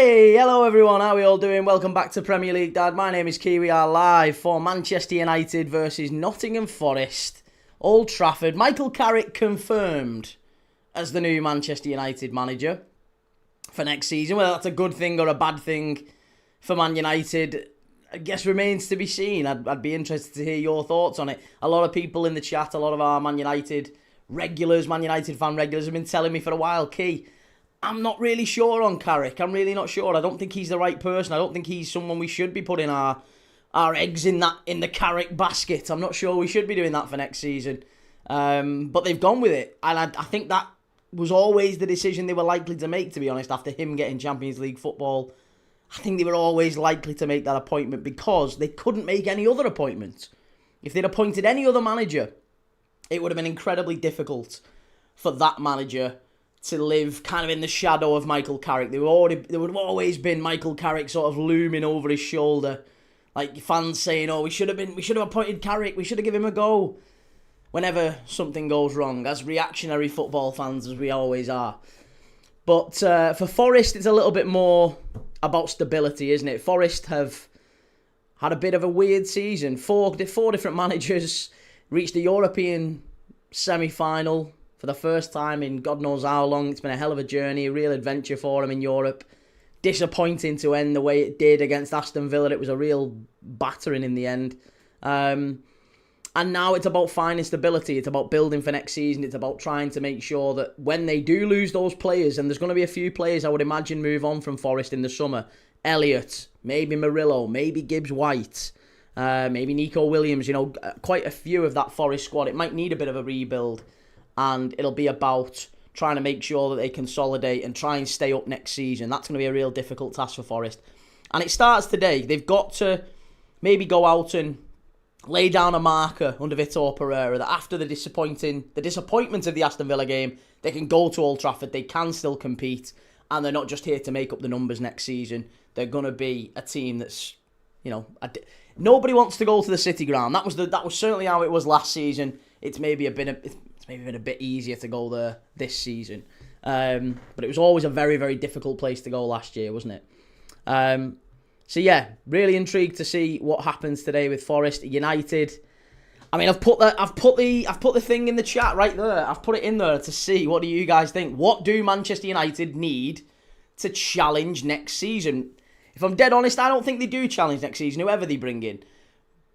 Hey, hello everyone, how are we all doing? Welcome back to Premier League Dad. My name is Key. We are live for Manchester United versus Nottingham Forest, Old Trafford. Michael Carrick confirmed as the new Manchester United manager for next season. Whether that's a good thing or a bad thing for Man United, I guess remains to be seen. I'd be interested to hear your thoughts on it. A lot of people in the chat, a lot of our Man United regulars, Man United fan regulars have been telling me for a while, Key, I'm not really sure on Carrick. I'm really not sure. I don't think he's the right person. I don't think he's someone we should be putting our eggs in the Carrick basket. I'm not sure we should be doing that for next season. But they've gone with it. And I think that was always the decision they were likely to make, to be honest, after him getting Champions League football. I think they were always likely to make that appointment because they couldn't make any other appointment. If they'd appointed any other manager, it would have been incredibly difficult for that manager to live kind of in the shadow of Michael Carrick. There would have always been Michael Carrick sort of looming over his shoulder, like fans saying, "Oh, we should have appointed Carrick. We should have given him a go." Whenever something goes wrong, as reactionary football fans as we always are. But for Forest, it's a little bit more about stability, isn't it? Forest have had a bit of a weird season. Four different managers reached the European semi-final for the first time in God knows how long. It's been a hell of a journey, a real adventure for him in Europe. Disappointing to end the way it did against Aston Villa. It was a real battering in the end. And now it's about finding stability. It's about building for next season. It's about trying to make sure that when they do lose those players, and there's going to be a few players I would imagine move on from Forest in the summer. Elliott, maybe Murillo, maybe Gibbs-White, maybe Nico Williams. You know, quite a few of that Forest squad. It might need a bit of a rebuild. And it'll be about trying to make sure that they consolidate and try and stay up next season. That's going to be a real difficult task for Forest. And it starts today. They've got to maybe go out and lay down a marker under Vítor Pereira that after the disappointment of the Aston Villa game, they can go to Old Trafford, they can still compete, and they're not just here to make up the numbers next season. They're going to be a team that's, you know, nobody wants to go to the City ground. That was certainly how it was last season. It's maybe been a bit easier to go there this season. But it was always a very, very difficult place to go last year, wasn't it? So yeah, really intrigued to see what happens today with Forest United. I mean, I've put the thing in the chat right there. I've put it in there to see what do you guys think. What do Manchester United need to challenge next season? If I'm dead honest, I don't think they do challenge next season, whoever they bring in.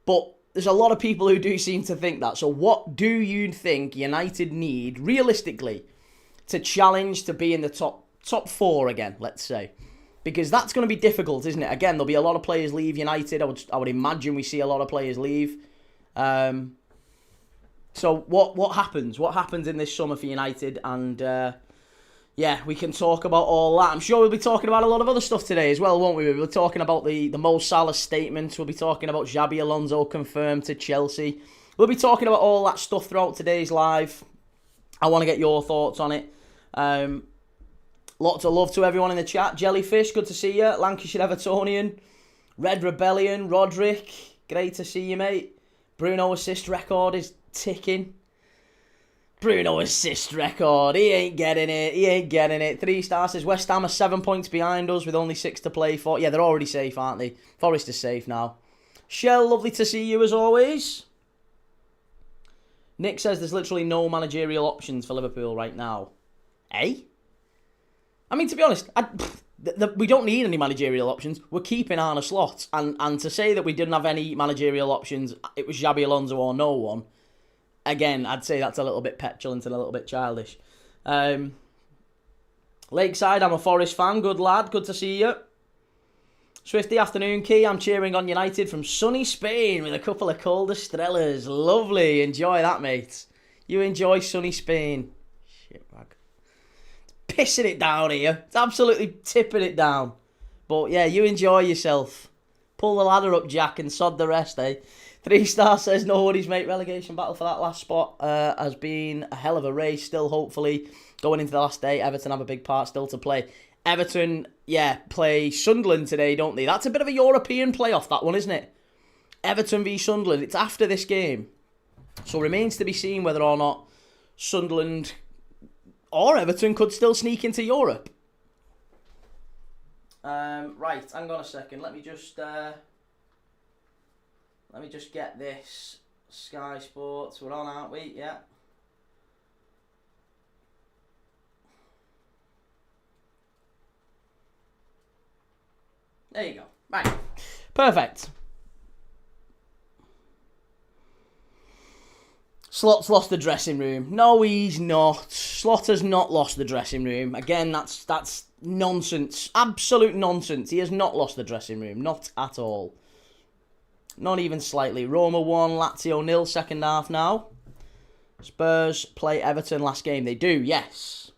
But there's a lot of people who do seem to think that. So what do you think United need, realistically, to challenge to be in the top four again, let's say? Because that's going to be difficult, isn't it? Again, there'll be a lot of players leave United. I would imagine we see a lot of players leave. So what happens? What happens in this summer for United? And yeah, we can talk about all that. I'm sure we'll be talking about a lot of other stuff today as well, won't we? We'll be talking about the Mo Salah statement. We'll be talking about Xabi Alonso confirmed to Chelsea. We'll be talking about all that stuff throughout today's live. I want to get your thoughts on it. Lots of love to everyone in the chat. Jellyfish, good to see you. Lancashire Evertonian. Red Rebellion. Roderick, great to see you, mate. Bruno assist record is ticking. Bruno assist record. He ain't getting it. 3 stars says West Ham are 7 points behind us with only 6 to play for. Yeah, they're already safe, aren't they? Forest is safe now. Shell, lovely to see you as always. Nick says there's literally no managerial options for Liverpool right now. Eh? I mean, to be honest, we don't need any managerial options. We're keeping Arne Slot. And to say that we didn't have any managerial options, it was Xabi Alonso or no one. Again, I'd say that's a little bit petulant and a little bit childish. Lakeside, I'm a Forest fan. Good lad, good to see you. Swifty afternoon, Key. I'm cheering on United from sunny Spain with a couple of cold Estrellas. Lovely, enjoy that, mate. You enjoy sunny Spain. Shitbag. Pissing it down here. It's absolutely tipping it down. But yeah, you enjoy yourself. Pull the ladder up, Jack, and sod the rest, eh? 3 stars says no worries, mate. Relegation battle for that last spot has been a hell of a race. Still, hopefully, going into the last day, Everton have a big part still to play. Everton, yeah, play Sunderland today, don't they? That's a bit of a European playoff, that one, isn't it? Everton v Sunderland. It's after this game. So remains to be seen whether or not Sunderland or Everton could still sneak into Europe. Right, hang on a second. Let me just get this. Sky Sports, we're on, aren't we? Yeah. There you go. Right. Perfect. Slot's lost the dressing room. No, he's not. Slot has not lost the dressing room. Again, that's nonsense. Absolute nonsense. He has not lost the dressing room. Not at all. Not even slightly. Roma 1, Lazio 0, second half now. Spurs play Everton last game. They do, yes.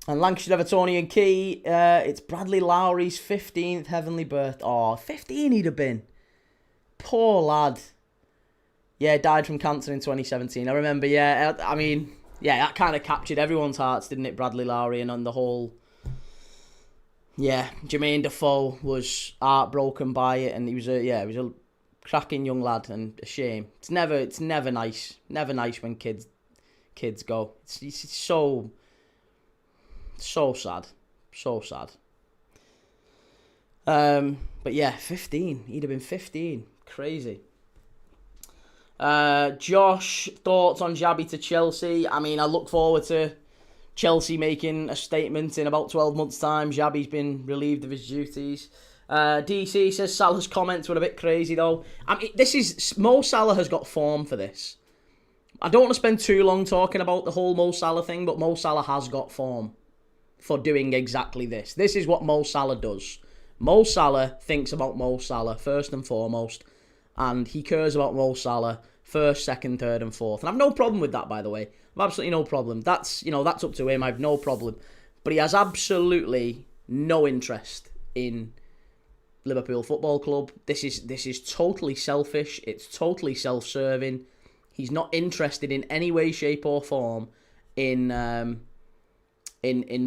And Lancashire Evertonian key, it's Bradley Lowry's 15th heavenly birth. Oh, 15 he'd have been. Poor lad. Yeah, died from cancer in 2017. I remember, yeah. I mean, yeah, that kind of captured everyone's hearts, didn't it, Bradley Lowry? And on the whole... Yeah, Jermaine Defoe was heartbroken by it, and he was a cracking young lad, and a shame. It's never nice when kids go. It's so sad, so sad. But yeah, 15. He'd have been 15. Crazy. Josh, thoughts on Xabi to Chelsea? I mean, I look forward to Chelsea making a statement in about 12 months' time. Xabi's been relieved of his duties. DC says Salah's comments were a bit crazy, though. I mean, Mo Salah has got form for this. I don't want to spend too long talking about the whole Mo Salah thing, but Mo Salah has got form for doing exactly this. This is what Mo Salah does. Mo Salah thinks about Mo Salah first and foremost, and he cares about Mo Salah first, second, third, and fourth. And I've no problem with that, by the way. I've absolutely no problem. That's up to him. I've no problem. But he has absolutely no interest in Liverpool Football Club. This is totally selfish. It's totally self-serving. He's not interested in any way, shape, or form in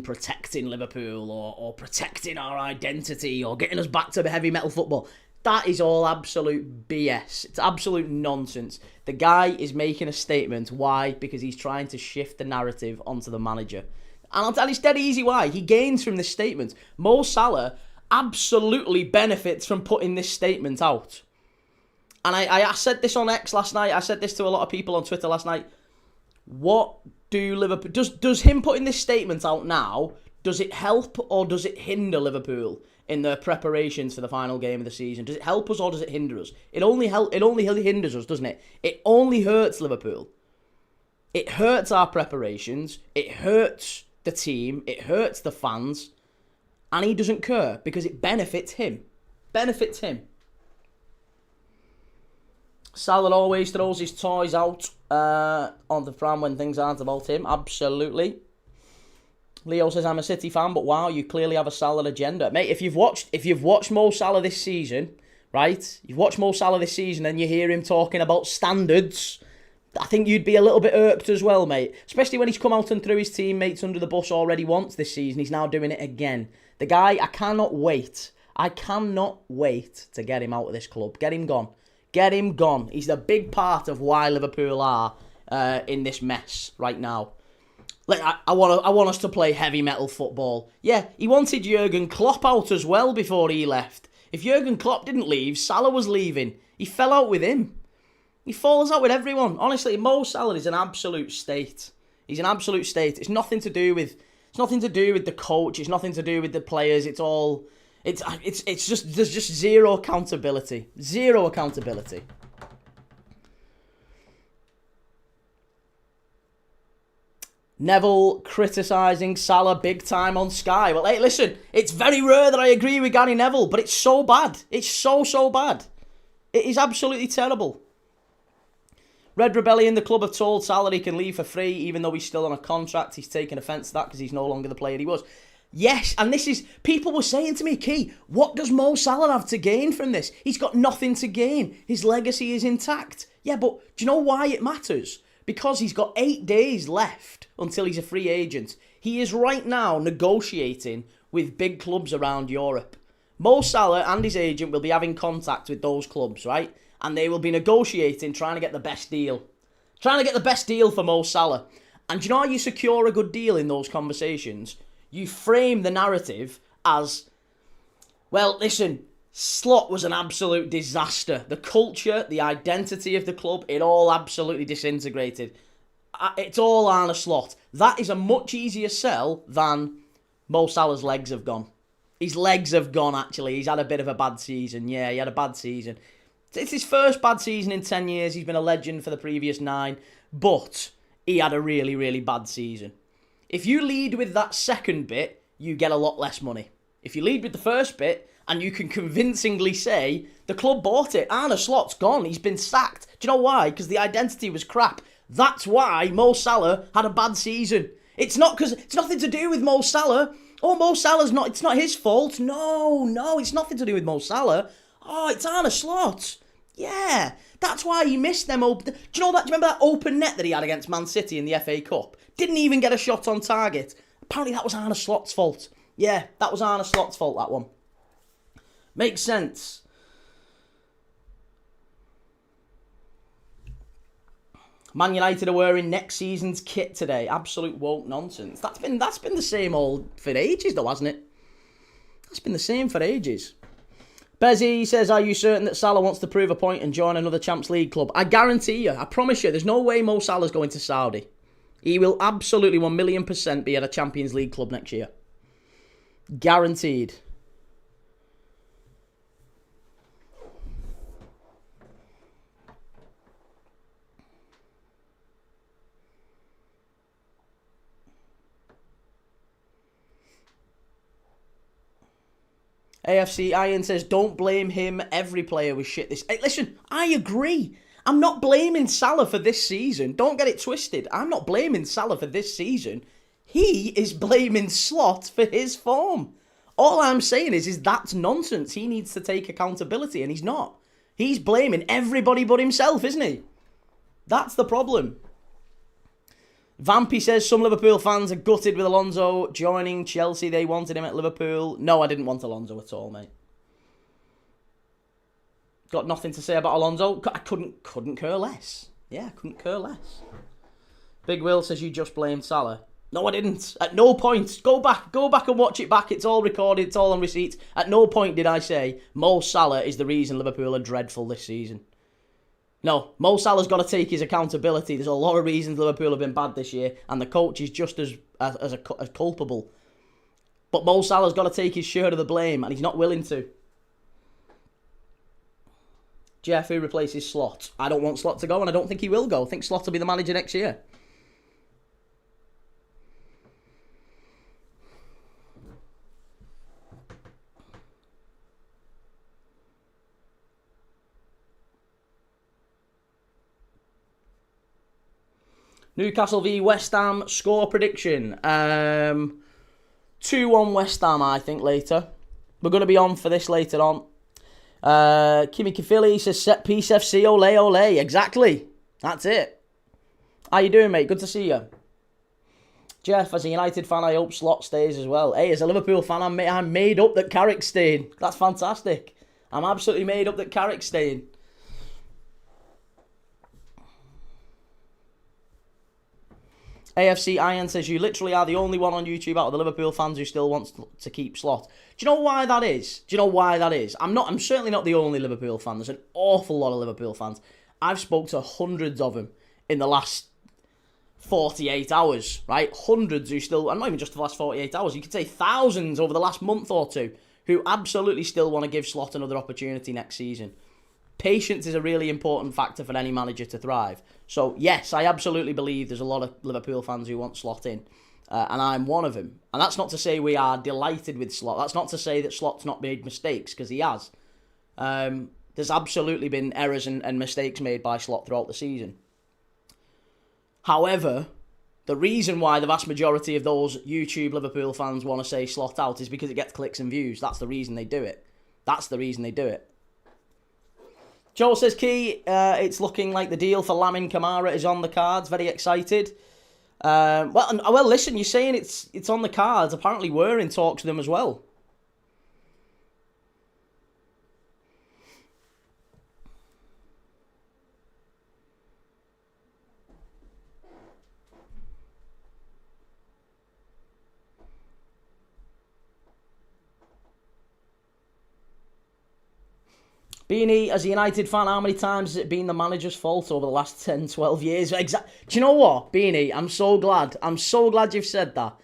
protecting Liverpool or protecting our identity or getting us back to heavy metal football. That is all absolute BS. It's absolute nonsense. The guy is making a statement. Why? Because he's trying to shift the narrative onto the manager. And it's dead easy why. He gains from this statement. Mo Salah absolutely benefits from putting this statement out. And I said this on X last night. I said this to a lot of people on Twitter last night. What do Liverpool... Does him putting this statement out now, does it help or does it hinder Liverpool in their preparations for the final game of the season? Does it help us or does it hinder us? It only hinders us, doesn't it? It only hurts Liverpool. It hurts our preparations. It hurts the team. It hurts the fans. And he doesn't care because it benefits him. Benefits him. Salah always throws his toys out on the pram when things aren't about him. Absolutely. Leo says, I'm a City fan, but wow, you clearly have a Salah agenda. Mate, if you've watched Mo Salah this season, right? You've watched Mo Salah this season and you hear him talking about standards, I think you'd be a little bit irked as well, mate. Especially when he's come out and threw his teammates under the bus already once this season. He's now doing it again. The guy, I cannot wait. I cannot wait to get him out of this club. Get him gone. Get him gone. He's the big part of why Liverpool are in this mess right now. I want us to play heavy metal football. Yeah, he wanted Jurgen Klopp out as well before he left. If Jurgen Klopp didn't leave, Salah was leaving. He fell out with him. He falls out with everyone. Honestly, Mo Salah is an absolute state. He's an absolute state. It's nothing to do with the coach. It's nothing to do with the players. It's just there's just zero accountability. Zero accountability. Neville criticising Salah big time on Sky. Well, hey, listen, it's very rare that I agree with Gary Neville, but it's so bad. It's so bad. It is absolutely terrible. Red Rebellion, the club have told Salah he can leave for free, even though he's still on a contract. He's taken offence to that because he's no longer the player he was. Yes, and this is... People were saying to me, Key, what does Mo Salah have to gain from this? He's got nothing to gain. His legacy is intact. Yeah, but do you know why it matters? Because he's got 8 days left until he's a free agent. He is right now negotiating with big clubs around Europe. Mo Salah and his agent will be having contact with those clubs, right? And they will be negotiating, trying to get the best deal. Trying to get the best deal for Mo Salah. And do you know how you secure a good deal in those conversations? You frame the narrative as, well, listen, Slot was an absolute disaster. The culture, the identity of the club, it all absolutely disintegrated. It's all Arne Slot. That is a much easier sell than Mo Salah's legs have gone. His legs have gone, actually. He's had a bit of a bad season. Yeah, he had a bad season. It's his first bad season in 10 years. He's been a legend for the previous 9. But he had a really, really bad season. If you lead with that second bit, you get a lot less money. If you lead with the first bit, and you can convincingly say, the club bought it, Arne Slot's gone, he's been sacked. Do you know why? Because the identity was crap. That's why Mo Salah had a bad season. It's nothing to do with Mo Salah. Oh, Mo Salah's not, it's not his fault. No, it's nothing to do with Mo Salah. Oh, it's Arne Slot. Yeah, that's why he missed them open. Do you know that? Do you remember that open net that he had against Man City in the FA Cup? Didn't even get a shot on target. Apparently that was Arne Slot's fault. Yeah, that was Arne Slot's fault, that one. Makes sense. Man United are wearing next season's kit today. Absolute woke nonsense. That's been the same old for ages, though, hasn't it? That's been the same for ages. Bezzy says, are you certain that Salah wants to prove a point and join another Champions League club? I guarantee you, I promise you, there's no way Mo Salah's going to Saudi. He will absolutely 1,000,000% be at a Champions League club next year. Guaranteed. AFC Iron says, don't blame him. Every player was shit this... Hey, listen, I agree. I'm not blaming Salah for this season. Don't get it twisted. I'm not blaming Salah for this season. He is blaming Slot for his form. All I'm saying is that's nonsense. He needs to take accountability, and he's not. He's blaming everybody but himself, isn't he? That's the problem. Vampy says, some Liverpool fans are gutted with Alonso joining Chelsea. They wanted him at Liverpool. No, I didn't want Alonso at all, mate. Got nothing to say about Alonso. I couldn't care less. Yeah, couldn't care less. Big Will says, you just blamed Salah. No, I didn't. At no point. Go back and watch it back. It's all recorded. It's all on receipts. At no point did I say Mo Salah is the reason Liverpool are dreadful this season. No, Mo Salah's got to take his accountability. There's a lot of reasons Liverpool have been bad this year, and the coach is just as culpable. But Mo Salah's got to take his share of the blame, and he's not willing to. Jeff, who replaces Slot? I don't want Slot to go, and I don't think he will go. I think Slot will be the manager next year. Newcastle v West Ham score prediction. 2-1 West Ham, I think, later. We're going to be on for this later on. Kimi Kifili says, set piece FC, ole, ole. Exactly. That's it. How you doing, mate? Good to see you. Jeff, as a United fan, I hope Slot stays as well. Hey, as a Liverpool fan, I'm made up that Carrick's staying. That's fantastic. I'm absolutely made up that Carrick's staying. AFC Iron says, you literally are the only one on YouTube out of the Liverpool fans who still wants to keep Slot. Do you know why that is? I'm certainly not the only Liverpool fan. There's an awful lot of Liverpool fans. I've spoke to hundreds of them in the last 48 hours, right? Hundreds who still, and not even just the last 48 hours, you could say thousands over the last month or two who absolutely still want to give Slot another opportunity next season. Patience is a really important factor for any manager to thrive. So, yes, I absolutely believe there's a lot of Liverpool fans who want Slot in. And I'm one of them. And that's not to say we are delighted with Slot. That's not to say that Slot's not made mistakes, because he has. There's absolutely been errors and mistakes made by Slot throughout the season. However, the reason why the vast majority of those YouTube Liverpool fans want to say Slot out is because it gets clicks and views. That's the reason they do it. Joel says, Key, it's looking like the deal for Lamin Kamara is on the cards. Very excited. Well, listen, you're saying it's on the cards. Apparently we're in talks with them as well. Beanie, as a United fan, how many times has it been the manager's fault over the last 10, 12 years? Do you know what, Beanie? I'm so glad you've said that.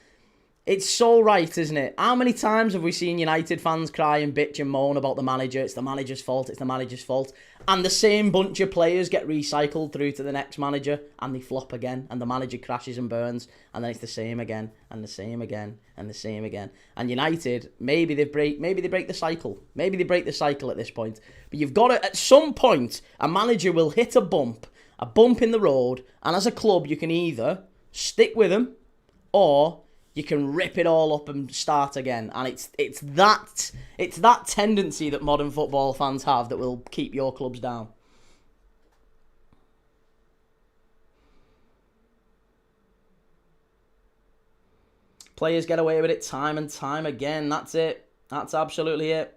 It's so right, isn't it? How many times have we seen United fans cry and bitch and moan about the manager? It's the manager's fault, it's the manager's fault. And the same bunch of players get recycled through to the next manager and they flop again and the manager crashes and burns and then it's the same again and the same again and the same again. And United, maybe they break the cycle. Maybe they break the cycle at this point. But you've got to, at some point, a manager will hit a bump in the road, and as a club you can either stick with them or you can rip it all up and start again. And it's that tendency that modern football fans have that will keep your clubs down. Players get away with it time and time again. That's it. That's absolutely it.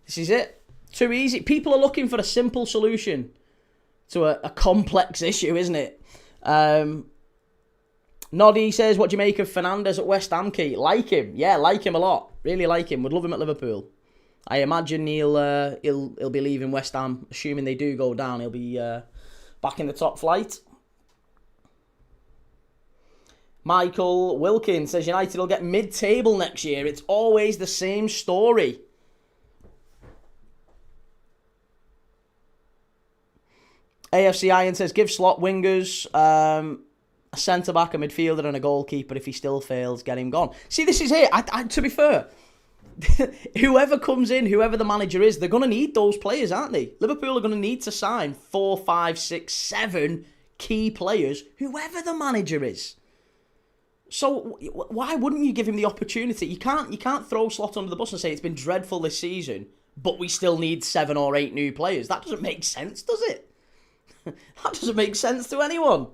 This is it. Too easy. People are looking for a simple solution to a complex issue, isn't it? Noddy says, what do you make of Fernandes at West Ham, Key? Like him. Yeah, like him a lot. Really like him. Would love him at Liverpool. I imagine he'll be leaving West Ham, assuming they do go down. He'll be back in the top flight. Michael Wilkins says United will get mid-table next year. It's always the same story. AFC Iron says, give Slot wingers, a centre-back, a midfielder and a goalkeeper. If he still fails, get him gone. See, this is it. To be fair, whoever comes in, whoever the manager is, they're going to need those players, aren't they? Liverpool are going to need to sign 4, 5, 6, 7 key players, whoever the manager is. So why wouldn't you give him the opportunity? You can't throw Slot under the bus and say it's been dreadful this season, but we still need 7 or 8 new players. That doesn't make sense, does it? That doesn't make sense to anyone.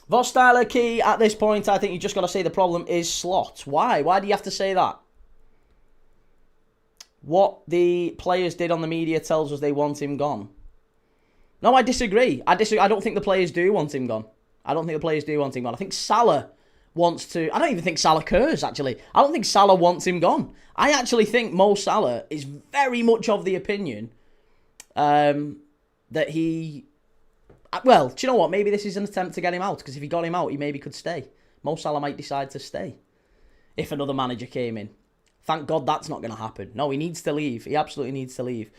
Vostyler Key, at this point, I think you just got to say the problem is Slot. Why? Why do you have to say that? What the players did on the media tells us they want him gone. No, I disagree. I don't think the players do want him gone. I think Salah wants to... I don't even think Salah cares, actually. I don't think Salah wants him gone. I actually think Mo Salah is very much of the opinion that he... Well, do you know what? Maybe this is an attempt to get him out, because if he got him out, he maybe could stay. Mo Salah might decide to stay if another manager came in. Thank God that's not going to happen. No, he needs to leave. He absolutely needs to leave.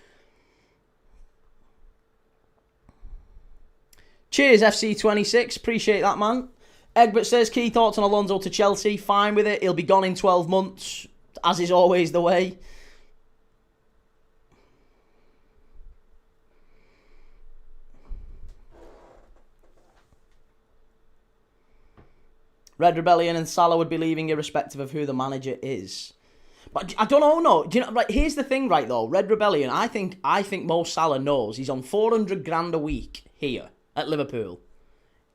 Cheers, FC26. Appreciate that, man. Egbert says, key thoughts on Alonso to Chelsea. Fine with it. He'll be gone in 12 months, as is always the way. Red Rebellion and Salah would be leaving irrespective of who the manager is. But I don't know, no. Do you know, right, here's the thing, right, though. Red Rebellion, I think Mo Salah knows he's on 400 grand a week here at Liverpool.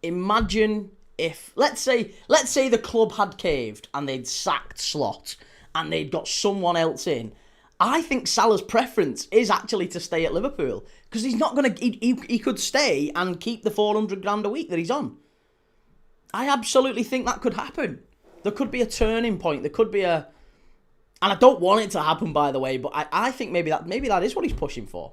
Imagine if, let's say the club had caved and they'd sacked Slot and they'd got someone else in. I think Salah's preference is actually to stay at Liverpool, because he's not going to, he could stay and keep the 400 grand a week that he's on. I absolutely think that could happen. There could be a turning point. There could be a... And I don't want it to happen, by the way, but I think maybe that is what he's pushing for.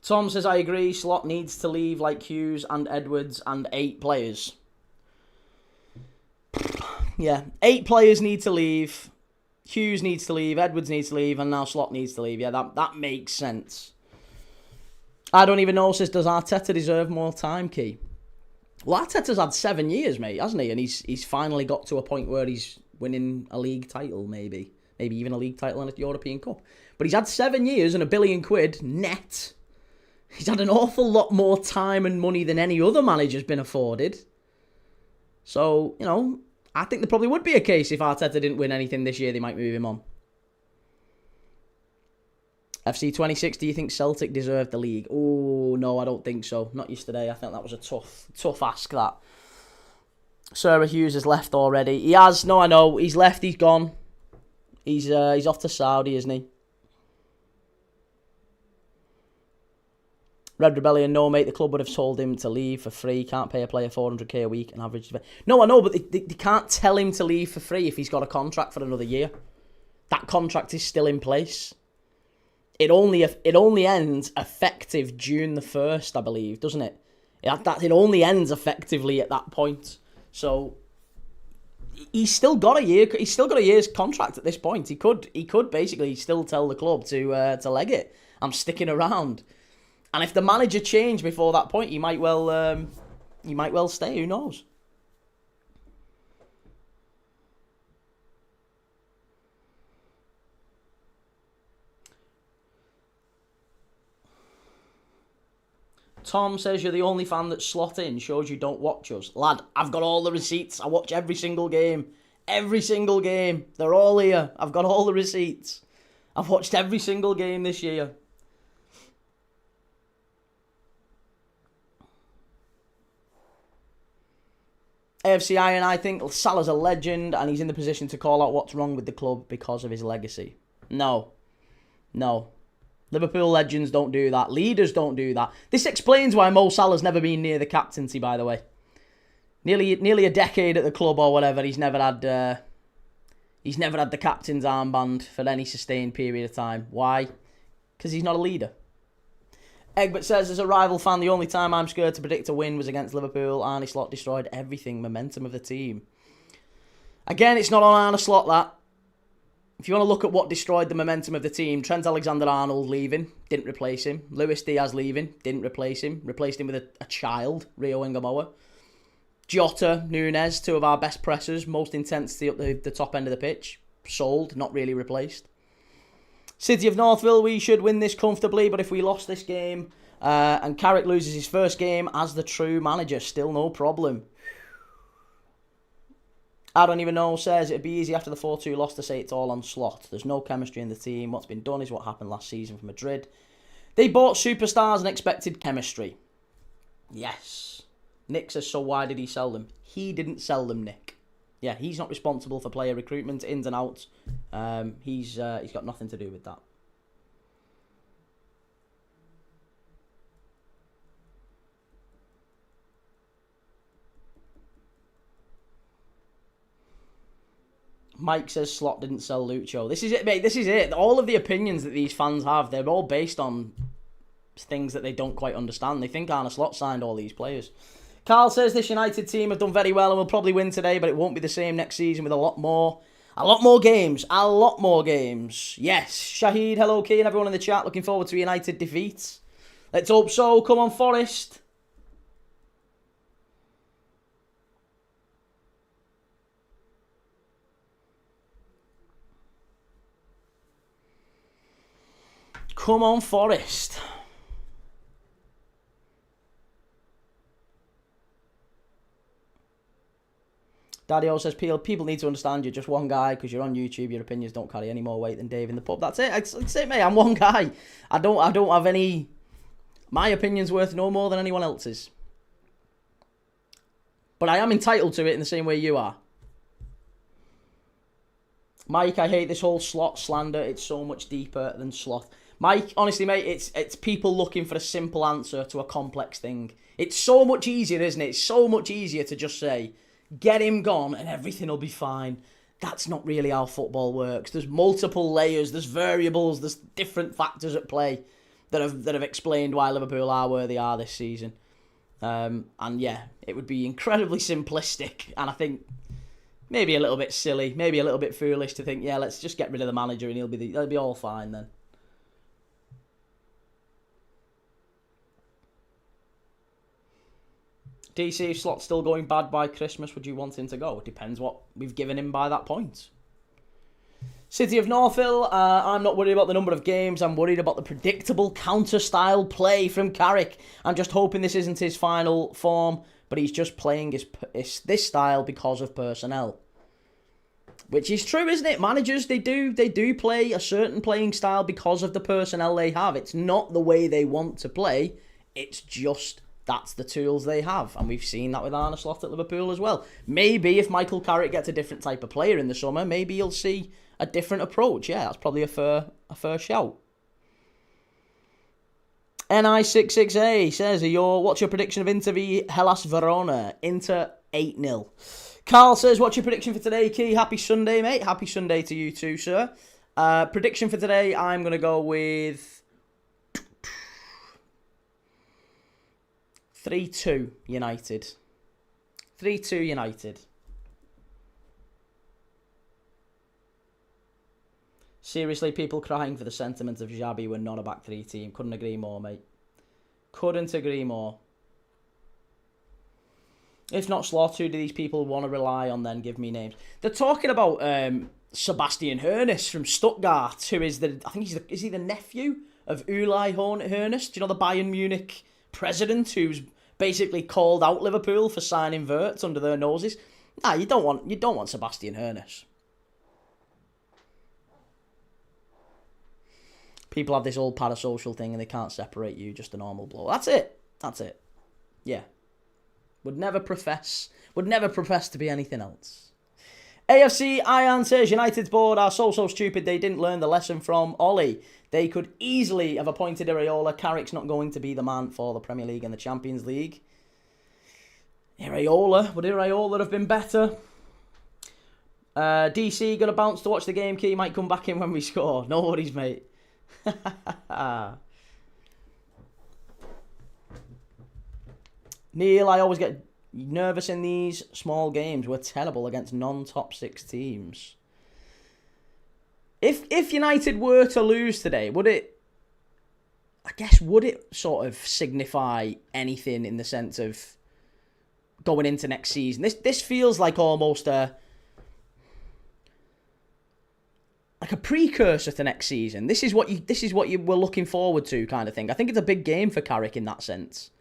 Tom says, I agree. Slot needs to leave like Hughes and Edwards and 8 players. Yeah, 8 players need to leave. Hughes needs to leave, Edwards needs to leave, and now Slot needs to leave. Yeah, that makes sense. I don't even know, says, does Arteta deserve more time, Key? Well, Arteta's had 7 years, mate, hasn't he? And he's finally got to a point where he's winning a league title, maybe. Maybe even a league title and a European Cup. But he's had 7 years and £1 billion net. He's had an awful lot more time and money than any other manager's been afforded. So, you know, I think there probably would be a case if Arteta didn't win anything this year, they might move him on. FC26, do you think Celtic deserved the league? Oh, no, I don't think so. Not yesterday. I think that was a tough ask, that. Sarah Hughes has left already. He has. No, I know. He's left. He's gone. He's off to Saudi, isn't he? Red Rebellion, no, mate. The club would have told him to leave for free. Can't pay a player 400k a week and average. No, I know, but they can't tell him to leave for free if he's got a contract for another year. That contract is still in place. It only ends effective June the 1st, I believe, doesn't it? It only ends effectively at that point. So he's still got a year. He's still got a year's contract at this point. He could basically still tell the club to leg it. I'm sticking around. And if the manager changed before that point, he might well stay. Who knows? Tom says you're the only fan that slot in. Shows you don't watch us. Lad, I've got all the receipts. I watch every single game. Every single game. They're all here. I've got all the receipts. I've watched every single game this year. AFC Iron, I think Salah's a legend and he's in the position to call out what's wrong with the club because of his legacy. No. Liverpool legends don't do that. Leaders don't do that. This explains why Mo Salah's never been near the captaincy, by the way. Nearly a decade at the club or whatever, he's never had the captain's armband for any sustained period of time. Why? Because he's not a leader. Egbert says, as a rival fan, the only time I'm scared to predict a win was against Liverpool. Arne Slot destroyed everything, momentum of the team. Again, it's not on Arne Slot, that. If you want to look at what destroyed the momentum of the team, Trent Alexander-Arnold leaving, didn't replace him. Luis Diaz leaving, didn't replace him. Replaced him with a child, Rio Ngamoa. Jota, Núñez, two of our best pressers, most intensity up the top end of the pitch. Sold, not really replaced. City of Northville, we should win this comfortably, but if we lost this game and Carrick loses his first game as the true manager, still no problem. I don't even know, says it'd be easy after the 4-2 loss to say it's all on Slot. There's no chemistry in the team. What's been done is what happened last season for Madrid. They bought superstars and expected chemistry. Yes. Nick says, so why did he sell them? He didn't sell them, Nick. Yeah, he's not responsible for player recruitment, ins and outs. He's got nothing to do with that. Mike says Slot didn't sell Lucho. This is it, mate. This is it. All of the opinions that these fans have, they're all based on things that they don't quite understand. They think Arne Slot signed all these players. Carl says this United team have done very well and will probably win today, but it won't be the same next season with a lot more games. Yes. Shahid, hello, Key, and everyone in the chat. Looking forward to United defeats. Let's hope so. Come on, Forest. Come on, Forest. Daddy-O says, people need to understand you're just one guy because you're on YouTube. Your opinions don't carry any more weight than Dave in the pub. That's it. That's it, mate. I'm one guy. I don't have any... My opinion's worth no more than anyone else's. But I am entitled to it in the same way you are. Mike, I hate this whole Slot slander. It's so much deeper than Sloth. Mike, honestly, mate, it's people looking for a simple answer to a complex thing. It's so much easier, isn't it? It's so much easier to just say... Get him gone and everything will be fine. That's not really how football works. There's multiple layers, there's variables, there's different factors at play that have explained why Liverpool are where they are this season. And yeah, it would be incredibly simplistic and I think maybe a little bit silly, maybe a little bit foolish to think, yeah, let's just get rid of the manager and he'll be all fine then. DC, if Slot's still going bad by Christmas, would you want him to go? It depends what we've given him by that point. City of Northville, I'm not worried about the number of games. I'm worried about the predictable counter-style play from Carrick. I'm just hoping this isn't his final form, but he's just playing this style because of personnel. Which is true, isn't it? Managers, they do play a certain playing style because of the personnel they have. It's not the way they want to play. It's just... That's the tools they have. And we've seen that with Arne Slot at Liverpool as well. Maybe if Michael Carrick gets a different type of player in the summer, maybe you'll see a different approach. Yeah, that's probably a fair shout. NI66A says, what's your prediction of Inter v Hellas Verona? Inter 8-0. Carl says, what's your prediction for today, Key? Happy Sunday, mate. Happy Sunday to you too, sir. Prediction for today, I'm going to go with 3-2 United. 3-2 United. Seriously, people crying for the sentiment of Xabi when not a back three team. Couldn't agree more, mate. Couldn't agree more. If not Slot, who do these people want to rely on then? Give me names. They're talking about Sebastian Hoeneß from Stuttgart, who is is he the nephew of Uli Hoeneß? Do you know the Bayern Munich president who's basically called out Liverpool for signing Wirtz under their noses? Nah, you don't want Sebastian Hoeneß. People have this old parasocial thing and they can't separate you, just a normal blow. That's it. That's it. Yeah. Would never profess to be anything else. AFC Ian says, United's board are so stupid they didn't learn the lesson from Ollie. They could easily have appointed Areola. Carrick's not going to be the man for the Premier League and the Champions League. Areola, would Areola have been better? DC, gonna bounce to watch the game. Key might come back in when we score. No worries, mate. Neil, I always get nervous in these small games. We're terrible against non-top 6 teams. If United were to lose today, would it sort of signify anything in the sense of going into next season? This feels like almost a precursor to next season. This is what you were looking forward to, kind of thing. I think it's a big game for Carrick in that sense,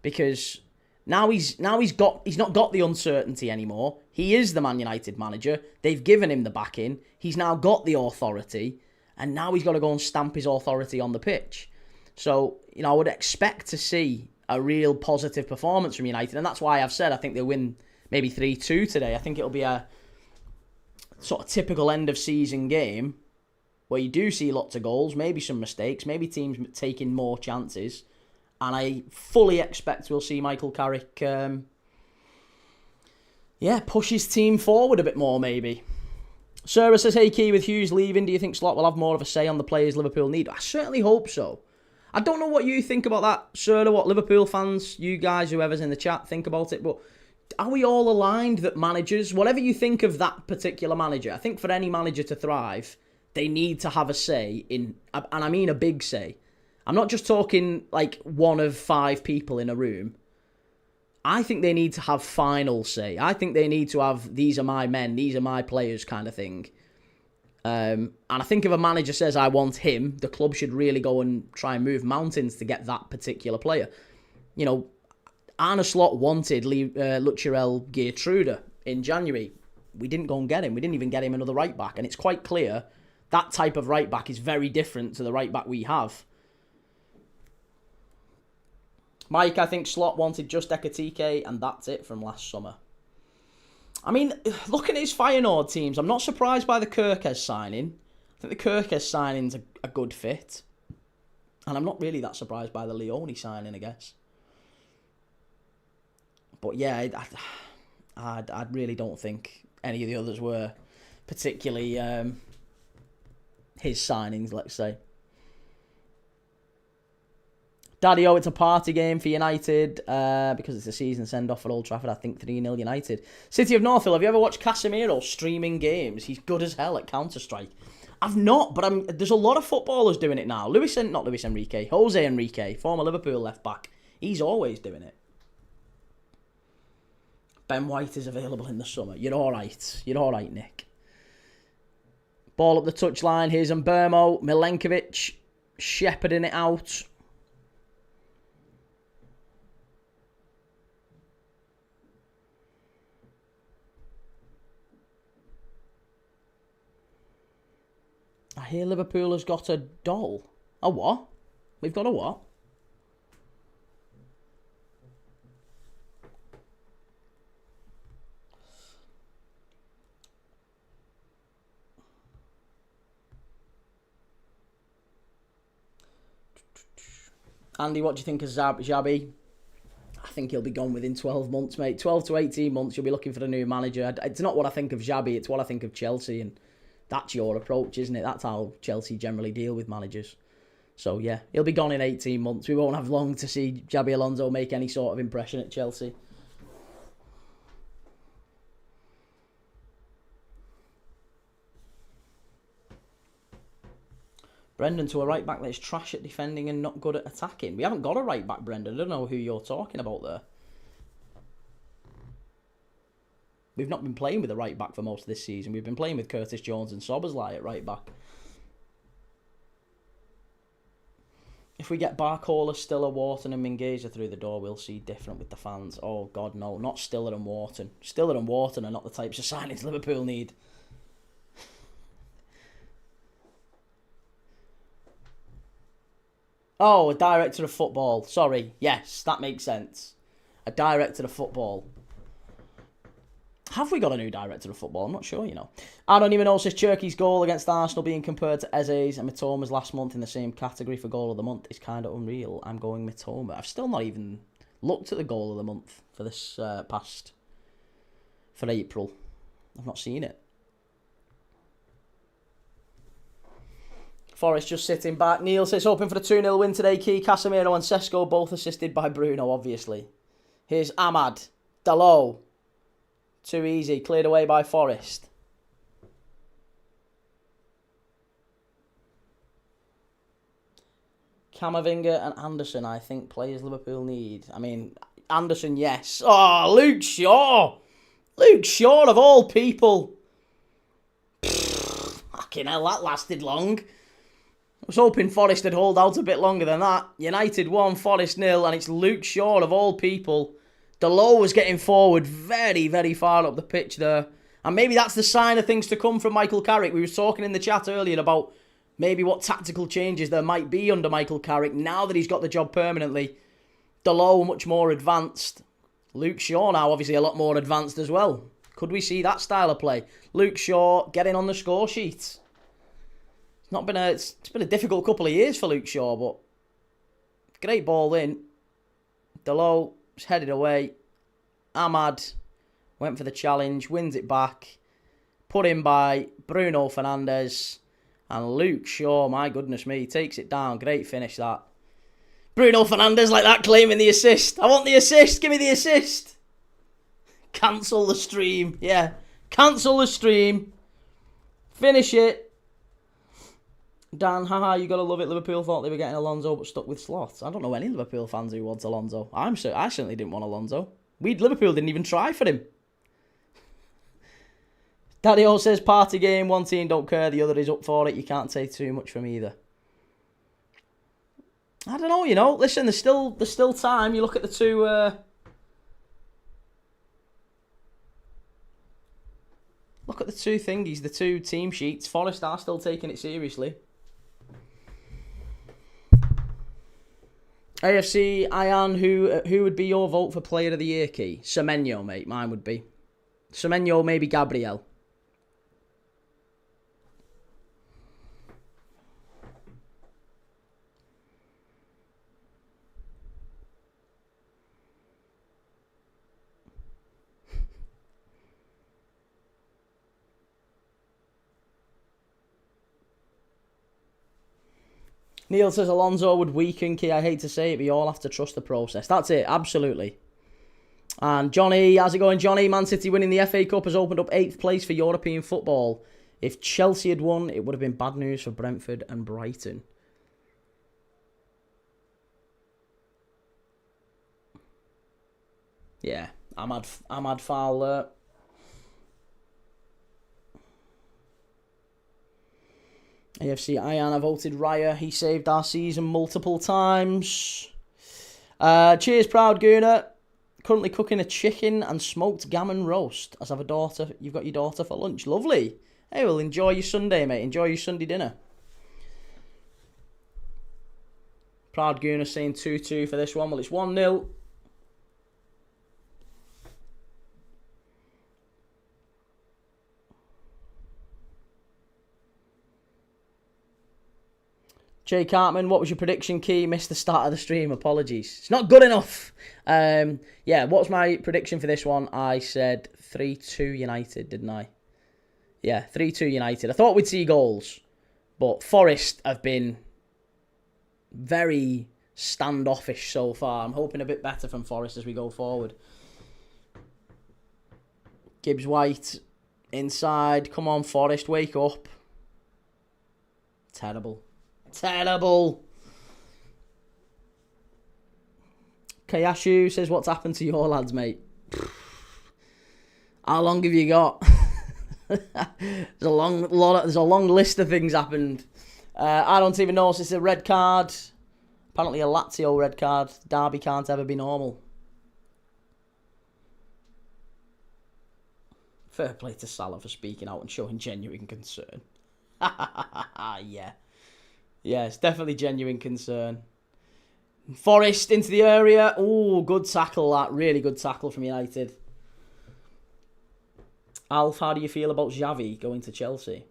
because now he's not got the uncertainty anymore. He is the Man United manager. They've given him the backing. He's now got the authority, and now he's got to go and stamp his authority on the pitch. So, I would expect to see a real positive performance from United, and that's why I've said I think they'll win maybe 3-2 today. I think it'll be a sort of typical end of season game where you do see lots of goals, maybe some mistakes, maybe teams taking more chances, and I fully expect we'll see Michael Carrick push his team forward a bit more, maybe. Sarah says, hey Key, with Hughes leaving, do you think Slot will have more of a say on the players Liverpool need? I certainly hope so. I don't know what you think about that, Sarah, what Liverpool fans, you guys, whoever's in the chat, think about it, but are we all aligned that managers, whatever you think of that particular manager, I think for any manager to thrive, they need to have a say in, and I mean a big say. I'm not just talking like one of 5 people in a room. I think they need to have final say. I think they need to have, these are my men, these are my players kind of thing. And I think if a manager says, I want him, the club should really go and try and move mountains to get that particular player. Arne Slot wanted Lucharel Geertruida in January. We didn't go and get him. We didn't even get him another right back. And it's quite clear that type of right back is very different to the right back we have. Mike, I think Slot wanted just Ekatike, and that's it from last summer. I mean, looking at his Feyenoord teams, I'm not surprised by the Kerkez signing. I think the Kerkez signing's a good fit. And I'm not really that surprised by the Leone signing, I guess. But yeah, I really don't think any of the others were particularly his signings, let's say. Daddy-O, it's a party game for United because it's a season send-off for Old Trafford. I think 3-0 United. City of Northfield, have you ever watched Casemiro streaming games? He's good as hell at Counter-Strike. I've not, but there's a lot of footballers doing it now. Jose Enrique, former Liverpool left-back. He's always doing it. Ben White is available in the summer. You're all right. You're all right, Nick. Ball up the touchline. Here's Mbermo. Milenkovic shepherding it out. I hear Liverpool has got a doll. A what? We've got a what? Andy, what do you think of Xabi? I think he'll be gone within 12 months, mate. 12 to 18 months, you'll be looking for a new manager. It's not what I think of Xabi, it's what I think of Chelsea, and that's your approach, isn't it? That's how Chelsea generally deal with managers. So, yeah, he'll be gone in 18 months. We won't have long to see Xabi Alonso make any sort of impression at Chelsea. Brendan, to a right back that's trash at defending and not good at attacking. We haven't got a right back, Brendan. I don't know who you're talking about there. We've not been playing with a right back for most of this season. We've been playing with Curtis Jones and Szoboszlai at right back. If we get Barcola, Stiller, Wharton and Mingueza through the door, we'll see different with the fans. Oh, God, no. Not Stiller and Wharton. Stiller and Wharton are not the types of signings Liverpool need. Oh, a director of football. Sorry. Yes, that makes sense. A director of football. Have we got a new director of football? I'm not sure, you know. Anonymous says Cherky's goal against Arsenal being compared to Eze's and Mitoma's last month in the same category for goal of the month is kind of unreal. I'm going Mitoma. I've still not even looked at the goal of the month for this for April. I've not seen it. Forest just sitting back. Neil says, hoping for a 2-0 win today. Key, Casemiro and Sesko both assisted by Bruno, obviously. Here's Ahmad. Dalot. Too easy. Cleared away by Forest. Camavinga and Anderson, I think, players Liverpool need. I mean, Anderson, yes. Oh, Luke Shaw. Luke Shaw, of all people. Fucking hell, that lasted long. I was hoping Forest would hold out a bit longer than that. United 1, Forest 0, and it's Luke Shaw, of all people. Dalot was getting forward very, very far up the pitch there. And maybe that's the sign of things to come from Michael Carrick. We were talking in the chat earlier about maybe what tactical changes there might be under Michael Carrick now that he's got the job permanently. Dalot much more advanced. Luke Shaw now obviously a lot more advanced as well. Could we see that style of play? Luke Shaw getting on the score sheet. It's been a difficult couple of years for Luke Shaw, but great ball in. Dalot headed away. Ahmad went for the challenge, wins it back. Put in by Bruno Fernandes. And Luke Shaw, my goodness me, takes it down. Great finish, that. Bruno Fernandes like that claiming the assist. I want the assist. Give me the assist. Cancel the stream. Yeah. Cancel the stream. Finish it. Dan, haha, you gotta love it. Liverpool thought they were getting Alonso but stuck with slots. I don't know any Liverpool fans who want Alonso. I certainly didn't want Alonso. Liverpool didn't even try for him. Daddy O says party game, one team don't care, the other is up for it. You can't say too much from either. I don't know, you know. Listen, there's still time. You look at the two look at the two thingies, the two team sheets. Forest are still taking it seriously. AFC, Ian, who would be your vote for Player of the Year, Key? Semenyo, mate. Mine would be. Semenyo, maybe Gabriel. Neil says Alonso would weaken Key. I hate to say it, but you all have to trust the process. That's it, absolutely. And Johnny, how's it going, Johnny? Man City winning the FA Cup has opened up 8th place for European football. If Chelsea had won, it would have been bad news for Brentford and Brighton. Yeah, Ahmad foul there. AFC Ian, I voted Raya. He saved our season multiple times. Cheers, proud Gooner. Currently cooking a chicken and smoked gammon roast. As I have a daughter, you've got your daughter for lunch. Lovely. Hey, well, enjoy your Sunday, mate. Enjoy your Sunday dinner. Proud Gooner saying 2-2 for this one. Well, it's 1-0. Jay Cartman, what was your prediction, Key? Missed the start of the stream. Apologies. It's not good enough. Yeah, what's my prediction for this one? I said 3-2 United, didn't I? Yeah, 3-2 United. I thought we'd see goals, but Forest have been very standoffish so far. I'm hoping a bit better from Forest as we go forward. Gibbs White inside. Come on, Forest, wake up. Terrible. Terrible. Kayashu says, what's happened to your lads, mate? How long have you got? There's a long list of things happened. I don't even know if it's a red card. Apparently a Lazio red card. Derby can't ever be normal. Fair play to Salah for speaking out and showing genuine concern. Yeah. Yeah, it's definitely genuine concern. Forest into the area. Oh, good tackle that. Really good tackle from United. Alf, how do you feel about Xavi going to Chelsea?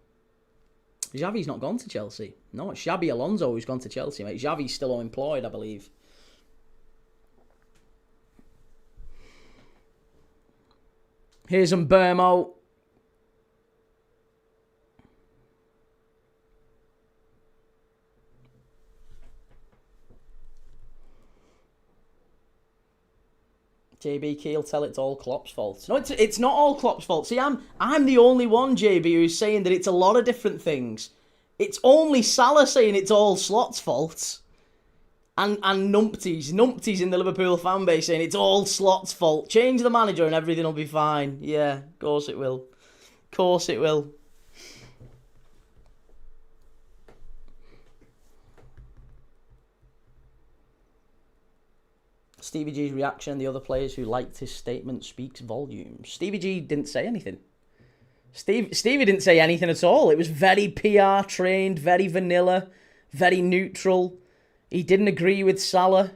Xavi's not gone to Chelsea. No, it's Xabi Alonso who's gone to Chelsea, mate. Xavi's still unemployed, I believe. Here's Mbermo. JB Keel, tell it's all Klopp's fault. No, it's not all Klopp's fault. See, I'm the only one, JB, who's saying that it's a lot of different things. It's only Salah saying it's all Slot's fault. And Numpties in the Liverpool fan base saying it's all Slot's fault. Change the manager and everything will be fine. Yeah, of course it will. Of course it will. Stevie G's reaction, the other players who liked his statement speaks volumes. Stevie G didn't say anything. Stevie didn't say anything at all. It was very PR trained, very vanilla, very neutral. He didn't agree with Salah.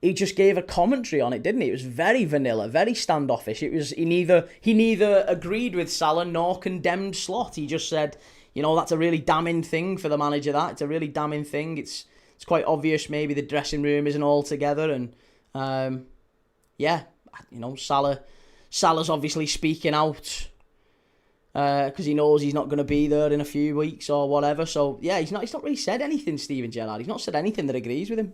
He just gave a commentary on it, didn't he? It was very vanilla, very standoffish. It was he neither agreed with Salah nor condemned Slot. He just said, you know, that's a really damning thing for the manager. It's a really damning thing. It's quite obvious maybe the dressing room isn't all together, and yeah, you know, Salah's obviously speaking out because he knows he's not going to be there in a few weeks or whatever. So yeah, he's not really said anything, Steven Gerrard. He's not said anything that agrees with him.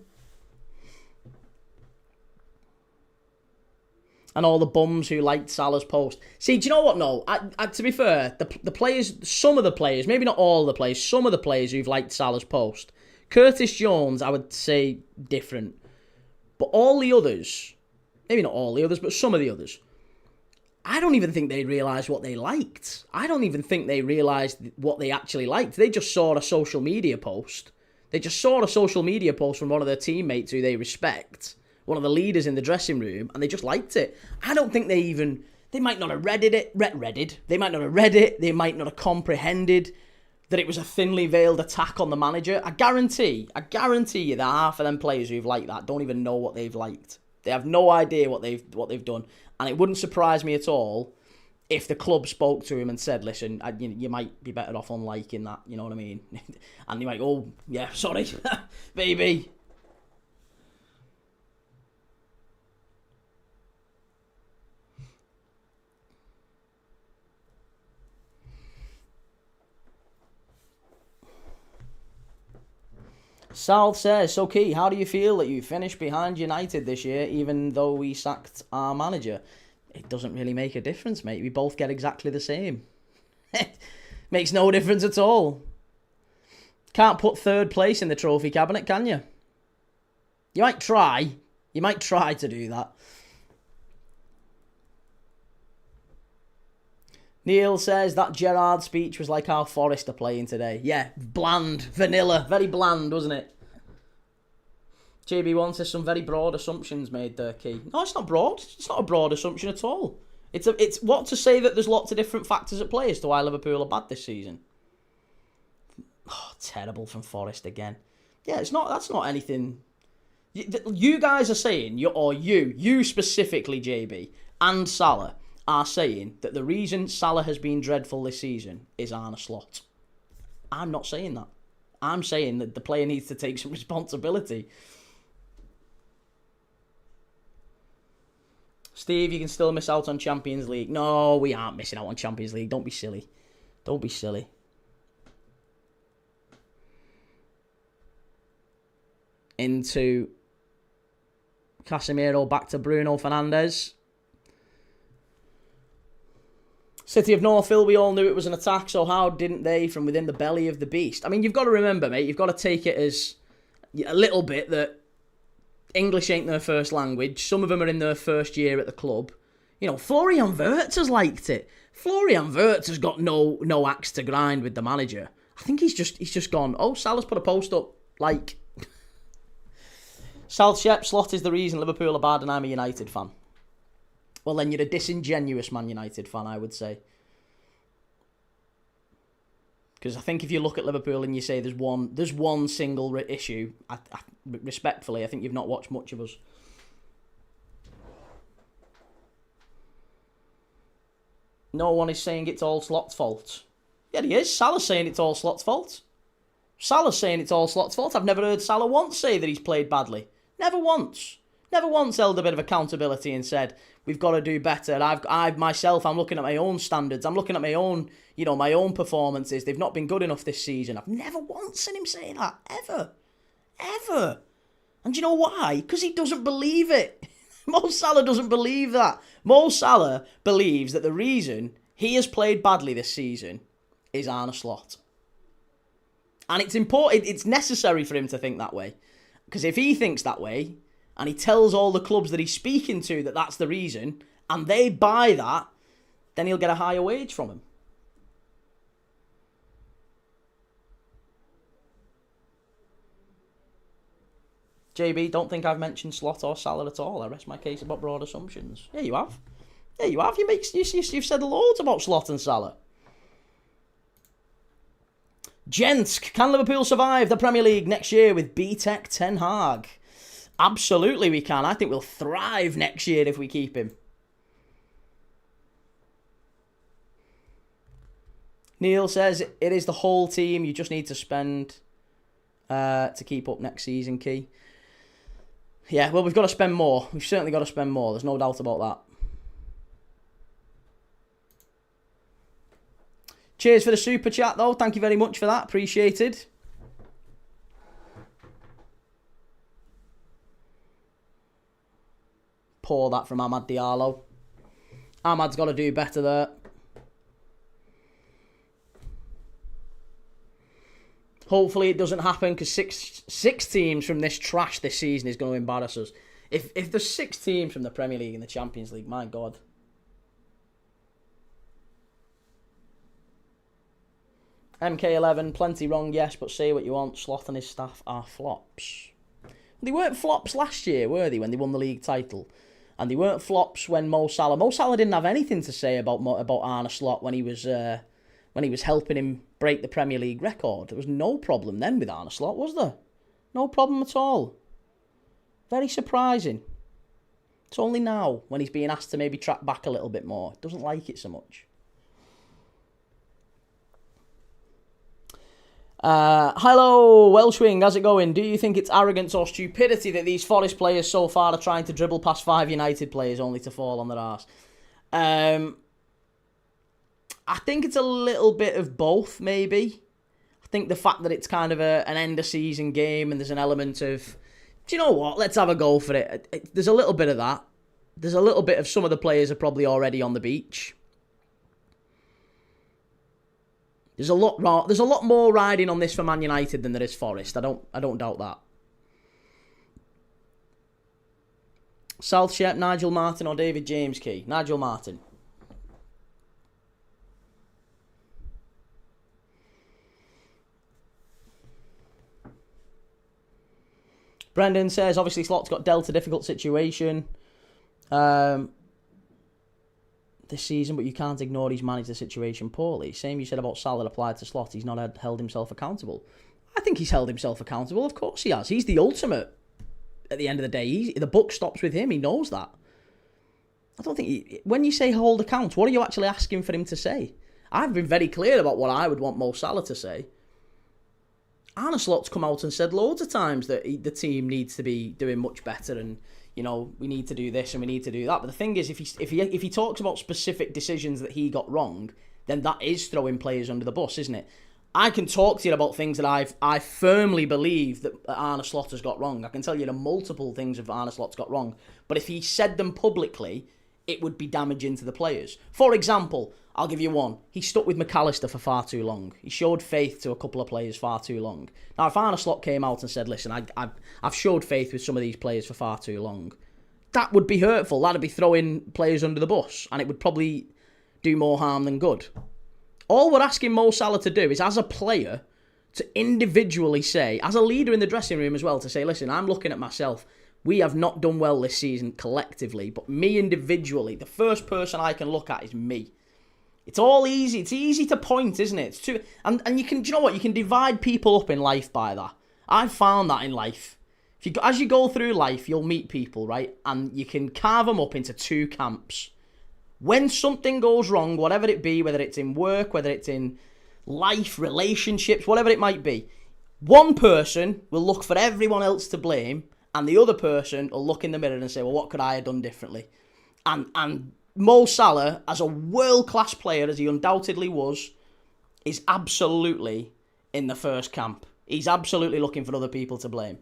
And all the bums who liked Salah's post. See, do you know what? No, to be fair, the players, some of the players, maybe not all the players, some of the players who've liked Salah's post, Curtis Jones, I would say different. But all the others, maybe not all the others, but some of the others, I don't even think they realised what they liked. I don't even think they realised what they actually liked. They just saw a social media post. They just saw a social media post from one of their teammates who they respect, one of the leaders in the dressing room, and they just liked it. I don't think they might not have read it. They might not have read it. They might not have comprehended that it was a thinly veiled attack on the manager. I guarantee you that half of them players who've liked that don't even know what they've liked. They have no idea what they've done. And it wouldn't surprise me at all if the club spoke to him and said, listen, you might be better off unliking that, you know what I mean? And he might, oh, yeah, sorry, baby. South says, so Key, how do you feel that you finished behind United this year, even though we sacked our manager? It doesn't really make a difference, mate. We both get exactly the same. Makes no difference at all. Can't put third place in the trophy cabinet, can you? You might try. You might try to do that. Neil says that Gerrard speech was like how Forest are playing today. Yeah, bland, vanilla, very bland, wasn't it? JB1 says some very broad assumptions made there, Key. No, it's not broad. It's not a broad assumption at all. It's what to say that there's lots of different factors at play as to why Liverpool are bad this season. Oh, terrible from Forest again. Yeah, that's not anything. You guys are saying, you specifically, JB, and Salah, are saying that the reason Salah has been dreadful this season is Arne Slot. I'm not saying that. I'm saying that the player needs to take some responsibility. Steve, you can still miss out on Champions League. No, we aren't missing out on Champions League. Don't be silly. Don't be silly. Into Casemiro, back to Bruno Fernandes. City of Northville, we all knew it was an attack, so how didn't they from within the belly of the beast? I mean, you've got to remember, mate, you've got to take it as a little bit that English ain't their first language. Some of them are in their first year at the club. You know, Florian Wirtz has liked it. Florian Wirtz has got no axe to grind with the manager. I think he's just gone, oh, Salah's put a post up, like... South Shep, Slot is the reason Liverpool are bad and I'm a United fan. Well, then you're a disingenuous Man United fan, I would say. Because I think if you look at Liverpool and you say there's one single issue, respectfully, I think you've not watched much of us. No one is saying it's all Slot's fault. Yeah, he is. Salah's saying it's all Slot's fault. Salah's saying it's all Slot's fault. I've never heard Salah once say that he's played badly. Never once. Never once held a bit of accountability and said, we've got to do better. I'm looking at my own standards. I'm looking at my own, my own performances. They've not been good enough this season. I've never once seen him say that. Ever. Ever. And do you know why? Because he doesn't believe it. Mo Salah doesn't believe that. Mo Salah believes that the reason he has played badly this season is Arne Slot. And it's important, it's necessary for him to think that way. Because if he thinks that way, and he tells all the clubs that he's speaking to that that's the reason, and they buy that, then he'll get a higher wage from him. JB, don't think I've mentioned Slot or Salah at all. I rest my case about broad assumptions. Yeah, you have. Yeah, you have. You've said loads about Slot and Salah. Gents, can Liverpool survive the Premier League next year with B-Tech Ten Hag? Absolutely we can. I think we'll thrive next year if we keep him. Neil says, it is the whole team. You just need to spend to keep up next season, Key. Yeah, well, we've got to spend more. We've certainly got to spend more. There's no doubt about that. Cheers for the super chat, though. Thank you very much for that. Appreciated. Pour that from Amad Diallo. Ahmad's got to do better there. Hopefully it doesn't happen, because six teams from this trash this season is going to embarrass us. If there's 6 teams from the Premier League and the Champions League, my God. MK11, plenty wrong, yes, but say what you want. Slot and his staff are flops. They weren't flops last year, were they, when they won the league title? And they weren't flops when Mo Salah didn't have anything to say about Arne Slot when he was helping him break the Premier League record. There was no problem then with Arne Slot, was there? No problem at all. Very surprising. It's only now, when he's being asked to maybe track back a little bit more. Doesn't like it so much. Hello, Welshwing, how's it going? Do you think it's arrogance or stupidity that these Forest players so far are trying to dribble past 5 United players only to fall on their arse? I think it's a little bit of both, maybe. I think the fact that it's kind of an end-of-season game and there's an element of, do you know what, let's have a go for it. There's a little bit of that. There's a little bit of some of the players are probably already on the beach. There's a lot more riding on this for Man United than there is Forest. I don't doubt that. South Shep, Nigel Martin or David James, Key? Nigel Martin. Brendan says, obviously Slot's got dealt a difficult situation this season, but you can't ignore he's managed the situation poorly. Same you said about Salah applied to Slot. He's not held himself accountable. I think he's held himself accountable. Of course he has. He's the ultimate. At the end of the day, the buck stops with him. He knows that. I don't think... when you say hold account, what are you actually asking for him to say? I've been very clear about what I would want Mo Salah to say. Arne Slot's come out and said loads of times that the team needs to be doing much better, and we need to do this and we need to do that. But the thing is, if he talks about specific decisions that he got wrong, then that is throwing players under the bus, isn't it? I can talk to you about things that I firmly believe that Arne Slot has got wrong. I can tell you the multiple things that Arne Slot's got wrong. But if he said them publicly, it would be damaging to the players. For example, I'll give you one. He stuck with McAllister for far too long. He showed faith to a couple of players far too long. Now, if Arne Slot came out and said, listen, I've showed faith with some of these players for far too long, that would be hurtful. That'd be throwing players under the bus, and it would probably do more harm than good. All we're asking Mo Salah to do is, as a player, to individually say, as a leader in the dressing room as well, to say, listen, I'm looking at myself. We have not done well this season collectively, but me individually, the first person I can look at is me. It's all easy. It's easy to point, isn't it? It's too, and you can, do you know what? You can divide people up in life by that. I've found that in life. As you go through life, you'll meet people, right? And you can carve them up into two camps. When something goes wrong, whatever it be, whether it's in work, whether it's in life, relationships, whatever it might be, one person will look for everyone else to blame, and the other person will look in the mirror and say, well, what could I have done differently? And Mo Salah, as a world-class player, as he undoubtedly was, is absolutely in the first camp. He's absolutely looking for other people to blame.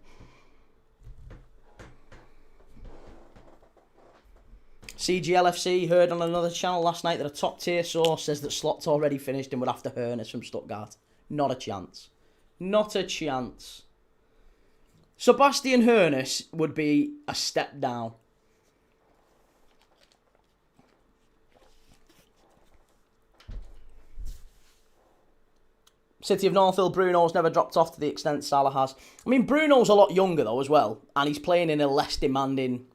CGLFC heard on another channel last night that a top-tier source says that Slot's already finished and would have to Hoeneß from Stuttgart. Not a chance. Not a chance. Sebastian Hoeneß would be a step down. City of Northfield, Bruno's never dropped off to the extent Salah has. I mean, Bruno's a lot younger though as well, and he's playing in a less demanding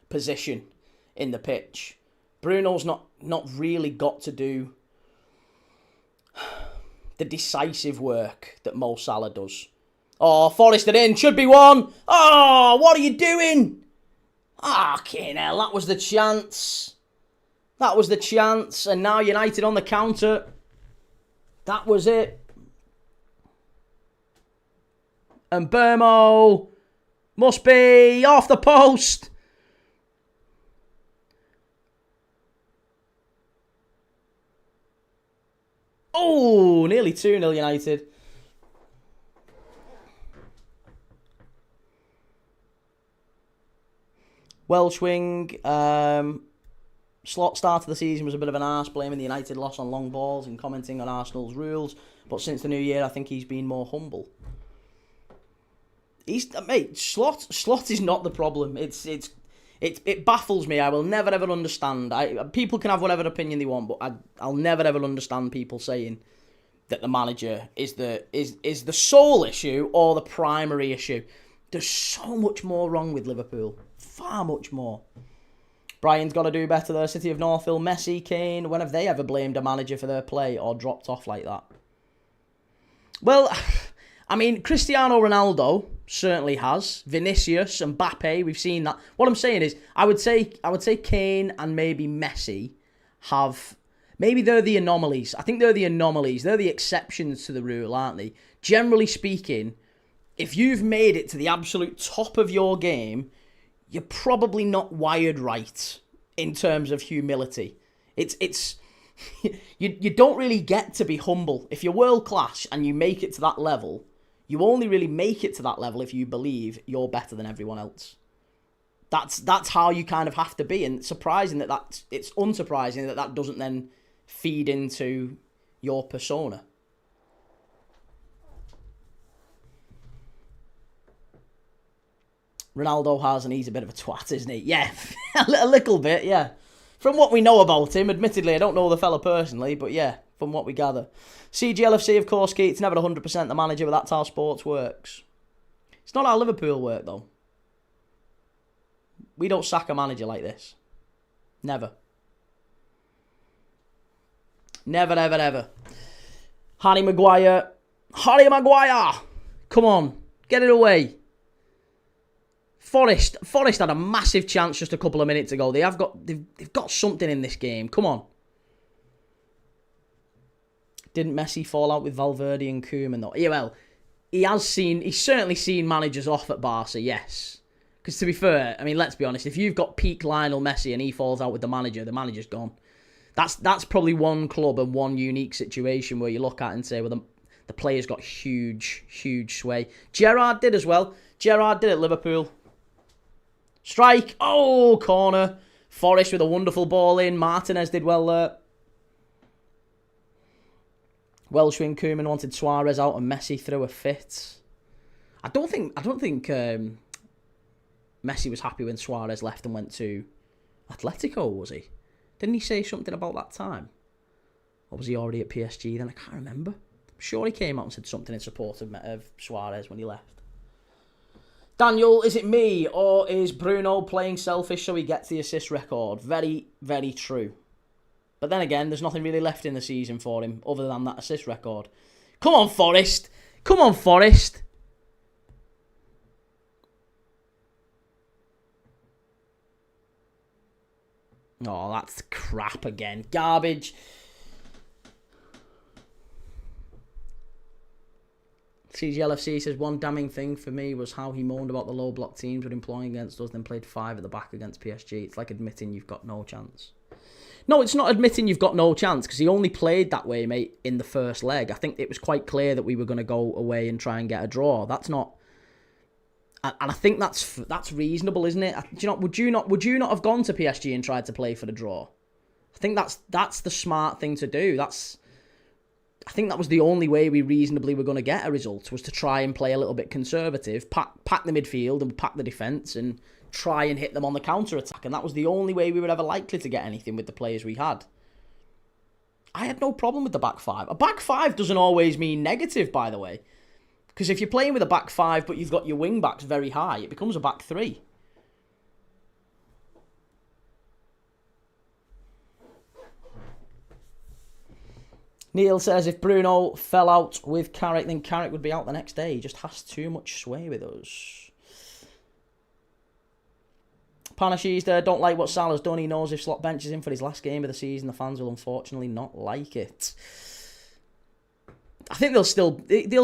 position in the pitch. Bruno's not really got to do the decisive work that Mo Salah does. Oh, Forrest it in. Should be one. Oh, what are you doing? Ah, fucking hell, that was the chance. That was the chance. And now United on the counter. That was it. And Burmo must be off the post. Oh, nearly 2-0 United. Welsh wing. Slot start of the season was a bit of an arse, blaming the United loss on long balls and commenting on Arsenal's rules. But since the new year, I think he's been more humble. Slot is not the problem. It baffles me. I will never ever understand. People can have whatever opinion they want, but I'll never ever understand people saying that the manager is the sole issue or the primary issue. There's so much more wrong with Liverpool. Far much more. Brian's got to do better there. City of Northfield, Messi, Kane. When have they ever blamed a manager for their play or dropped off like that? Well, I mean, Cristiano Ronaldo certainly has. Vinicius and Mbappe, we've seen that. What I'm saying is, I would say Kane and maybe Messi have. Maybe they're the anomalies. I think they're the anomalies. They're the exceptions to the rule, aren't they? Generally speaking, if you've made it to the absolute top of your game, you're probably not wired right in terms of humility. It's you don't really get to be humble. If you're world class and you make it to that level, you only really make it to that level if you believe you're better than everyone else. That's how you kind of have to be, and it's unsurprising that doesn't then feed into your persona. Ronaldo has, and he's a bit of a twat, isn't he? Yeah, a little bit, yeah. From what we know about him, admittedly, I don't know the fella personally, but yeah, from what we gather. CGLFC, of course, Keith, it's never 100% the manager, but that's how sports works. It's not how Liverpool work, though. We don't sack a manager like this. Never. Never, ever, ever. Harry Maguire. Come on, get it away. Forest had a massive chance just a couple of minutes ago. They've got something in this game. Come on. Didn't Messi fall out with Valverde and Koeman though? Yeah, well, he's certainly seen managers off at Barca, yes. Because to be fair, I mean, let's be honest, if you've got peak Lionel Messi and he falls out with the manager's gone. That's probably one club and one unique situation where you look at and say, well, the player's got huge, huge sway. Gerrard did as well. Gerrard did at Liverpool. Strike. Oh, corner. Forrest with a wonderful ball in. Martinez did well there. Welshwin Koeman wanted Suarez out and Messi threw a fit. I don't think Messi was happy when Suarez left and went to Atletico, was he? Didn't he say something about that time? Or was he already at PSG then? I can't remember. I'm sure he came out and said something in support of Suarez when he left. Daniel, is it me or is Bruno playing selfish so he gets the assist record? Very, very true. But then again, there's nothing really left in the season for him other than that assist record. Come on, Forrest. Come on, Forrest. Oh, that's crap again. Garbage. CGLFC says, one damning thing for me was how he moaned about the low block teams were employing against us, then played 5 at the back against PSG. It's like admitting you've got no chance. No, it's not admitting you've got no chance, because he only played that way, mate, in the first leg. I think it was quite clear that we were going to go away and try and get a draw. That's not... And I think that's reasonable, isn't it? Would you not have gone to PSG and tried to play for the draw? I think that's the smart thing to do. I think that was the only way we reasonably were going to get a result, was to try and play a little bit conservative, pack the midfield and pack the defence and try and hit them on the counter-attack. And that was the only way we were ever likely to get anything with the players we had. I had no problem with the back 5. A back 5 doesn't always mean negative, by the way. Because if you're playing with a back 5 but you've got your wing backs very high, it becomes a back 3. Neil says, if Bruno fell out with Carrick, then Carrick would be out the next day. He just has too much sway with us. Panashi's there, don't like what Salah's done. He knows if Slot benches him for his last game of the season, the fans will unfortunately not like it. I think they'll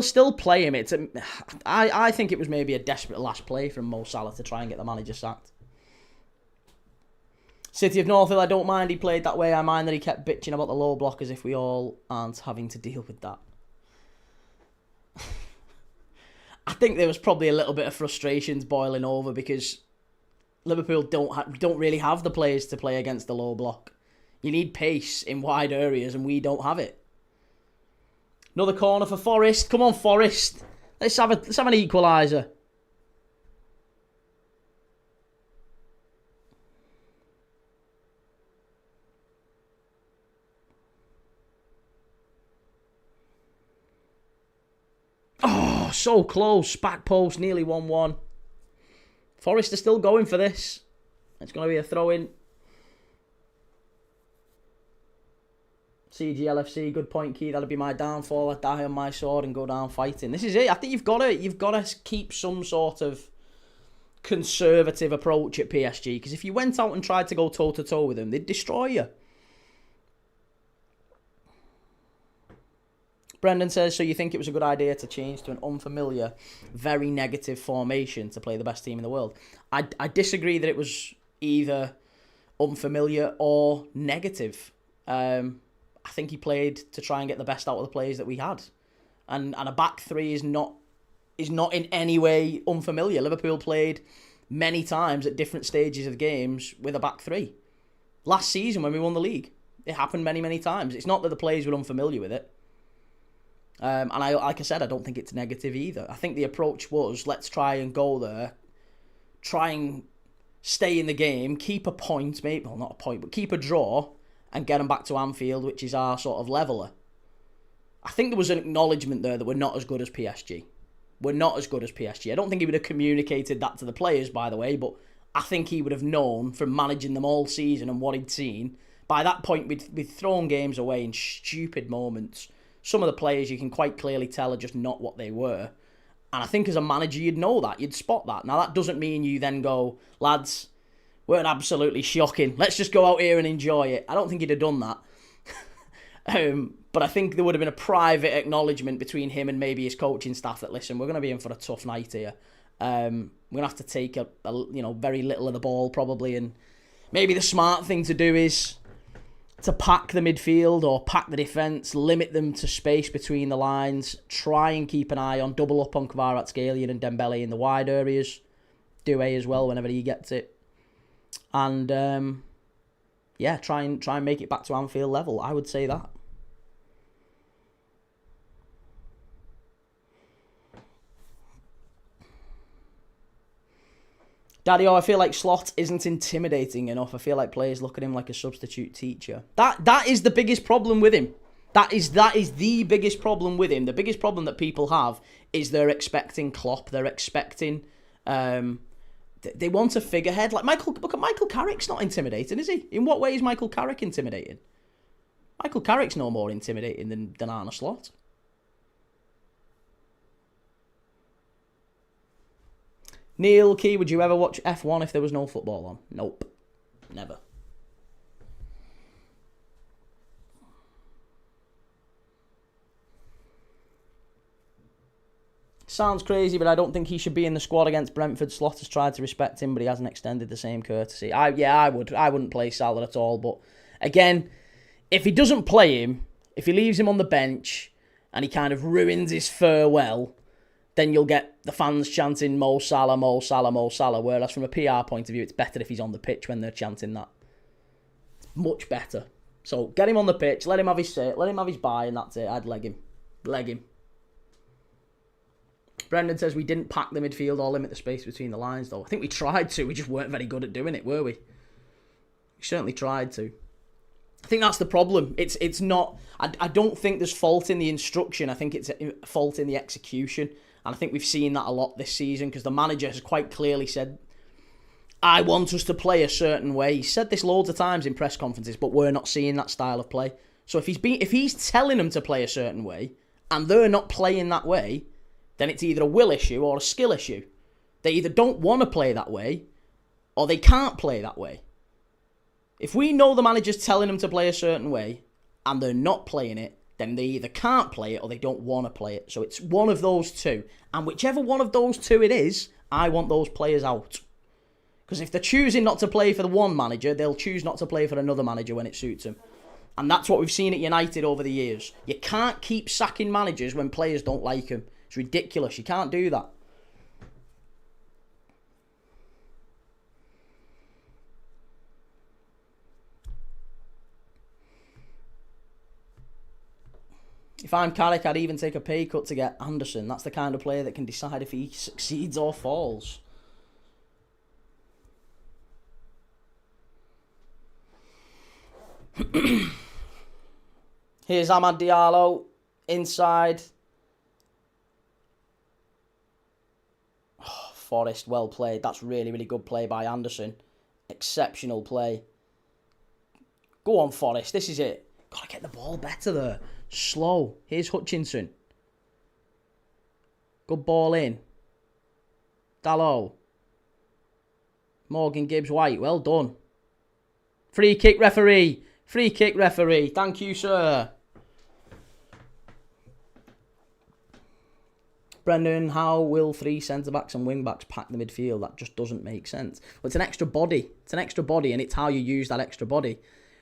still play him. I think it was maybe a desperate last play from Mo Salah to try and get the manager sacked. City of Northville, I don't mind he played that way. I mind that he kept bitching about the low block as if we all aren't having to deal with that. I think there was probably a little bit of frustrations boiling over because Liverpool don't really have the players to play against the low block. You need pace in wide areas and we don't have it. Another corner for Forrest. Come on, Forrest. Let's have an equaliser. Oh, so close. Back post, nearly 1-1. Forrest are still going for this. It's going to be a throw-in. CGLFC, good point, Key. That'll be my downfall. I die on my sword and go down fighting. This is it. I think you've got to keep some sort of conservative approach at PSG, because if you went out and tried to go toe-to-toe with them, they'd destroy you. Brendan says, so you think it was a good idea to change to an unfamiliar, very negative formation to play the best team in the world? I disagree that it was either unfamiliar or negative. I think he played to try and get the best out of the players that we had. And a back 3 is not in any way unfamiliar. Liverpool played many times at different stages of games with a back 3. Last season when we won the league, it happened many, many times. It's not that the players were unfamiliar with it. And like I said, I don't think it's negative either. I think the approach was, let's try and go there, try and stay in the game, keep a point, maybe, well, not a point, but keep a draw, and get them back to Anfield, which is our sort of leveller. I think there was an acknowledgement there that we're not as good as PSG. We're not as good as PSG. I don't think he would have communicated that to the players, by the way, but I think he would have known from managing them all season and what he'd seen. By that point, we'd thrown games away in stupid moments. Some of the players you can quite clearly tell are just not what they were. And I think as a manager, you'd know that. You'd spot that. Now, that doesn't mean you then go, lads, we're absolutely shocking. Let's just go out here and enjoy it. I don't think he'd have done that. But I think there would have been a private acknowledgement between him and maybe his coaching staff that, listen, we're going to be in for a tough night here. We're going to have to take a very little of the ball probably, and maybe the smart thing to do is to pack the midfield or pack the defence, limit them to space between the lines, try and keep an eye on, double up on Kvaratskhelia and Dembele in the wide areas, Doué as well whenever he gets it, and try and make it back to Anfield level. I would say that. Daddy, I feel like Slot isn't intimidating enough. I feel like players look at him like a substitute teacher. That is the biggest problem with him. That is the biggest problem with him. The biggest problem that people have is they're expecting Klopp. They're expecting... they want a figurehead. Like look at Michael Carrick's not intimidating, is he? In what way is Michael Carrick intimidating? Michael Carrick's no more intimidating than Arne Slot. Neil Key, would you ever watch F1 if there was no football on? Nope. Never. Sounds crazy, but I don't think he should be in the squad against Brentford. Slot has tried to respect him, but he hasn't extended the same courtesy. I wouldn't play Salah at all, but again, if he doesn't play him, if he leaves him on the bench, and he kind of ruins his farewell, then you'll get the fans chanting Mo Salah, Mo Salah, Mo Salah. Whereas from a PR point of view, it's better if he's on the pitch when they're chanting that. It's much better. So get him on the pitch, let him have his say, let him have his bye, and that's it. I'd leg him. Leg him. Brendan says we didn't pack the midfield or limit the space between the lines, though. I think we tried to. We just weren't very good at doing it, were we? We certainly tried to. I think that's the problem. It's not... I don't think there's fault in the instruction. I think it's a fault in the execution. And I think we've seen that a lot this season because the manager has quite clearly said, I want us to play a certain way. He said this loads of times in press conferences, but we're not seeing that style of play. So if he's telling them to play a certain way and they're not playing that way, then it's either a will issue or a skill issue. They either don't want to play that way or they can't play that way. If we know the manager's telling them to play a certain way and they're not playing it, then they either can't play it or they don't want to play it. So it's one of those two. And whichever one of those two it is, I want those players out. Because if they're choosing not to play for the one manager, they'll choose not to play for another manager when it suits them. And that's what we've seen at United over the years. You can't keep sacking managers when players don't like them. It's ridiculous. You can't do that. If I'm Carrick, I'd even take a pay cut to get Anderson. That's the kind of player that can decide if he succeeds or falls. Here's Amad Diallo inside. Oh, Forrest, well played. That's really, really good play by Anderson. Exceptional play. Go on, Forrest. This is it. Gotta get the ball better there. Slow. Here's Hutchinson. Good ball in. Dalot. Morgan Gibbs-White. Well done. Free kick, referee. Free kick, referee. Thank you, sir. Brendan, how will 3 centre-backs and wing-backs pack the midfield? That just doesn't make sense. Well, it's an extra body. It's an extra body, and it's how you use that extra body.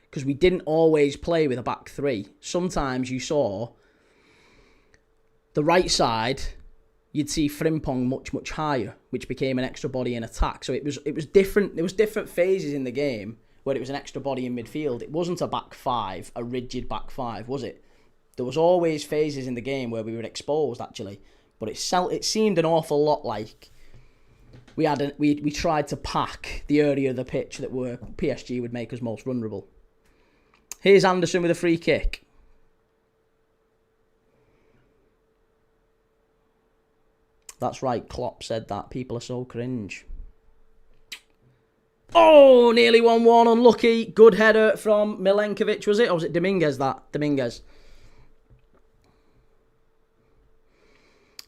Because we didn't always play with a back three. Sometimes you saw the right side, you'd see Frimpong much, much higher, which became an extra body in attack. So it was different. There was different phases in the game where it was an extra body in midfield. It wasn't a back five, a rigid back five, was it? There was always phases in the game where we were exposed, actually. But it seemed an awful lot like we tried to pack the area of the pitch that were PSG would make us most vulnerable. Here's Anderson with a free kick. That's right, Klopp said that. People are so cringe. Oh, nearly 1-1. Unlucky. Good header from Milenkovic, was it? Or was it Dominguez, that? Dominguez.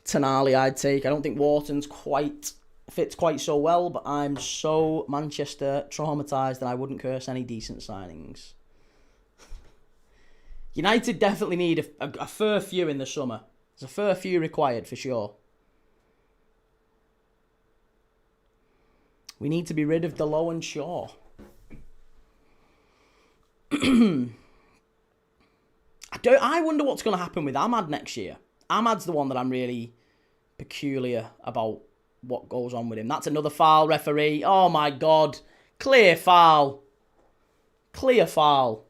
Tonali I'd take. I don't think Wharton's fits quite so well, but I'm so Manchester traumatised that I wouldn't curse any decent signings. United definitely need a fair few in the summer. There's a fair few required for sure. We need to be rid of Delo and Shaw. I wonder what's going to happen with Ahmad next year. Ahmad's the one that I'm really peculiar about what goes on with him. That's another foul, referee. Oh my God. Clear foul. Clear foul.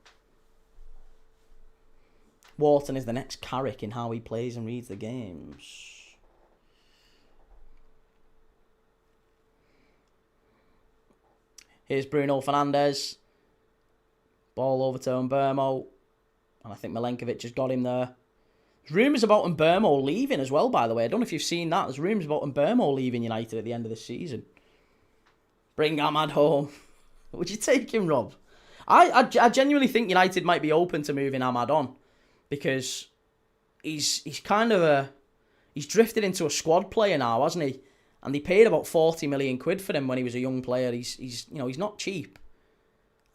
Wharton is the next Carrick in how he plays and reads the games. Here's Bruno Fernandes. Ball over to Mbermo. And I think Milenkovic has got him there. There's rumours about Mbermo leaving as well, by the way. I don't know if you've seen that. There's rumours about Mbermo leaving United at the end of the season. Bring Ahmad home. Would you take him, Rob? I genuinely think United might be open to moving Ahmad on. Because he's kind of he's drifted into a squad player now, hasn't he? And they paid about 40 million quid for him when he was a young player. He's not cheap.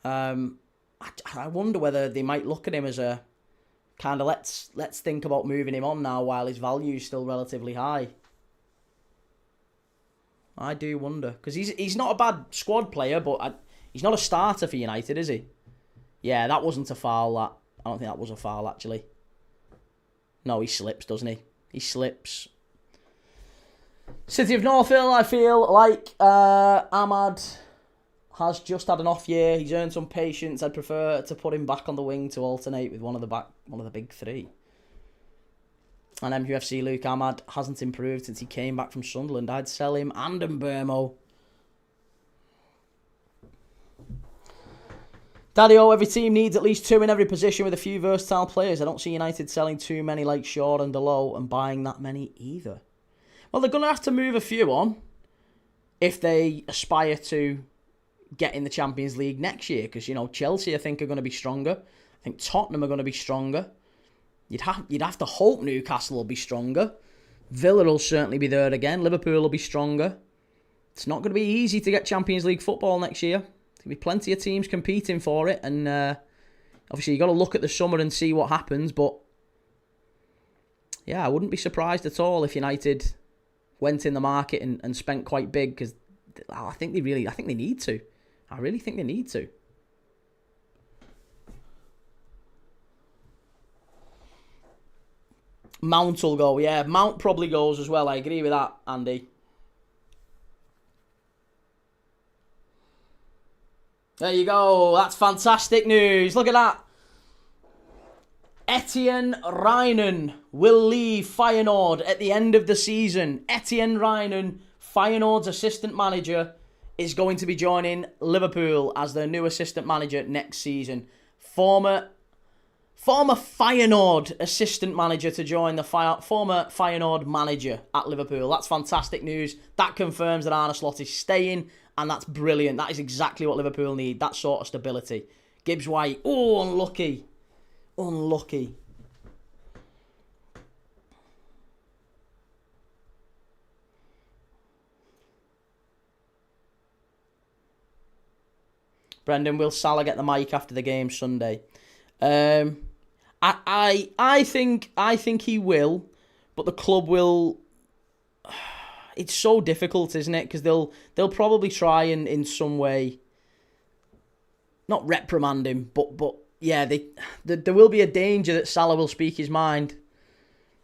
I wonder whether they might look at him as a kind of let's think about moving him on now while his value is still relatively high. I do wonder, because he's not a bad squad player, but he's not a starter for United, is he? Yeah, that wasn't a foul. That I don't think that was a foul actually. No, he slips, doesn't he? He slips. City of North Hill, I feel like Ahmad has just had an off year. He's earned some patience. I'd prefer to put him back on the wing to alternate with one of the big three. And MUFC Luke Ahmad hasn't improved since he came back from Sunderland. I'd sell him and Mbermo. Daddy-O, every team needs at least two in every position with a few versatile players. I don't see United selling too many like Shaw and Delo and buying that many either. Well, they're going to have to move a few on if they aspire to get in the Champions League next year. Because, Chelsea, I think, are going to be stronger. I think Tottenham are going to be stronger. You'd have to hope Newcastle will be stronger. Villa will certainly be there again. Liverpool will be stronger. It's not going to be easy to get Champions League football next year. There'll be plenty of teams competing for it. And obviously, you've got to look at the summer and see what happens. But, yeah, I wouldn't be surprised at all if United went in the market and spent quite big, because I think they need to. I really think they need to. Mount will go, yeah. Mount probably goes as well. I agree with that, Andy. There you go. That's fantastic news. Look at that. Etienne Reinen will leave Feyenoord at the end of the season. Etienne Reinen, Feyenoord's assistant manager, is going to be joining Liverpool as their new assistant manager next season. Former Feyenoord assistant manager to join the former Feyenoord manager at Liverpool. That's fantastic news. That confirms that Arne Slot is staying, and that's brilliant. That is exactly what Liverpool need, that sort of stability. Gibbs White, oh, unlucky. Unlucky. Brendan, will Salah get the mic after the game Sunday? I think he will, but the club will. It's so difficult, isn't it? Because they'll probably try and in some way, not reprimand him, but yeah, there will be a danger that Salah will speak his mind.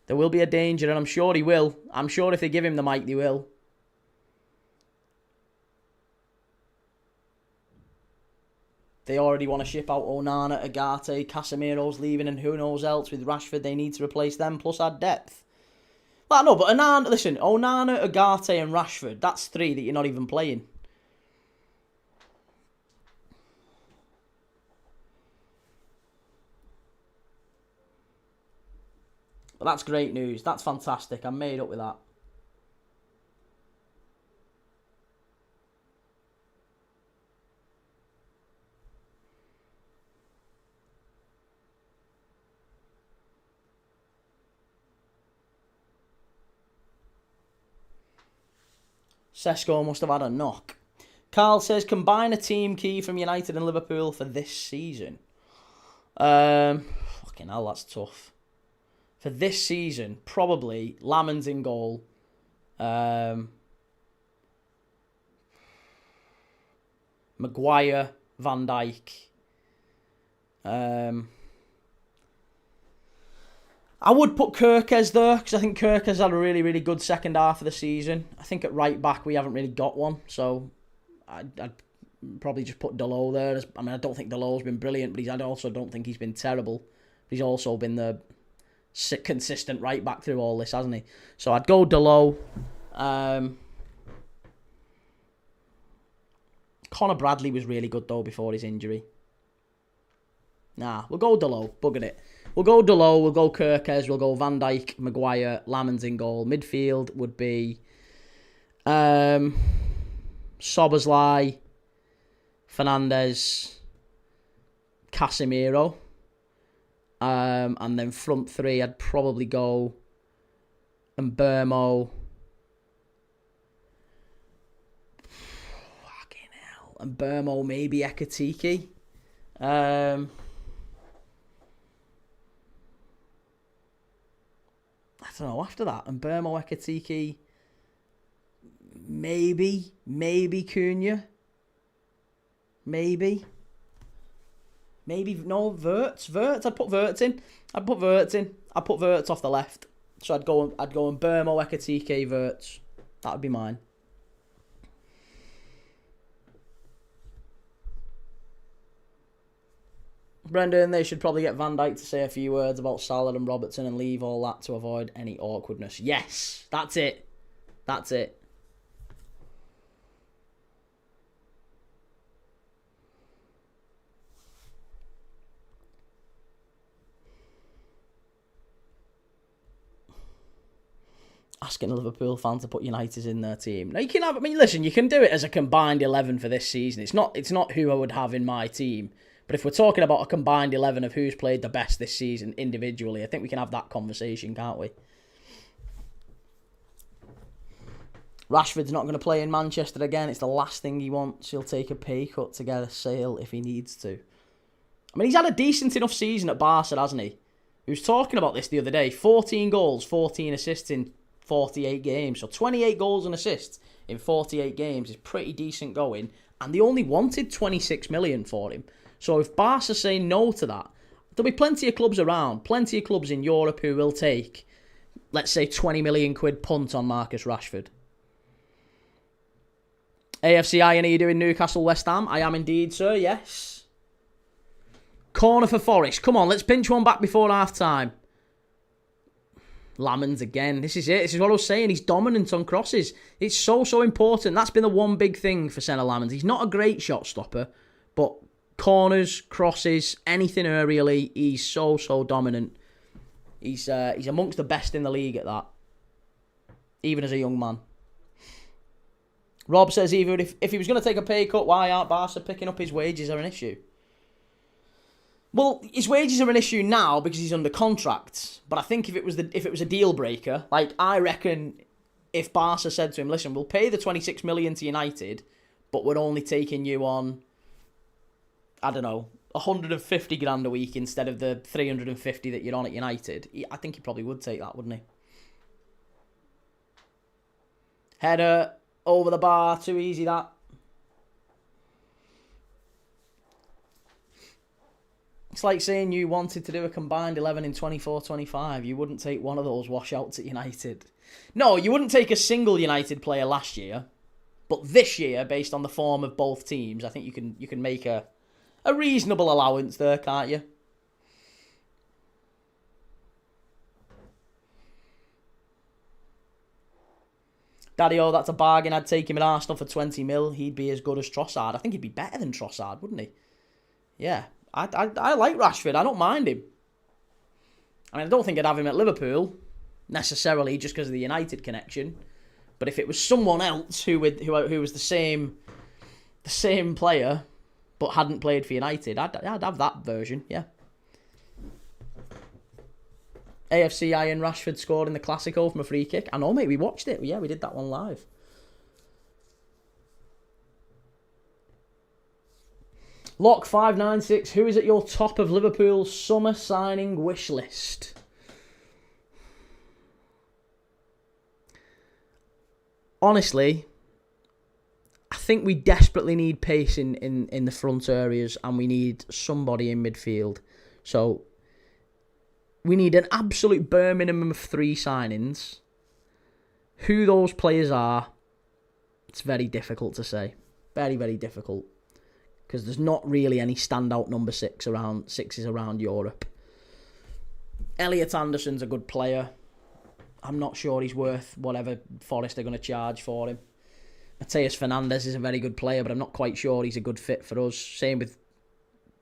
There will be a danger, and I'm sure he will. I'm sure if they give him the mic, they will. They already want to ship out Onana, Agate, Casemiro's leaving, and who knows else. With Rashford, they need to replace them, plus add depth. Well, no, but Onana, Agate, and Rashford, that's three that you're not even playing. But that's great news. That's fantastic. I'm made up with that. Sesko must have had a knock. Carl says, combine a team key from United and Liverpool for this season. Fucking Fucking hell, that's tough. For this season, probably Lammens in goal. Maguire, Van Dijk. I would put Kerkez there, because I think Kerkez had a really, really good second half of the season. I think at right back we haven't really got one, so I'd probably just put Delo there. I mean, I don't think Delo's been brilliant, but I also don't think he's been terrible. But he's also been the consistent right back through all this, hasn't he? So I'd go Delo. Connor Bradley was really good, though, before his injury. Nah, we'll go Delo. Buggered it. We'll go Delo, we'll go Kerkez, we'll go Van Dijk, Maguire, Lammens in goal. Midfield would be Szoboszlai, Fernandes, Casemiro. And then front three, I'd probably go Mbeumo. Fucking hell. Mbeumo, maybe Ekitike. I don't know, after that, and Mbeumo, Ekitike, maybe Cunha, maybe, no, Wirtz, I'd put Wirtz in, I'd put Wirtz off the left, so I'd go Mbeumo, Ekitike, Wirtz, that would be mine. Brendan, they should probably get Van Dijk to say a few words about Salah and Robertson and leave all that to avoid any awkwardness. Yes, that's it. That's it. Asking a Liverpool fan to put United in their team. Now you can have. I mean, listen, you can do it as a combined 11 for this season. It's not who I would have in my team. But if we're talking about a combined 11 of who's played the best this season individually, I think we can have that conversation, can't we? Rashford's not going to play in Manchester again. It's the last thing he wants. He'll take a pay cut to get a sale if he needs to. I mean, he's had a decent enough season at Barca, hasn't he? He was talking about this the other day. 14 goals, 14 assists in 48 games. So 28 goals and assists in 48 games is pretty decent going. And they only wanted 26 million for him. So if Barca say no to that, there'll be plenty of clubs around, plenty of clubs in Europe who will take, let's say, 20 million quid punt on Marcus Rashford. AFC Iron, are you doing Newcastle West Ham? I am indeed, sir, yes. Corner for Forest. Come on, let's pinch one back before half-time. Lammens again. This is it. This is what I was saying. He's dominant on crosses. It's so important. That's been the one big thing for Senna Lammens. He's not a great shot stopper, but corners, crosses, anything aerially, he's so dominant. He's amongst the best in the league at that, even as a young man. Rob says, even if he was going to take a pay cut, why aren't Barca picking up his wages are an issue? Well, his wages are an issue now because he's under contract. But I think if it was a deal breaker, like I reckon, if Barca said to him, "Listen, we'll pay the 26 million to United, but we're only taking you on, I don't know, 150 grand a week instead of the 350 that you're on at United," I think he probably would take that, wouldn't he? Header over the bar, too easy that. It's like saying you wanted to do a combined 11 in 24-25. You wouldn't take one of those washouts at United. No, you wouldn't take a single United player last year. But this year, based on the form of both teams, I think you can make a reasonable allowance there, can't you? Daddy-o, that's a bargain. I'd take him at Arsenal for 20 mil. He'd be as good as Trossard. I think he'd be better than Trossard, wouldn't he? Yeah. I like Rashford. I don't mind him. I mean, I don't think I'd have him at Liverpool, necessarily, just because of the United connection. But if it was someone else who was the same player, but hadn't played for United, I'd have that version, yeah. AFC Iron Rashford scored in the Classico from a free kick. I know, mate, we watched it. Yeah, we did that one live. Lock596, who is at your top of Liverpool's summer signing wish list? Honestly, I think we desperately need pace in the front areas, and we need somebody in midfield. So we need an absolute bare minimum of 3 signings. Who those players are, it's very difficult to say. Very, very difficult. Because there's not really any standout number sixes around Europe. Elliot Anderson's a good player. I'm not sure he's worth whatever Forest are going to charge for him. Mateus Fernandes is a very good player, but I'm not quite sure he's a good fit for us. Same with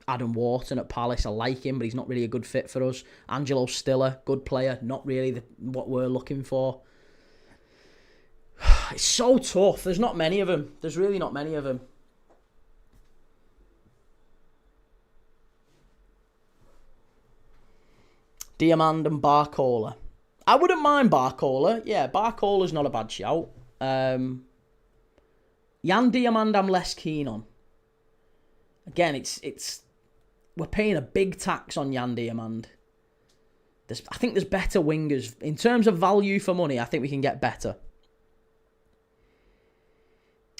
Adam Wharton at Palace. I like him, but he's not really a good fit for us. Angelo Stiller, good player. Not really what we're looking for. It's so tough. There's not many of them. There's really not many of them. Diamand and Barcola. I wouldn't mind Barcola. Yeah, Barcola's not a bad shout. Jan Diamand I'm less keen on. Again, it's we're paying a big tax on Jan Diamand. I think there's better wingers. In terms of value for money, I think we can get better.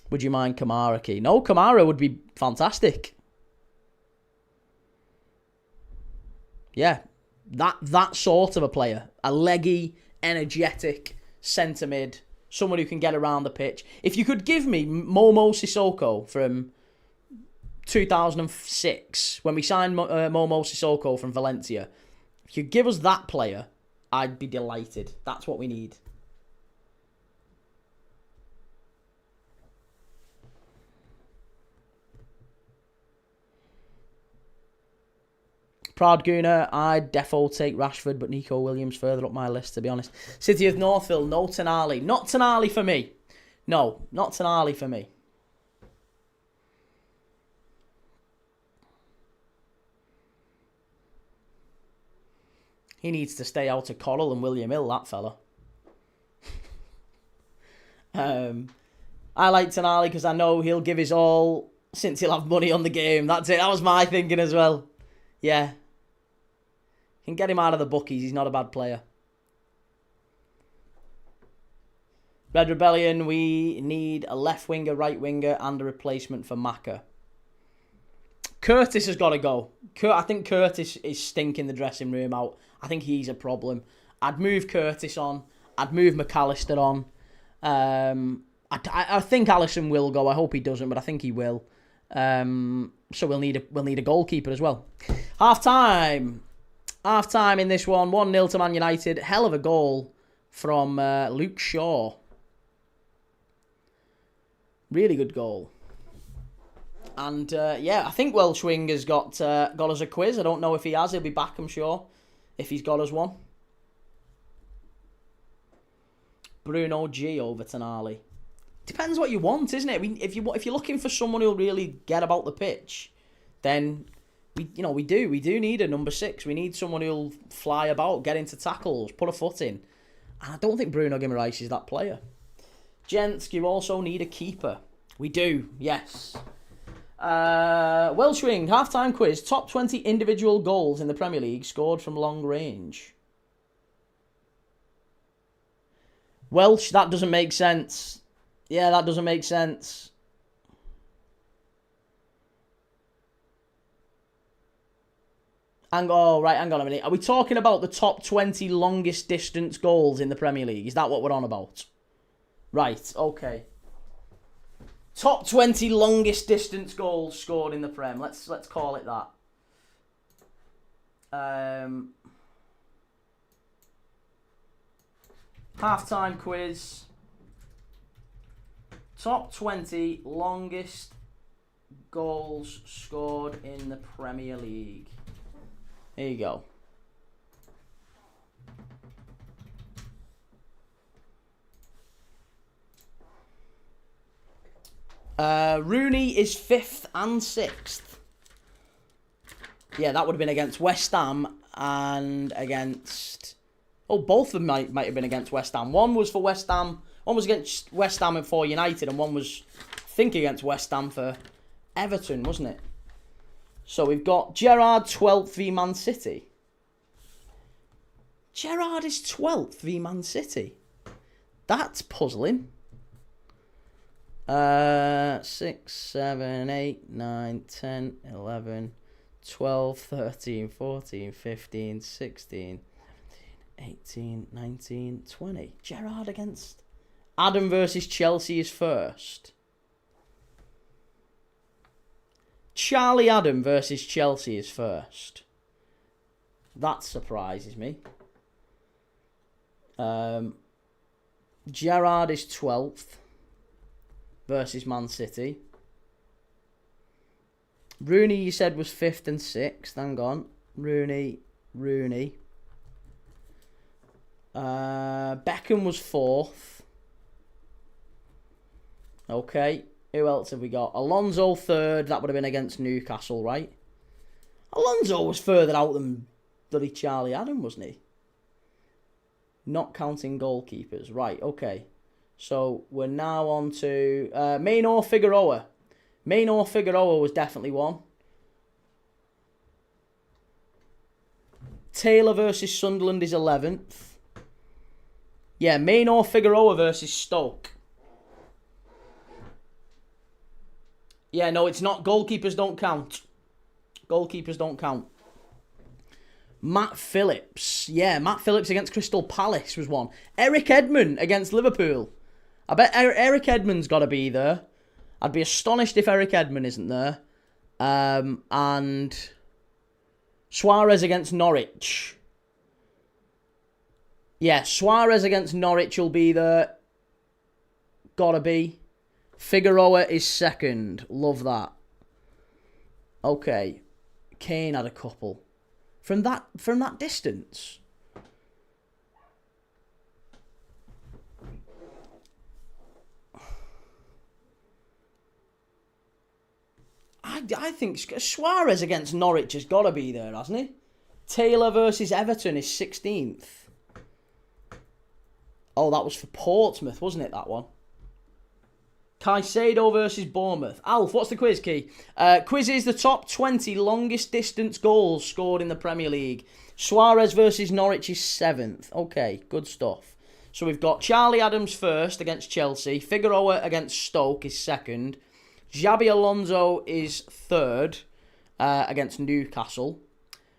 Would you mind Kamara Key? No, Kamara would be fantastic. Yeah, that sort of a player. A leggy, energetic centre mid. Someone who can get around the pitch. If you could give me Momo Sissoko from 2006, when we signed Momo Sissoko from Valencia, if you give us that player, I'd be delighted. That's what we need. Proud Gooner, I'd defo take Rashford, but Nico Williams further up my list, to be honest. City of Northville, no Tonali. Not Tonali for me. No, not Tonali for me. He needs to stay out of Coral and William Hill, that fella. I like Tonali because I know he'll give his all since he'll have money on the game. That's it. That was my thinking as well. Yeah. Can get him out of the bookies. He's not a bad player. Red Rebellion, we need a left winger, right winger, and a replacement for Maka. Curtis has got to go. I think Curtis is stinking the dressing room out. I think he's a problem. I'd move Curtis on. I'd move McAllister on. I think Alisson will go. I hope he doesn't, but I think he will. So we'll need a goalkeeper as well. Half time in this one. 1-0 to Man United. Hell of a goal from Luke Shaw. Really good goal. And yeah, I think Welsh Wing has got us a quiz. I don't know if he has. He'll be back, I'm sure, if he's got us one. Bruno G over Tonali. Depends what you want, isn't it? If you're looking for someone who'll really get about the pitch, then we do need a number 6. We need someone who'll fly about, get into tackles, put a foot in. And I don't think Bruno Guimaraes is that player. Gents, you also need a keeper. We do, yes. Welsh Wing, half-time quiz. Top 20 individual goals in the Premier League scored from long range. Welsh, that doesn't make sense. Yeah, that doesn't make sense. Hang on a minute. Are we talking about the top 20 longest distance goals in the Premier League? Is that what we're on about? Right, okay. Top 20 longest distance goals scored in the Prem. Let's call it that. Half-time quiz. Top 20 longest goals scored in the Premier League. Here you go. Rooney is 5th and 6th. Yeah, that would have been against West Ham and against... Oh, both of them might have been against West Ham. One was for West Ham. One was against West Ham and for United, and one was, I think, against West Ham for Everton, wasn't it? So we've got Gerrard 12th v Man City. Gerrard is 12th v Man City. That's puzzling. 6, 7, 8, 9, 10, 11, 12, 13, 14, 15, 16, 18, 19, 20. Gerrard against... Adam versus Chelsea is first. Charlie Adam versus Chelsea is first. That surprises me. Gerrard is 12th versus Man City. Rooney, you said, was 5th and 6th. Hang on. Rooney. Beckham was 4th. Okay. Who else have we got? Alonso 3rd. That would have been against Newcastle, right? Alonso was further out than bloody Charlie Adam, wasn't he? Not counting goalkeepers. Right, okay. So we're now on to Maynor Figueroa. Maynor Figueroa was definitely one. Taylor versus Sunderland is 11th. Yeah, Maynor Figueroa versus Stoke. Yeah, no, it's not. Goalkeepers don't count. Goalkeepers don't count. Matt Phillips. Yeah, Matt Phillips against Crystal Palace was one. Eric Edmond against Liverpool. I bet Eric Edmond's got to be there. I'd be astonished if Eric Edmond isn't there. And Suarez against Norwich. Yeah, Suarez against Norwich will be there. Gotta be. Figueroa is second. Love that. Okay. Kane had a couple. From that distance. I think Suarez against Norwich has got to be there, hasn't he? Taylor versus Everton is 16th. Oh, that was for Portsmouth, wasn't it, that one? Caicedo versus Bournemouth. Alf, what's the quiz key? Quiz is the top 20 longest distance goals scored in the Premier League. Suarez versus Norwich is 7th. Okay, good stuff. So we've got Charlie Adams first against Chelsea. Figueroa against Stoke is second. Xabi Alonso is third against Newcastle.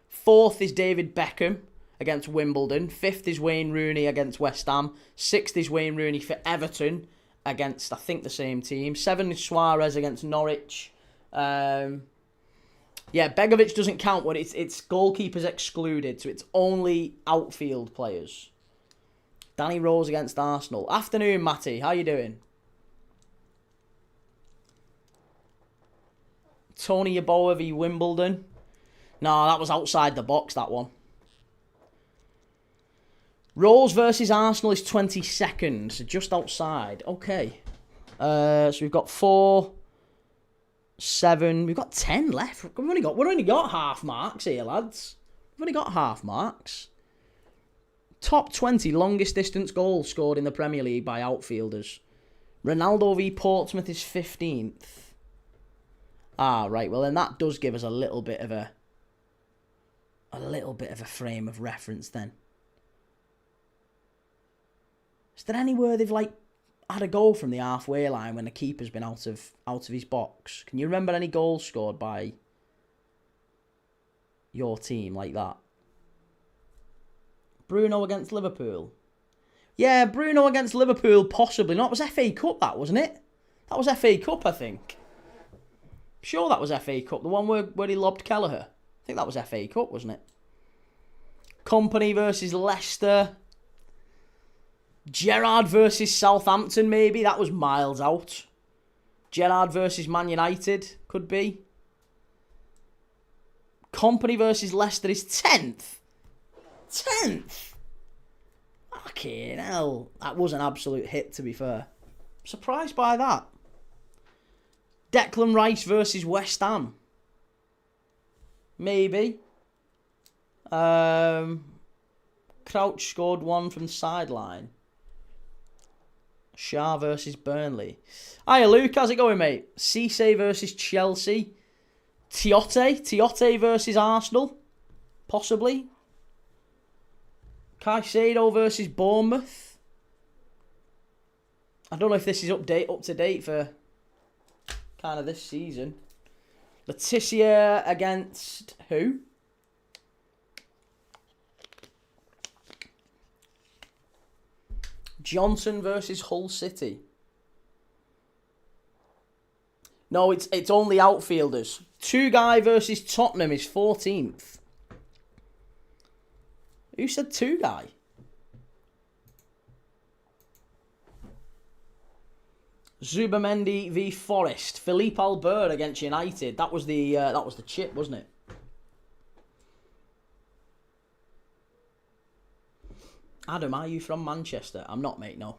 Fourth is David Beckham against Wimbledon. Fifth is Wayne Rooney against West Ham. Sixth is Wayne Rooney for Everton against, I think, the same team. 7 is Suarez against Norwich. Yeah, Begovic doesn't count when it's goalkeepers excluded, so it's only outfield players. Danny Rose against Arsenal. Afternoon, Matty. How you doing? Tony Yeboah v Wimbledon. No, that was outside the box, that one. Rose versus Arsenal is 22nd, so just outside. Okay. So we've got 4, 7. We've got 10 left. We've only got half marks here, lads. We've only got half marks. Top 20 longest distance goals scored in the Premier League by outfielders. Ronaldo v Portsmouth is 15th. Ah, right. Well, then that does give us a little bit of a frame of reference then. Is there anywhere they've had a goal from the halfway line when the keeper's been out of his box? Can you remember any goals scored by your team like that? Bruno against Liverpool. Yeah, Bruno against Liverpool, possibly. No, it was FA Cup, that, wasn't it? That was FA Cup, I think. Sure that was FA Cup. The one where he lobbed Kelleher. I think that was FA Cup, wasn't it? Company versus Leicester. Gerrard versus Southampton, maybe. That was miles out. Gerrard versus Man United, could be. Company versus Leicester is 10th. 10th? Fucking hell. That was an absolute hit, to be fair. Surprised by that. Declan Rice versus West Ham. Maybe. Crouch scored one from the sideline. Shah versus Burnley. Hiya, Luke. How's it going, mate? Cisse versus Chelsea. Tiote versus Arsenal, possibly. Caicedo versus Bournemouth. I don't know if this is up to date for kind of this season. Letitia against who? Johnson versus Hull City. No, it's only outfielders. Two Guy versus Tottenham is 14th. Who said Two Guy? Zubamendi v Forest. Philippe Albert against United. That was the chip, wasn't it? Adam, are you from Manchester? I'm not, mate, no.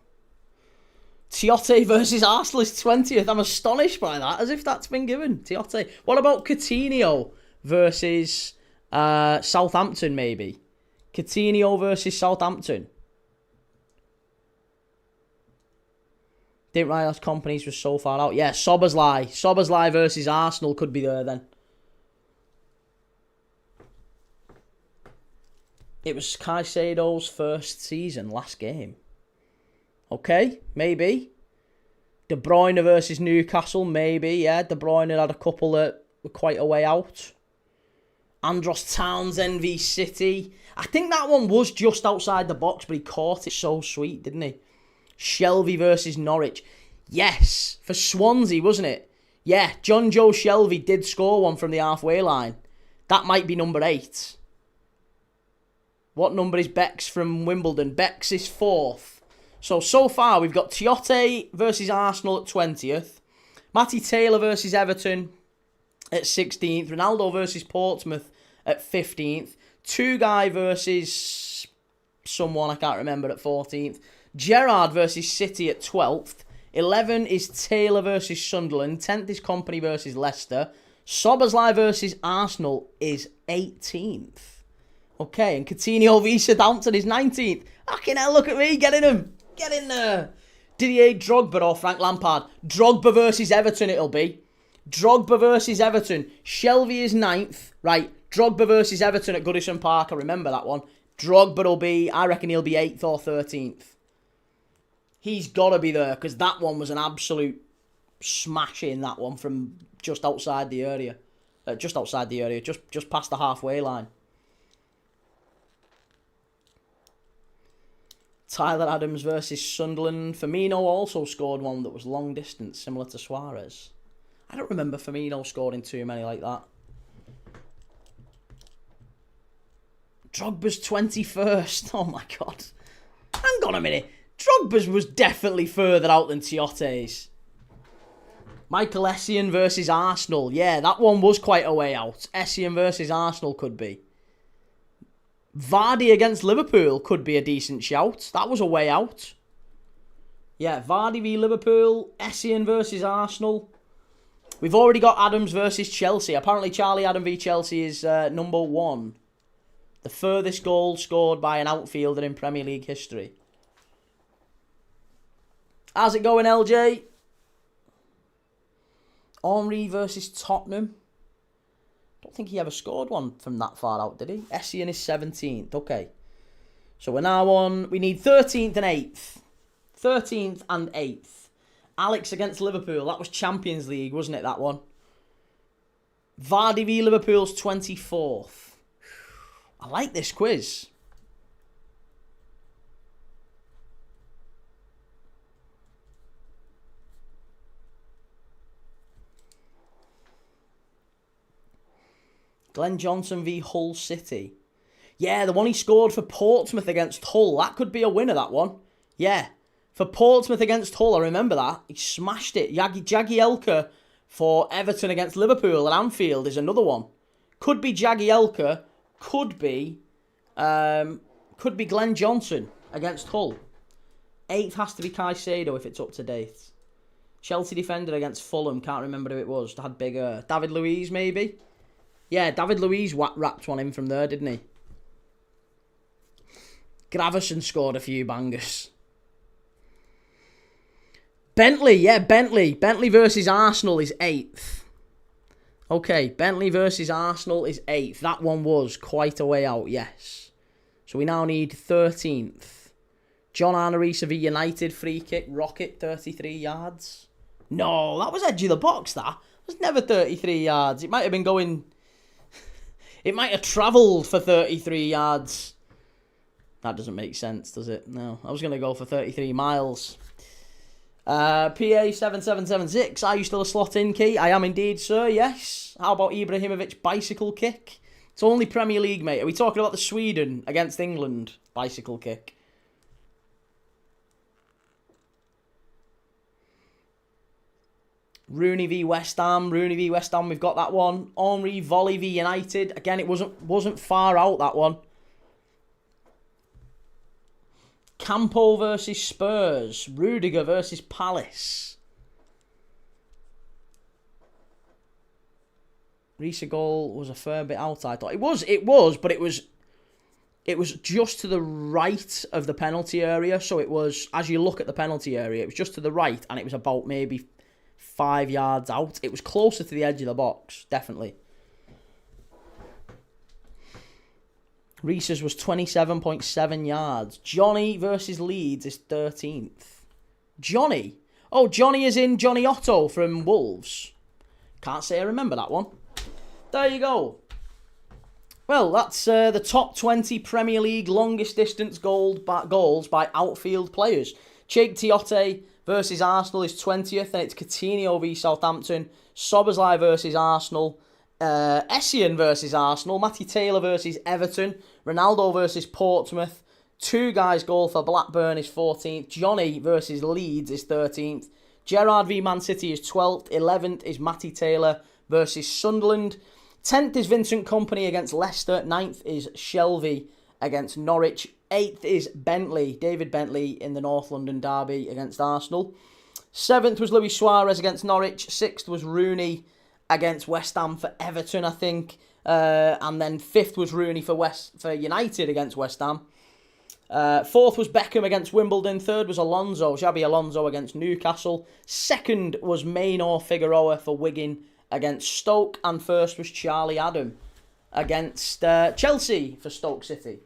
Tiote versus Arsenal is 20th. I'm astonished by that, as if that's been given. Tiote. What about Coutinho versus Southampton, maybe? Coutinho versus Southampton. Didn't realise companies were so far out. Yeah, Szoboszlai versus Arsenal could be there then. It was Caicedo's first season, last game. Okay, maybe. De Bruyne versus Newcastle, maybe. Yeah, De Bruyne had a couple that were quite a way out. Andros Townsend v City. I think that one was just outside the box, but he caught it so sweet, didn't he? Shelvey versus Norwich. Yes, for Swansea, wasn't it? Yeah, John Joe Shelvey did score one from the halfway line. That might be number 8. What number is Bex from Wimbledon? Bex is 4th. So far we've got Tiote versus Arsenal at 20th. Matty Taylor versus Everton at 16th. Ronaldo versus Portsmouth at 15th. Two Guy versus someone I can't remember at 14th. Gerrard versus City at 12th. 11 is Taylor versus Sunderland. 10th is Company versus Leicester. Szoboszlai versus Arsenal is 18th. Okay, and Coutinho v Southampton is 19th. Fucking hell, look at me, getting him. Get in there. Didier Drogba or Frank Lampard? Drogba versus Everton it'll be. Drogba versus Everton. Shelvey is 9th. Right, Drogba versus Everton at Goodison Park. I remember that one. Drogba will be, I reckon he'll be 8th or 13th. He's got to be there because that one was an absolute smashing, that one, from just outside the area. Just past the halfway line. Tyler Adams versus Sunderland. Firmino also scored one that was long distance, similar to Suarez. I don't remember Firmino scoring too many like that. Drogba's 21st. Oh my God. Hang on a minute. Drogba's was definitely further out than Tiote's. Michael Essien versus Arsenal. Yeah, that one was quite a way out. Essien versus Arsenal could be. Vardy against Liverpool could be a decent shout. That was a way out. Yeah, Vardy v Liverpool. Essien versus Arsenal. We've already got Adams versus Chelsea. Apparently Charlie Adam v Chelsea is number 1. The furthest goal scored by an outfielder in Premier League history. How's it going, LJ? Henry versus Tottenham. Don't think he ever scored one from that far out, did he? Essien is 17th. Okay. So we're now on... We need 13th and 8th. 13th and 8th. Alex against Liverpool. That was Champions League, wasn't it, that one? Vardy v Liverpool's 24th. I like this quiz. Glenn Johnson v Hull City. Yeah, the one he scored for Portsmouth against Hull. That could be a winner, that one. Yeah. For Portsmouth against Hull, I remember that. He smashed it. Jagielka for Everton against Liverpool at Anfield is another one. Could be Jagielka. Could be Glenn Johnson against Hull. 8th has to be Caicedo if it's up to date. Chelsea defender against Fulham. Can't remember who it was. Had bigger. David Luiz, maybe? Yeah, David Luiz wrapped one in from there, didn't he? Gravison scored a few bangers. Bentley, yeah, Bentley. Bentley versus Arsenal is 8th. Okay, Bentley versus Arsenal is 8th. That one was quite a way out, yes. So we now need 13th. John Arnerisa v United, free kick, rocket, 33 yards. No, that was edge of the box, that. It was never 33 yards. It might have been going... It might have travelled for 33 yards. That doesn't make sense, does it? No, I was going to go for 33 miles. PA7776, are you still a slot in, Key? I am indeed, sir, yes. How about Ibrahimovic bicycle kick? It's only Premier League, mate. Are we talking about the Sweden against England bicycle kick? Rooney v West Ham, we've got that one. Henry volley v United. Again, it wasn't far out, that one. Campo versus Spurs. Rudiger versus Palace. Reece goal was a fair bit out, I thought. It was, but it was just to the right of the penalty area. So it was, as you look at the penalty area, it was just to the right, and it was about maybe 5 yards out. It was closer to the edge of the box, definitely. Reese's was 27.7 yards. Johnny versus Leeds is 13th. Johnny? Oh, Johnny is in Johnny Otto from Wolves. Can't say I remember that one. There you go. Well, that's the top 20 Premier League longest distance goals by outfield players. Cheikh Tiote versus Arsenal is 20th, and it's Coutinho v Southampton. Szoboszlai versus Arsenal. Essien versus Arsenal. Matty Taylor versus Everton. Ronaldo versus Portsmouth. Two guys goal for Blackburn is 14th. Johnny versus Leeds is 13th. Gerrard v Man City is 12th. 11th is Matty Taylor versus Sunderland. 10th is Vincent Kompany against Leicester. 9th is Shelvey against Norwich. 8th is Bentley, David Bentley in the North London derby against Arsenal. 7th was Luis Suarez against Norwich. 6th was Rooney against West Ham for Everton, I think. And then 5th was Rooney for United against West Ham. 4th was Beckham against Wimbledon. 3rd was Xabi Alonso against Newcastle. 2nd was Maynor Figueroa for Wigan against Stoke. And 1st was Charlie Adam against Chelsea for Stoke City.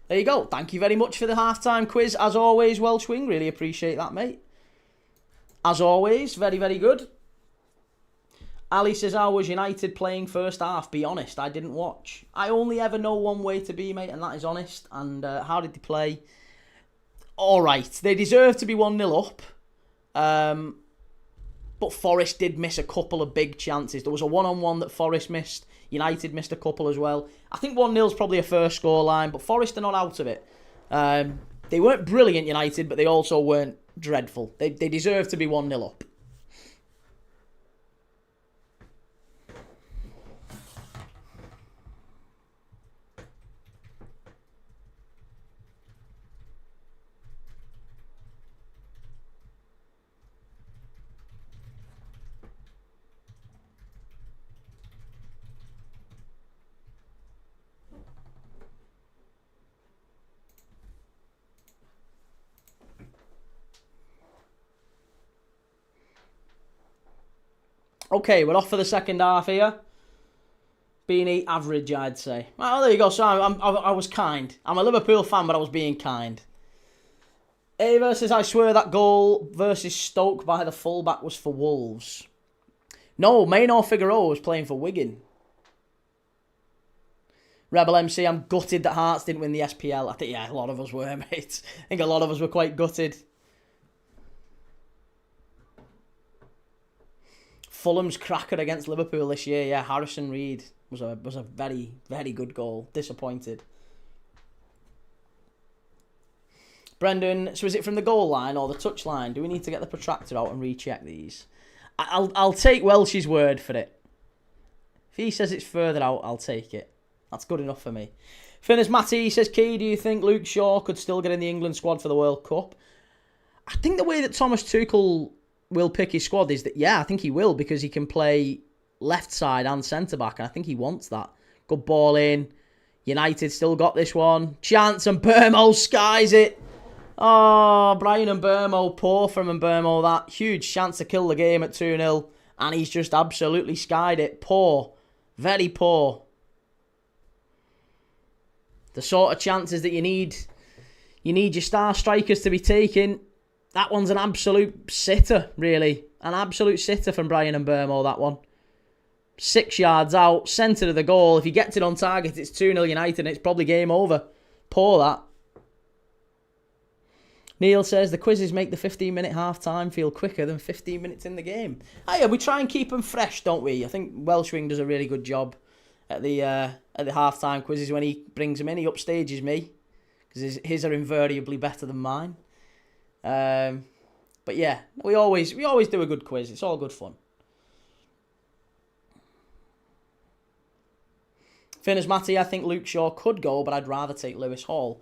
There you go. Thank you very much for the halftime quiz. As always, Welsh Wing. Really appreciate that, mate. As always, very, very good. Ali says, how was United playing first half? Be honest, I didn't watch. I only ever know one way to be, mate, and that is honest. And how did they play? All right. They deserve to be 1-0 up. But Forest did miss a couple of big chances. There was a one-on-one that Forest missed. United missed a couple as well. I think 1-0 is probably a fair scoreline, but Forest are not out of it. They weren't brilliant, United, but they also weren't dreadful. They deserve to be 1-0 up. Okay, we're off for the second half here. Beanie, average, I'd say. Well, there you go. So I was kind. I'm a Liverpool fan, but I was being kind. Ava says, I swear that goal versus Stoke by the fullback was for Wolves. No, Maynor Figueroa was playing for Wigan. Rebel MC, I'm gutted that Hearts didn't win the SPL. I think, yeah, a lot of us were, mate. I think a lot of us were quite gutted. Fulham's cracker against Liverpool this year. Yeah, Harrison Reed was a very, very good goal. Disappointed. Brendan, so is it from the goal line or the touch line? Do we need to get the protractor out and recheck these? I'll take Welsh's word for it. If he says it's further out, I'll take it. That's good enough for me. Finners Matty says, Key, do you think Luke Shaw could still get in the England squad for the World Cup? I think the way that Thomas Tuchel will pick his squad is that, yeah, I think he will, because he can play left side and centre-back, and I think he wants that. Good ball in. United still got this one. Chance, and Burmo skies it. Oh, Brian and Burmo, poor from Burmo, that. Huge chance to kill the game at 2-0, And he's just absolutely skied it. Poor. Very poor. The sort of chances that you need your star strikers to be taking. That one's an absolute sitter, really. An absolute sitter from Brian and Burmo, that one. 6 yards out, centre of the goal. If he gets it on target, it's 2-0 United and it's probably game over. Poor that. Neil says, the quizzes make the 15-minute half-time feel quicker than 15 minutes in the game. Hey, we try and keep them fresh, don't we? I think Welshwing does a really good job at the half-time quizzes when he brings them in. He upstages me, because his are invariably better than mine. But yeah, we always do a good quiz. It's all good fun. Finners Matty, I think Luke Shaw could go, but I'd rather take Lewis Hall.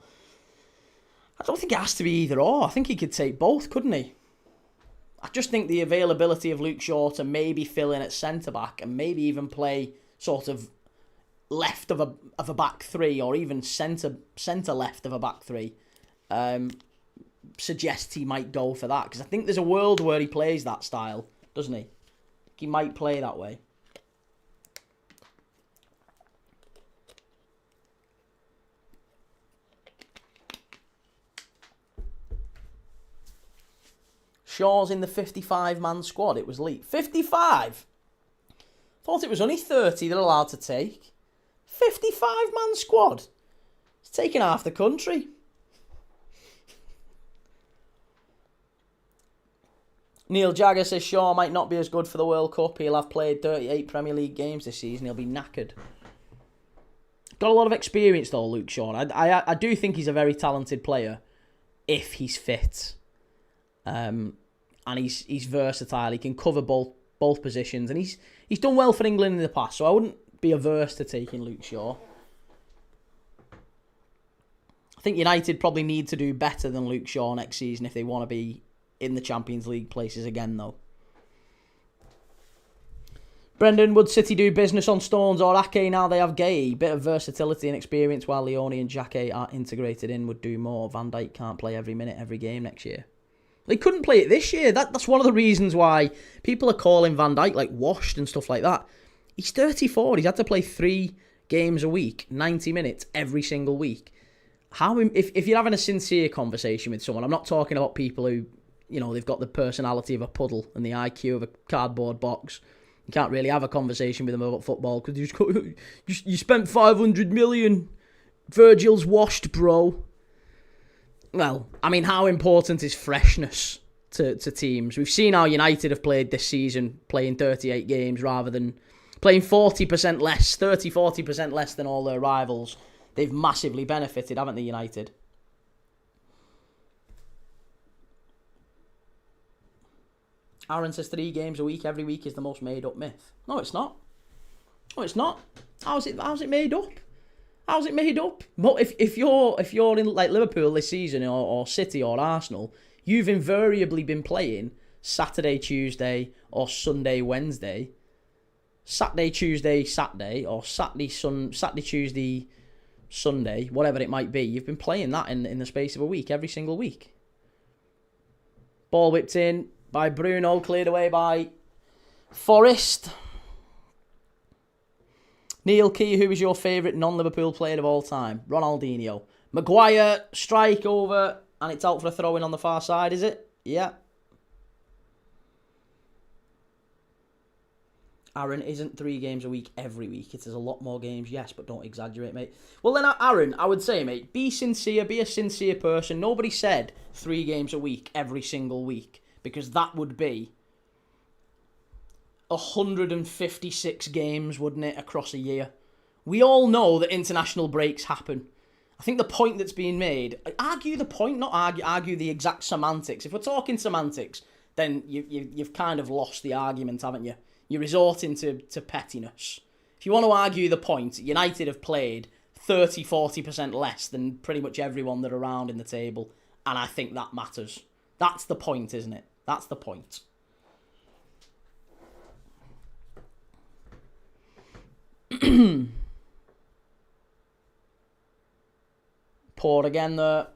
I don't think it has to be either or. I think he could take both, couldn't he? I just think the availability of Luke Shaw to maybe fill in at centre-back and maybe even play sort of left of a back three, or even centre left of a back three, suggests he might go for that. Because I think there's a world where he plays that style, doesn't he? He might play that way. Shaw's in the 55-man squad. It was leaked. 55? Thought it was only 30 they're allowed to take. 55-man squad. It's taking half the country. Neil Jagger says Shaw might not be as good for the World Cup. He'll have played 38 Premier League games this season. He'll be knackered. Got a lot of experience though, Luke Shaw. I do think he's a very talented player if he's fit. And he's versatile. He can cover both positions, and he's done well for England in the past. So I wouldn't be averse to taking Luke Shaw. I think United probably need to do better than Luke Shaw next season if they want to be in the Champions League places again, though. Brendan, would City do business on Stones or Ake now they have Gay? Bit of versatility and experience while Leone and Xhaka are integrated in would do more. Van Dijk can't play every minute, every game next year. They couldn't play it this year. That's one of the reasons why people are calling Van Dijk like washed and stuff like that. He's 34. He's had to play 3 games a week, 90 minutes every single week. If you're having a sincere conversation with someone, I'm not talking about people who, they've got the personality of a puddle and the IQ of a cardboard box. You can't really have a conversation with them about football because you spent 500 million. Virgil's washed, bro. Well, I mean, how important is freshness to teams? We've seen how United have played this season, playing 38 games rather than playing 40% less, 40% less than all their rivals. They've massively benefited, haven't they, United? Aaron says 3 games a week every week is the most made-up myth. No, it's not. No, it's not. How's it made up? How's it made up? Well, if you're in like Liverpool this season or City or Arsenal, you've invariably been playing Saturday, Tuesday or Sunday, Wednesday, Saturday, Tuesday, Saturday, or Saturday, Tuesday, Sunday, whatever it might be. You've been playing that in the space of a week, every single week. Ball whipped in by Bruno, cleared away by Forrest. Neil Key, who is your favourite non-Liverpool player of all time? Ronaldinho. Maguire, strike over, and it's out for a throw-in on the far side, is it? Yeah. Aaron, isn't 3 games a week every week. It is a lot more games, yes, but don't exaggerate, mate. Well, then, Aaron, I would say, mate, be sincere, be a sincere person. Nobody said 3 games a week every single week, because that would be 156 games, wouldn't it, across a year? We all know that international breaks happen. I think the point that's being made, argue the point, not argue the exact semantics. If we're talking semantics, then you've kind of lost the argument, haven't you? You're resorting to pettiness. If you want to argue the point, United have played 30-40% less than pretty much everyone that are around in the table, and I think that matters. That's the point, isn't it? That's the point. Poor again there.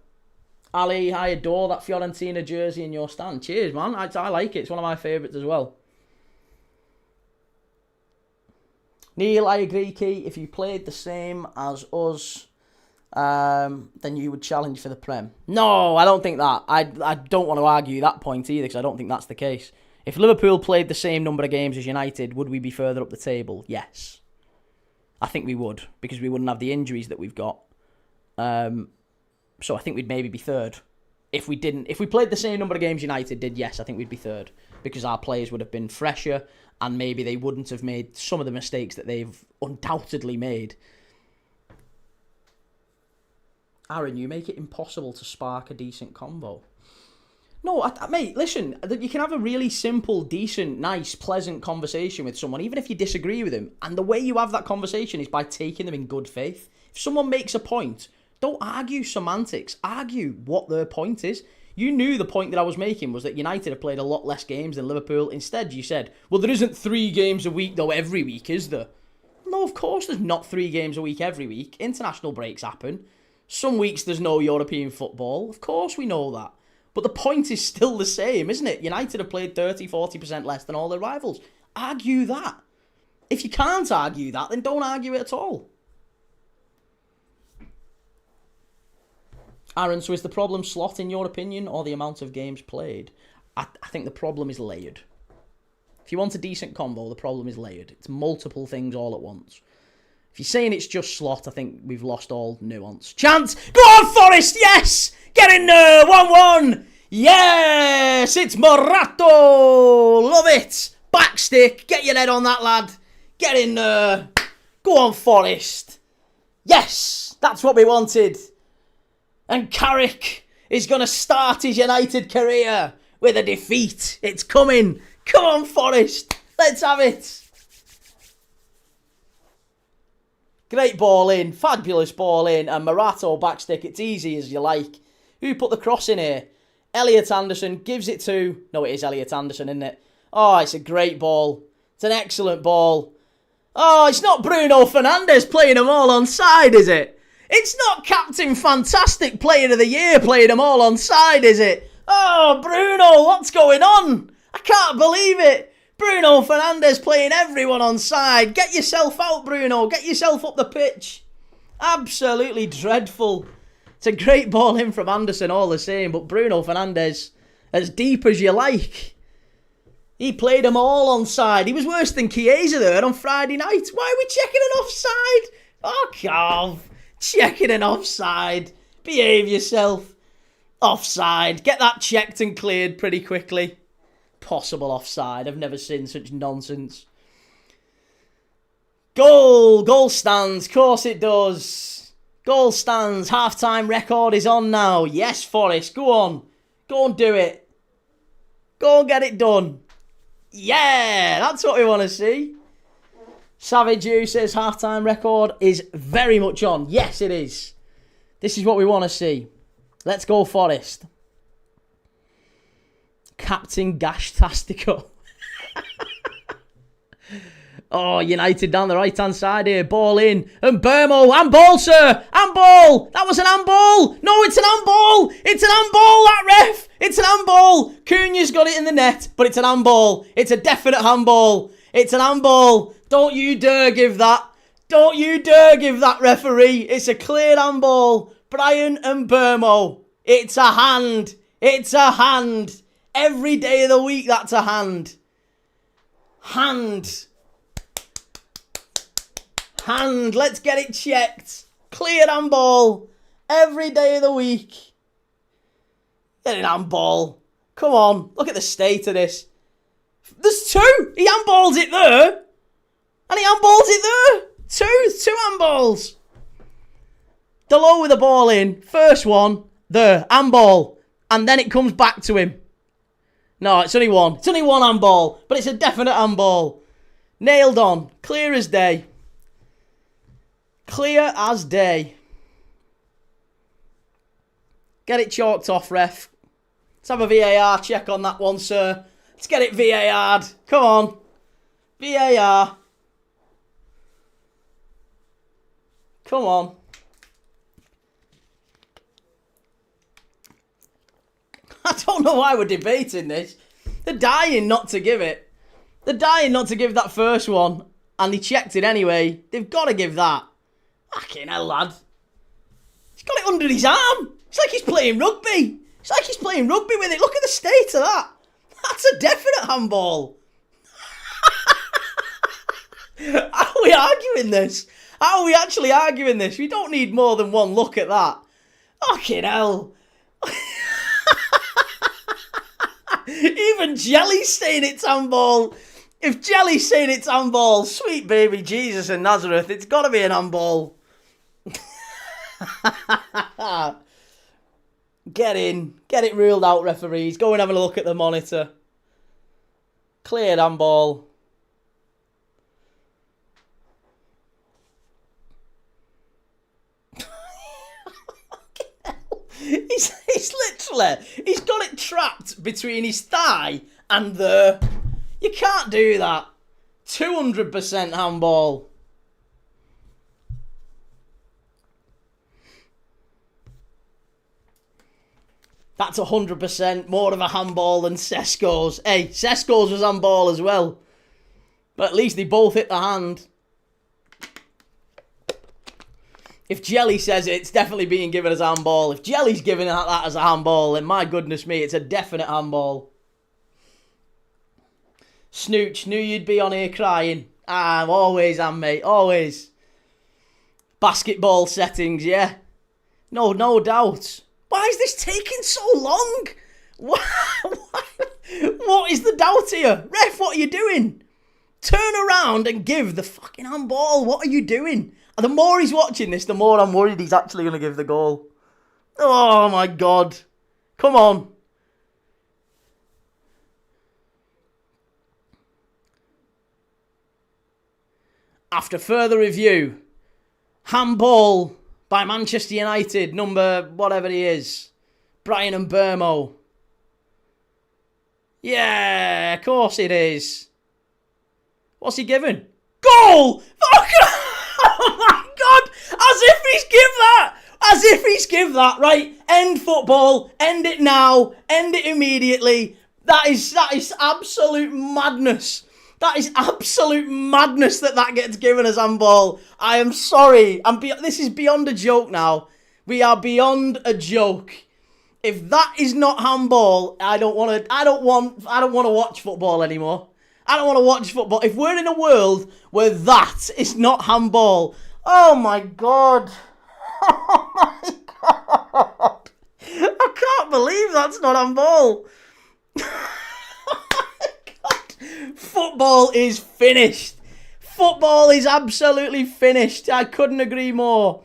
Ali, I adore that Fiorentina jersey in your stand. Cheers, man. I like it. It's one of my favourites as well. Neil, I agree, Key. If you played the same as us, then you would challenge for the Prem. No, I don't think that. I don't want to argue that point either, because I don't think that's the case. If Liverpool played the same number of games as United, would we be further up the table? Yes. I think we would, because we wouldn't have the injuries that we've got. So I think we'd maybe be third. If we played the same number of games United did, yes, I think we'd be third, because our players would have been fresher, and maybe they wouldn't have made some of the mistakes that they've undoubtedly made. Aaron, you make it impossible to spark a decent convo. No, mate, listen, you can have a really simple, decent, nice, pleasant conversation with someone, even if you disagree with them. And the way you have that conversation is by taking them in good faith. If someone makes a point, don't argue semantics. Argue what their point is. You knew the point that I was making was that United have played a lot less games than Liverpool. Instead, you said, well, there isn't 3 games a week, though, every week, is there? No, of course there's not 3 games a week every week. International breaks happen. Some weeks there's no European football. Of course we know that. But the point is still the same, isn't it? United have played 30-40% less than all their rivals. Argue that. If you can't argue that, then don't argue it at all. Aaron, so is the problem slot in your opinion, or the amount of games played? I think the problem is layered. If you want a decent combo, the problem is layered. It's multiple things all at once. If you're saying it's just slot, I think we've lost all nuance. Chance! Go on, Forest! Yes! Get in there! 1-1! Yes! It's Morato! Love it! Backstick! Get your head on that, lad! Get in there! Go on, Forest! Yes! That's what we wanted! And Carrick is going to start his United career with a defeat. It's coming! Come on, Forest! Let's have it! Great ball in, fabulous ball in, and Morato backstick, it's easy as you like. Who put the cross in here? Elliot Anderson gives it to... No, it is Elliot Anderson, isn't it? Oh, it's a great ball. It's an excellent ball. Oh, it's not Bruno Fernandes playing them all on side, is it? It's not Captain Fantastic Player of the Year playing them all on side, is it? Oh, Bruno, what's going on? I can't believe it. Bruno Fernandes playing everyone on side. Get yourself out, Bruno. Get yourself up the pitch. Absolutely dreadful. It's a great ball in from Anderson all the same, but Bruno Fernandes, as deep as you like. He played them all on side. He was worse than Chiesa there on Friday night. Why are we checking an offside? Oh, God. Checking an offside. Behave yourself. Offside. Get that checked and cleared pretty quickly. Possible offside. I've never seen such nonsense. Goal stands. Of course it does. Goal stands. Half-time record is on now. Yes, Forest. Go on. Go and do it. Go and get it done. Yeah, that's what we want to see. Savage U says half-time record is very much on. Yes, it is. This is what we want to see. Let's go, Forest. Captain Gash-tastico. Oh, United down the right-hand side here. Ball in. And Burmo. Handball, sir. Handball. That was an handball. No, it's an handball. It's an handball, that ref. It's an handball. Cunha's got it in the net, but it's an handball. It's a definite handball. It's an handball. Don't you dare give that. Don't you dare give that, referee. It's a clear handball. Brian and Burmo. It's a hand. It's a hand. Every day of the week, that's a hand. Hand. Hand. Let's get it checked. Clear handball. Every day of the week. Get an handball. Come on. Look at the state of this. There's 2. He handballs it there. And he handballs it there. 2 handballs. Delo with the ball in. First one. There. Handball. And then it comes back to him. No, it's only one. It's only one handball. But it's a definite handball. Nailed on. Clear as day. Clear as day. Get it chalked off, ref. Let's have a VAR check on that one, sir. Let's get it VAR'd. Come on. VAR. Come on. I don't know why we're debating this. They're dying not to give it. They're dying not to give that first one. And they checked it anyway. They've got to give that. Fucking hell, lad. He's got it under his arm. It's like he's playing rugby. It's like he's playing rugby with it. Look at the state of that. That's a definite handball. How are we arguing this? How are we actually arguing this? We don't need more than one look at that. Fucking hell. Even Jelly's saying it's handball. If Jelly's saying it's handball, sweet baby Jesus in Nazareth, it's got to be an handball. Get in. Get it ruled out, referees. Go and have a look at the monitor. Cleared handball. He's literally, he's got it trapped between his thigh and the... You can't do that. 200% handball. That's 100% more of a handball than Sesko's. Hey, Sesko's was handball as well. But at least they both hit the hand. If Jelly says it's definitely being given as a handball. If Jelly's giving that as a handball, then my goodness me, it's a definite handball. Snooch, knew you'd be on here crying. Always am, mate, always. Basketball settings, yeah. No doubt. Why is this taking so long? What is the doubt here? Ref, what are you doing? Turn around and give the fucking handball. What are you doing? And the more he's watching this, the more I'm worried he's actually going to give the goal. Oh, my God. Come on. After further review, handball by Manchester United, number whatever he is, Brian and Burmo. Yeah, of course it is. What's he given? Goal! Oh my God! As if he's give that! As if he's give that, right? End football. End it now. End it immediately. That is absolute madness. That is absolute madness that gets given as handball. I am sorry. This is beyond a joke now. We are beyond a joke. If that is not handball, I don't want to watch football anymore. I don't want to watch football. If we're in a world where that is not handball, oh my God. Oh my God. I can't believe that's not handball. Football is finished. Football is absolutely finished. I couldn't agree more.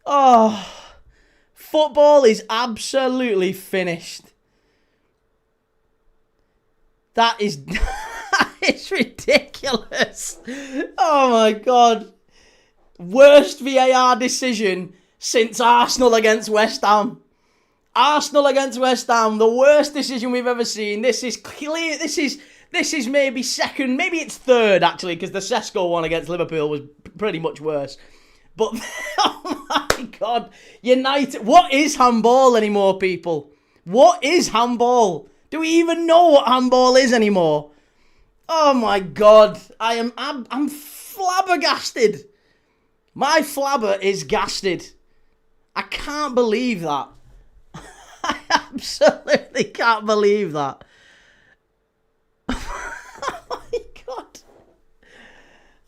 Oh, football is absolutely finished. That is it's ridiculous. Oh my God. Worst VAR decision since Arsenal against West Ham. Arsenal against West Ham, the worst decision we've ever seen. This is clear. This is maybe second, maybe it's third actually, because the Sesko one against Liverpool was pretty much worse. But, oh my God, United, what is handball anymore, people? What is handball? Do we even know what handball is anymore? Oh my God, I'm flabbergasted. My flabber is gasted. I can't believe that. I absolutely can't believe that. Oh my God.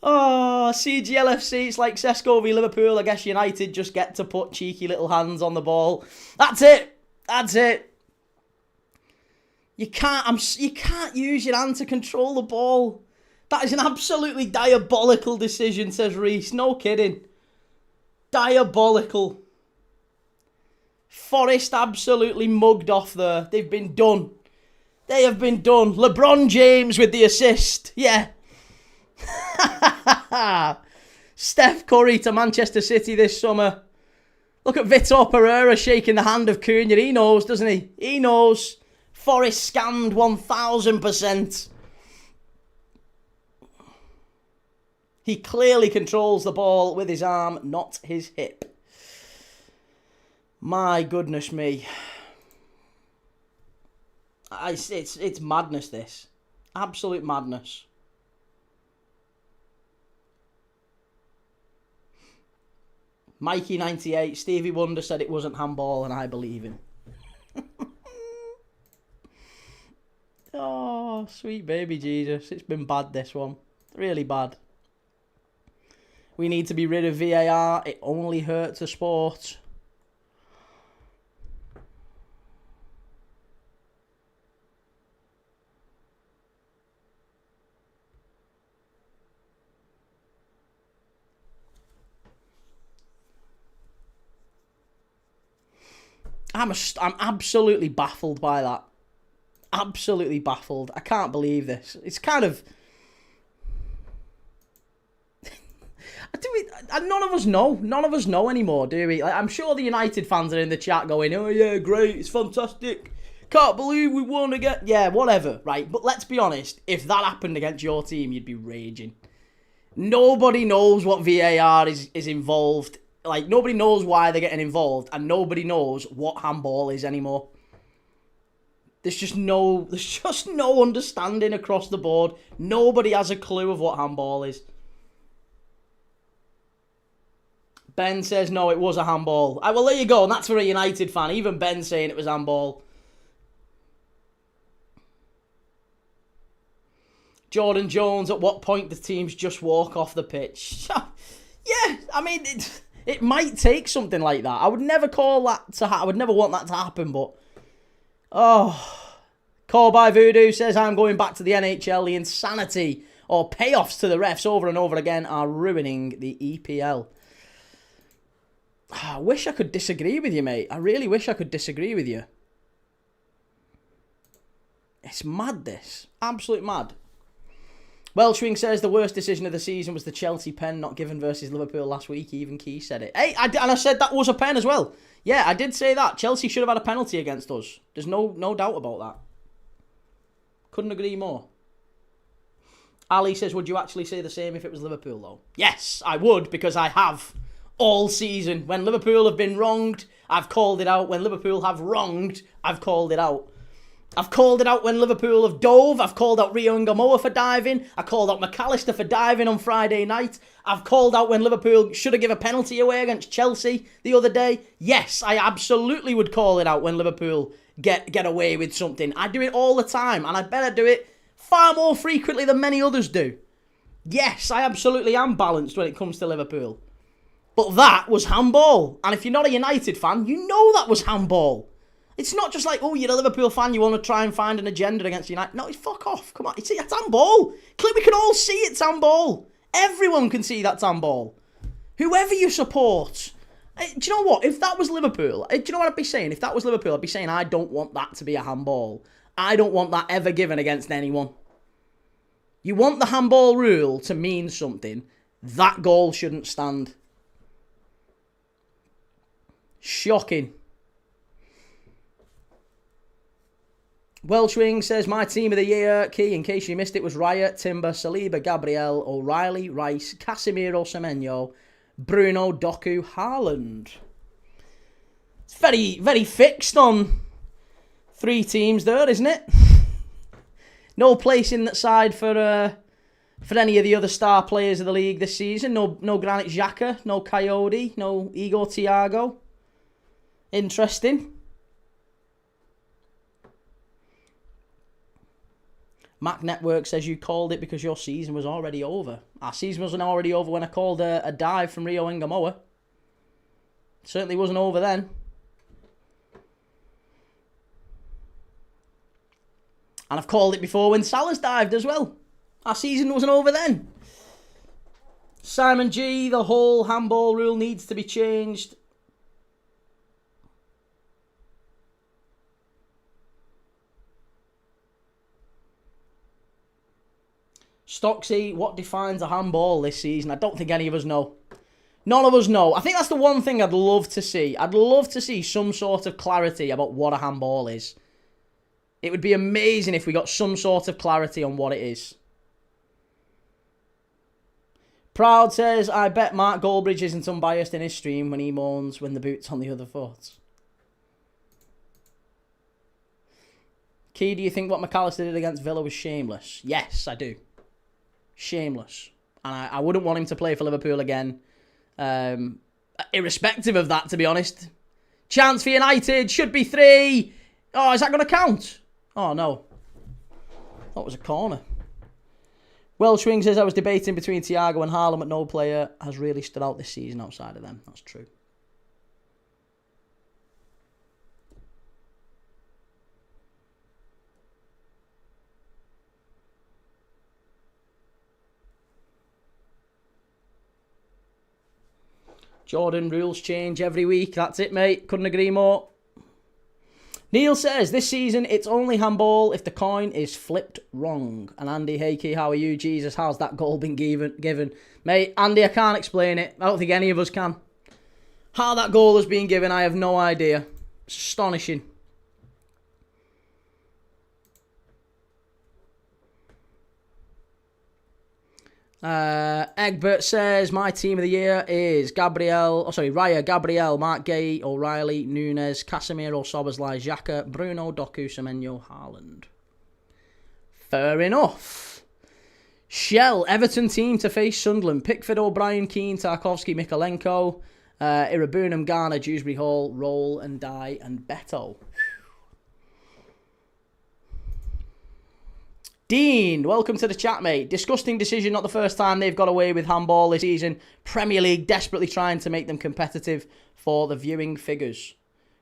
Oh, CGLFC, it's like Sesko v Liverpool. I guess United just get to put cheeky little hands on the ball. That's it. That's it. You can't use your hand to control the ball. That is an absolutely diabolical decision, says Reese. No kidding. Diabolical. Forest absolutely mugged off there. They've been done. They have been done. LeBron James with the assist. Yeah. Steph Curry to Manchester City this summer. Look at Vítor Pereira shaking the hand of Cunha. He knows, doesn't he? He knows. Forest scammed 1000%. He clearly controls the ball with his arm, not his hip. My goodness me. It's madness, this. Absolute madness. Mikey98, Stevie Wonder said it wasn't handball, and I believe him. Oh, sweet baby Jesus. It's been bad, this one. Really bad. We need to be rid of VAR. It only hurts the sport. I'm absolutely baffled by that. Absolutely baffled. I can't believe this. It's kind of... None of us know. None of us know anymore, do we? Like, I'm sure the United fans are in the chat going, oh yeah, great, it's fantastic. Can't believe we won again. Yeah, whatever, right? But let's be honest. If that happened against your team, you'd be raging. Nobody knows what VAR is involved. Like, nobody knows why they're getting involved, and nobody knows what handball is anymore. There's just no understanding across the board. Nobody has a clue of what handball is. Ben says, no, it was a handball. Well, there you go, and that's for a United fan. Even Ben saying it was handball. Jordan Jones, at what point do teams just walk off the pitch? Yeah, I mean, it might take something like that. I would never call that to I would never want that to happen, but... Oh. Call by Voodoo says, I'm going back to the NHL. The insanity or payoffs to the refs over and over again are ruining the EPL. I wish I could disagree with you, mate. I really wish I could disagree with you. It's mad, this. Absolute mad. Welshwing says the worst decision of the season was the Chelsea pen not given versus Liverpool last week. Even Key said it. Hey, and I said that was a pen as well. Yeah, I did say that. Chelsea should have had a penalty against us. There's no doubt about that. Couldn't agree more. Ali says, would you actually say the same if it was Liverpool, though? Yes, I would, because I have all season. When Liverpool have been wronged, I've called it out. When Liverpool have wronged, I've called it out. I've called it out when Liverpool have dove. I've called out Rio Ngamoa for diving. I called out McAllister for diving on Friday night. I've called out when Liverpool should have given a penalty away against Chelsea the other day. Yes, I absolutely would call it out when Liverpool get away with something. I do it all the time, and I better do it far more frequently than many others do. Yes, I absolutely am balanced when it comes to Liverpool. But that was handball. And if you're not a United fan, you know that was handball. It's not just like, oh, you're a Liverpool fan, you want to try and find an agenda against United. No, it's fuck off. Come on, it's handball. We can all see it's handball. Everyone can see that's handball. Whoever you support. Do you know what? If that was Liverpool, do you know what I'd be saying? If that was Liverpool, I'd be saying I don't want that to be a handball. I don't want that ever given against anyone. You want the handball rule to mean something. That goal shouldn't stand. Shocking. Welshwing says, my team of the year, Key, in case you missed it, was Raya, Timber, Saliba, Gabriel, O'Reilly, Rice, Casemiro, Semenyo, Bruno, Doku, Haaland. It's very, very fixed on 3 teams there, isn't it? No place in that side for any of the other star players of the league this season. No Granit Xhaka, no Coyote, no Igor Thiago. Interesting. Mac Network says you called it because your season was already over. Our season wasn't already over when I called a dive from Rio Ngamoa. Certainly wasn't over then. And I've called it before when Salah's dived as well. Our season wasn't over then. Simon G, the whole handball rule needs to be changed. Stocksy, what defines a handball this season? I don't think any of us know. None of us know. I think that's the one thing I'd love to see. I'd love to see some sort of clarity about what a handball is. It would be amazing if we got some sort of clarity on what it is. Proud says, I bet Mark Goldbridge isn't unbiased in his stream when he moans when the boot's on the other foot. Key, do you think what McAllister did against Villa was shameless? Yes, I do. Shameless. And I wouldn't want him to play for Liverpool again. I irrespective of that, to be honest. Chance for United, should be 3. Oh, is that going to count? Oh, no. That was a corner. Welshwing says, I was debating between Thiago and Haaland, but no player has really stood out this season outside of them. That's true. Jordan, rules change every week. That's it, mate. Couldn't agree more. Neil says, this season, it's only handball if the coin is flipped wrong. And Andy, hey, Key, how are you? Jesus, how's that goal been given? Mate, Andy, I can't explain it. I don't think any of us can. How that goal has been given, I have no idea. It's astonishing. Egbert says, my team of the year is Raya, Gabriel, Mark Gay, O'Reilly, Nunes, Casemiro, Szoboszlai, Xhaka, Bruno, Doku, Semenyo, Haaland. Fair enough. Shell, Everton team to face Sunderland. Pickford, O'Brien, Keane, Tarkovsky, Mikolenko, Irabunum, Garner, Dewsbury Hall, Roll and Die, and Beto. Dean, welcome to the chat, mate. Disgusting decision, not the first time they've got away with handball this season. Premier League desperately trying to make them competitive for the viewing figures.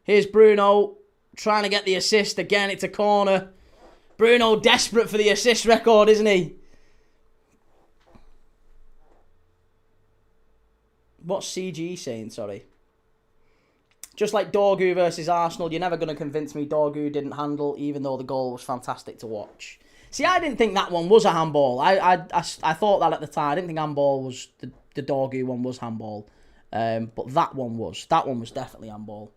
Here's Bruno, trying to get the assist. Again, it's a corner. Bruno desperate for the assist record, isn't he? What's CG saying, sorry? Just like Dorgu versus Arsenal, you're never going to convince me Dorgu didn't handle, even though the goal was fantastic to watch. See, I didn't think that one was a handball. I thought that at the time. I didn't think handball was... The Dorgu one was handball. But that one was. That one was definitely handball.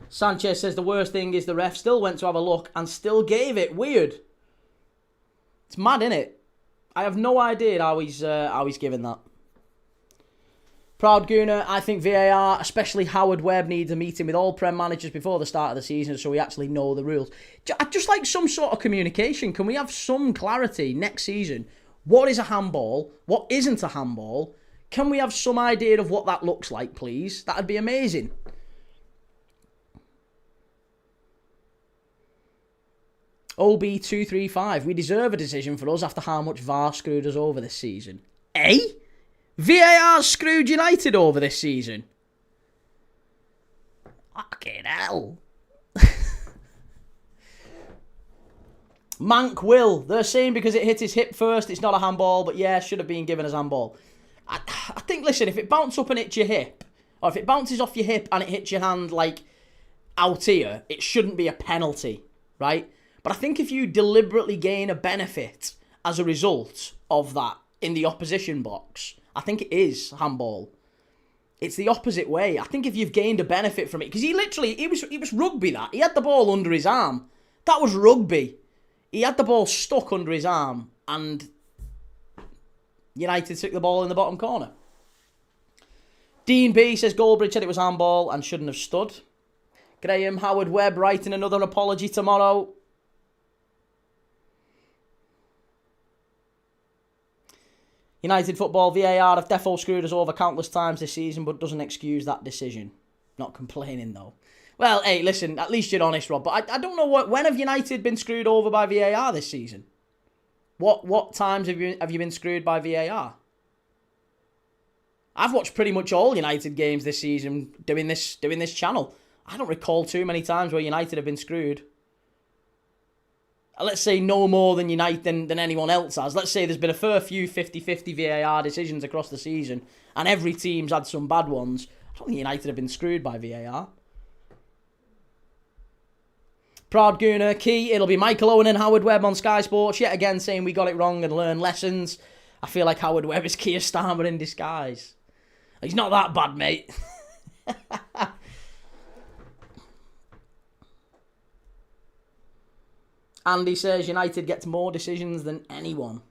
Sanchez says the worst thing is the ref still went to have a look and still gave it. Weird. It's mad, innit? I have no idea how he's given that. Proud Gooner, I think VAR, especially Howard Webb, needs a meeting with all Prem managers before the start of the season so we actually know the rules. I'd just like some sort of communication. Can we have some clarity next season? What is a handball? What isn't a handball? Can we have some idea of what that looks like, please? That'd be amazing. OB235, we deserve a decision for us after how much VAR screwed us over this season. Eh? VAR screwed United over this season. Fucking hell. Mank will. They're saying because it hit his hip first, it's not a handball, but yeah, should have been given as handball. I think, listen, if it bounces up and hits your hip, or if it bounces off your hip and it hits your hand, like, out here, it shouldn't be a penalty, right? But I think if you deliberately gain a benefit as a result of that in the opposition box, I think it is handball. It's the opposite way. I think if you've gained a benefit from it, because he was rugby that. He had the ball under his arm. That was rugby. He had the ball stuck under his arm and United took the ball in the bottom corner. Dean B says Goldbridge said it was handball and shouldn't have stood. Graham Howard Webb writing another apology tomorrow. United football, VAR have defo screwed us over countless times this season, but doesn't excuse that decision. Not complaining, though. Well, hey, listen, at least you're honest, Rob. But I don't know when have United been screwed over by VAR this season? What times have you been screwed by VAR? I've watched pretty much all United games this season doing this channel. I don't recall too many times where United have been screwed. Let's say no more than United than anyone else has. Let's say there's been a fair few 50-50 VAR decisions across the season, and every team's had some bad ones. I don't think United have been screwed by VAR. Proud Gooner, Key, it'll be Michael Owen and Howard Webb on Sky Sports, yet again saying we got it wrong and learn lessons. I feel like Howard Webb is Keir Starmer in disguise. He's not that bad, mate. Andy says United gets more decisions than anyone.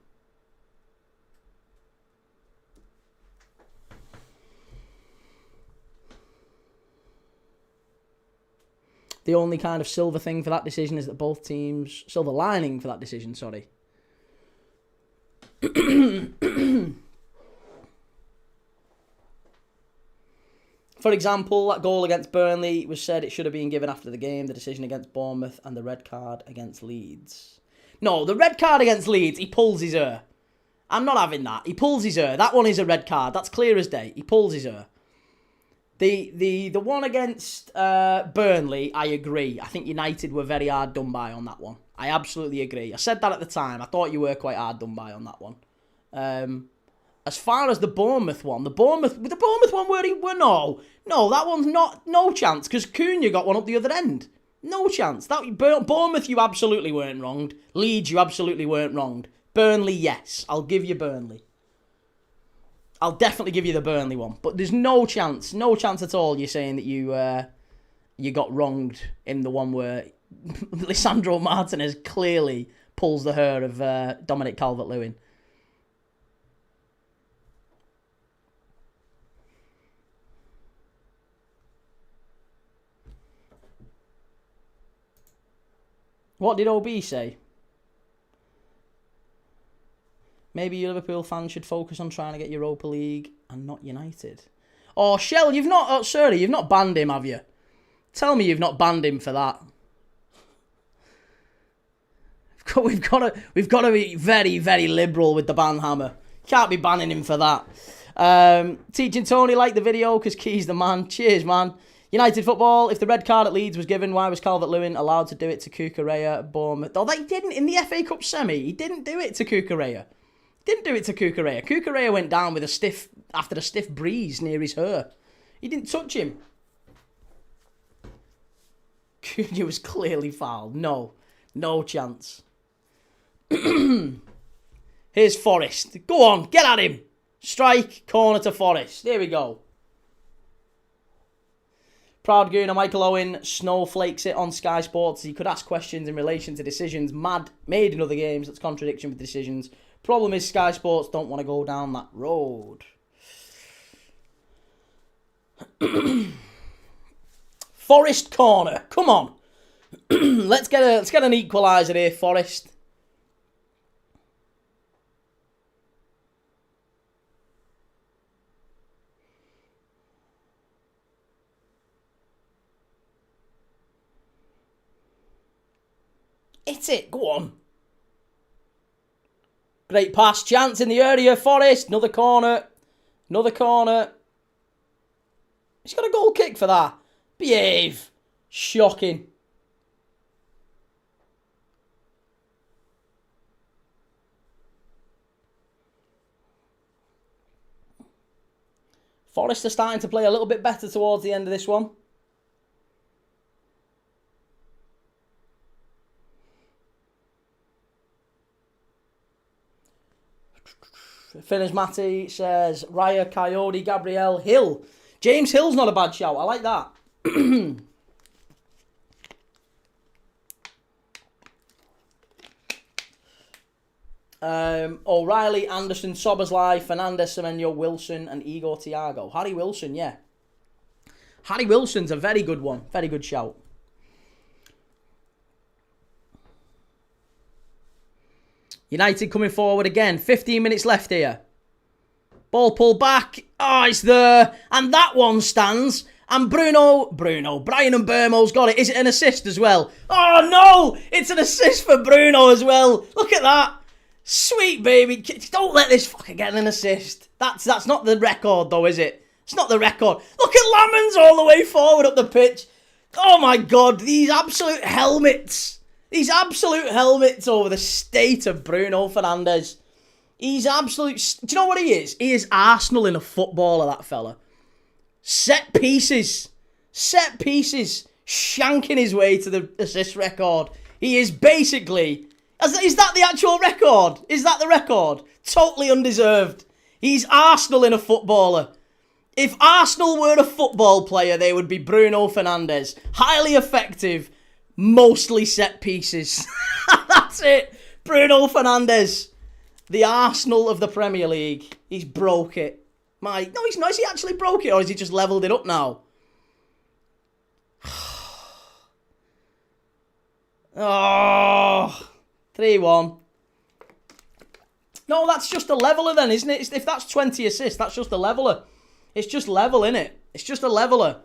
The only kind of silver thing for that decision is that both teams... Silver lining for that decision, sorry. For example, that goal against Burnley was said it should have been given after the game, the decision against Bournemouth and the red card against Leeds. No, the red card against Leeds, he pulls his ear. I'm not having that. He pulls his ear. That one is a red card. That's clear as day. He pulls his ear. The one against Burnley, I agree. I think United were very hard done by on that one. I absolutely agree. I said that at the time. I thought you were quite hard done by on that one. As far as the Bournemouth one, the Bournemouth one no, that one's no chance because Cunha got one up the other end. No chance. Bournemouth, you absolutely weren't wronged. Leeds, you absolutely weren't wronged. Burnley, yes, I'll give you Burnley. I'll definitely give you the Burnley one, but there's no chance at all. You're saying that you got wronged in the one where Lisandro Martinez clearly pulls the hair of Dominic Calvert-Lewin. What did OB say? Maybe you Liverpool fans should focus on trying to get Europa League and not United. Oh, Shell, you've not banned him, have you? Tell me you've not banned him for that. We've got to be very, very liberal with the ban hammer. Can't be banning him for that. Teaching Tony liked the video because Key's the man. Cheers, man. United football, if the red card at Leeds was given, why was Calvert-Lewin allowed to do it to Cucurella at Bournemouth? Oh, he didn't in the FA Cup semi. He didn't do it to Cucurella. Cucurella went down after a stiff breeze near his hair. He didn't touch him. Cunha was clearly fouled. No chance. Here's Forrest. Go on, get at him. Strike, corner to Forrest. There we go. Proud Gooner Michael Owen snowflakes it on Sky Sports. He could ask questions in relation to decisions made in other games. That's contradiction with decisions. Problem is Sky Sports don't want to go down that road. Forest corner. Come on. let's get an equaliser here, Forest. Hit it. Go on. Great pass. Chance in the area. Forest. Another corner. He's got a goal kick for that. Behave. Shocking. Forest are starting to play a little bit better towards the end of this one. Finish Matty says Raya, Coyote, Gabriel, Hill. James Hill's not a bad shout. I like that. O'Reilly, Anderson, Soberslai, Fernandez, Semenyo, Wilson, and Igor Thiago. Harry Wilson, yeah. Harry Wilson's a very good one. Very good shout. United coming forward again. 15 minutes left here. Ball pulled back. Oh, it's there. And that one stands. And Brian Mbeumo's got it. Is it an assist as well? Oh, no. It's an assist for Bruno as well. Look at that. Sweet, baby. Don't let this fucker get an assist. That's not the record, though, is it? It's not the record. Look at Lamans all the way forward up the pitch. Oh, my God. These absolute helmets. These absolute helmets over the state of Bruno Fernandes. He's absolute... Do you know what he is? He is Arsenal in a footballer, that fella. Set pieces. Shanking his way to the assist record. He is basically... Is that the actual record? Is that the record? Totally undeserved. He's Arsenal in a footballer. If Arsenal were a football player, they would be Bruno Fernandes. Highly effective. Mostly set pieces. That's it. Bruno Fernandes. The Arsenal of the Premier League. He's broke it. No, he's not. Has he actually broke it or has he just levelled it up now? Oh, 3-1. No, that's just a leveller then, isn't it? If that's 20 assists, that's just a leveller. It's just level, innit? It's just a leveller.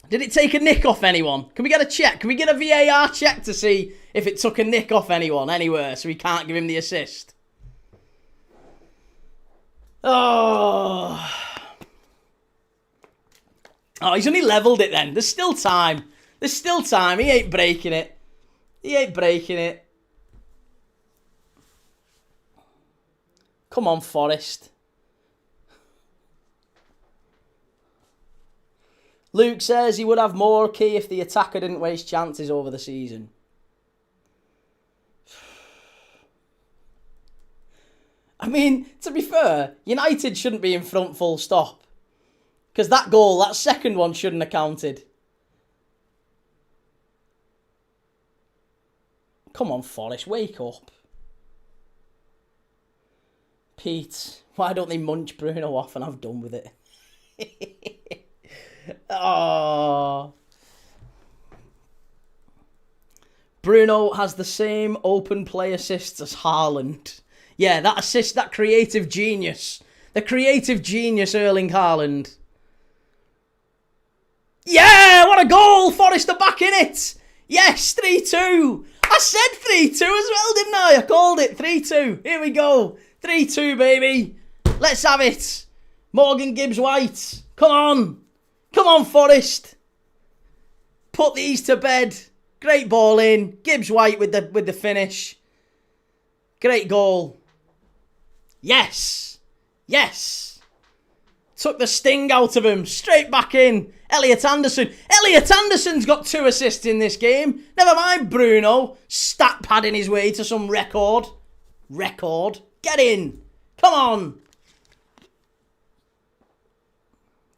Did it take a nick off anyone? Can we get a check? Can we get a VAR check to see if it took a nick off anyone anywhere so we can't give him the assist? Oh, he's only levelled it then. There's still time. There's still time. He ain't breaking it. He ain't breaking it. Come on, Forest. Luke says he would have more key if the attacker didn't waste chances over the season. I mean, to be fair, United shouldn't be in front full stop. Because that goal, that second one, shouldn't have counted. Come on, Forest, wake up. Pete, why don't they munch Bruno off and have done with it? Oh. Bruno has the same open play assists as Haaland. Yeah, that assist, that creative genius. The creative genius Erling Haaland. Yeah, what a goal! Forest are back in it. Yes, 3-2. I said 3-2 as well, didn't I? I called it 3-2. Here we go. 3-2, baby. Let's have it. Morgan Gibbs-White. Come on. Come on, Forest. Put these to bed. Great ball in. Gibbs-White with the finish. Great goal. Yes. Yes. Took the sting out of him. Straight back in. Elliot Anderson. Elliot Anderson's got 2 assists in this game. Never mind Bruno. Stat padding his way to some record. Record. Get in. Come on.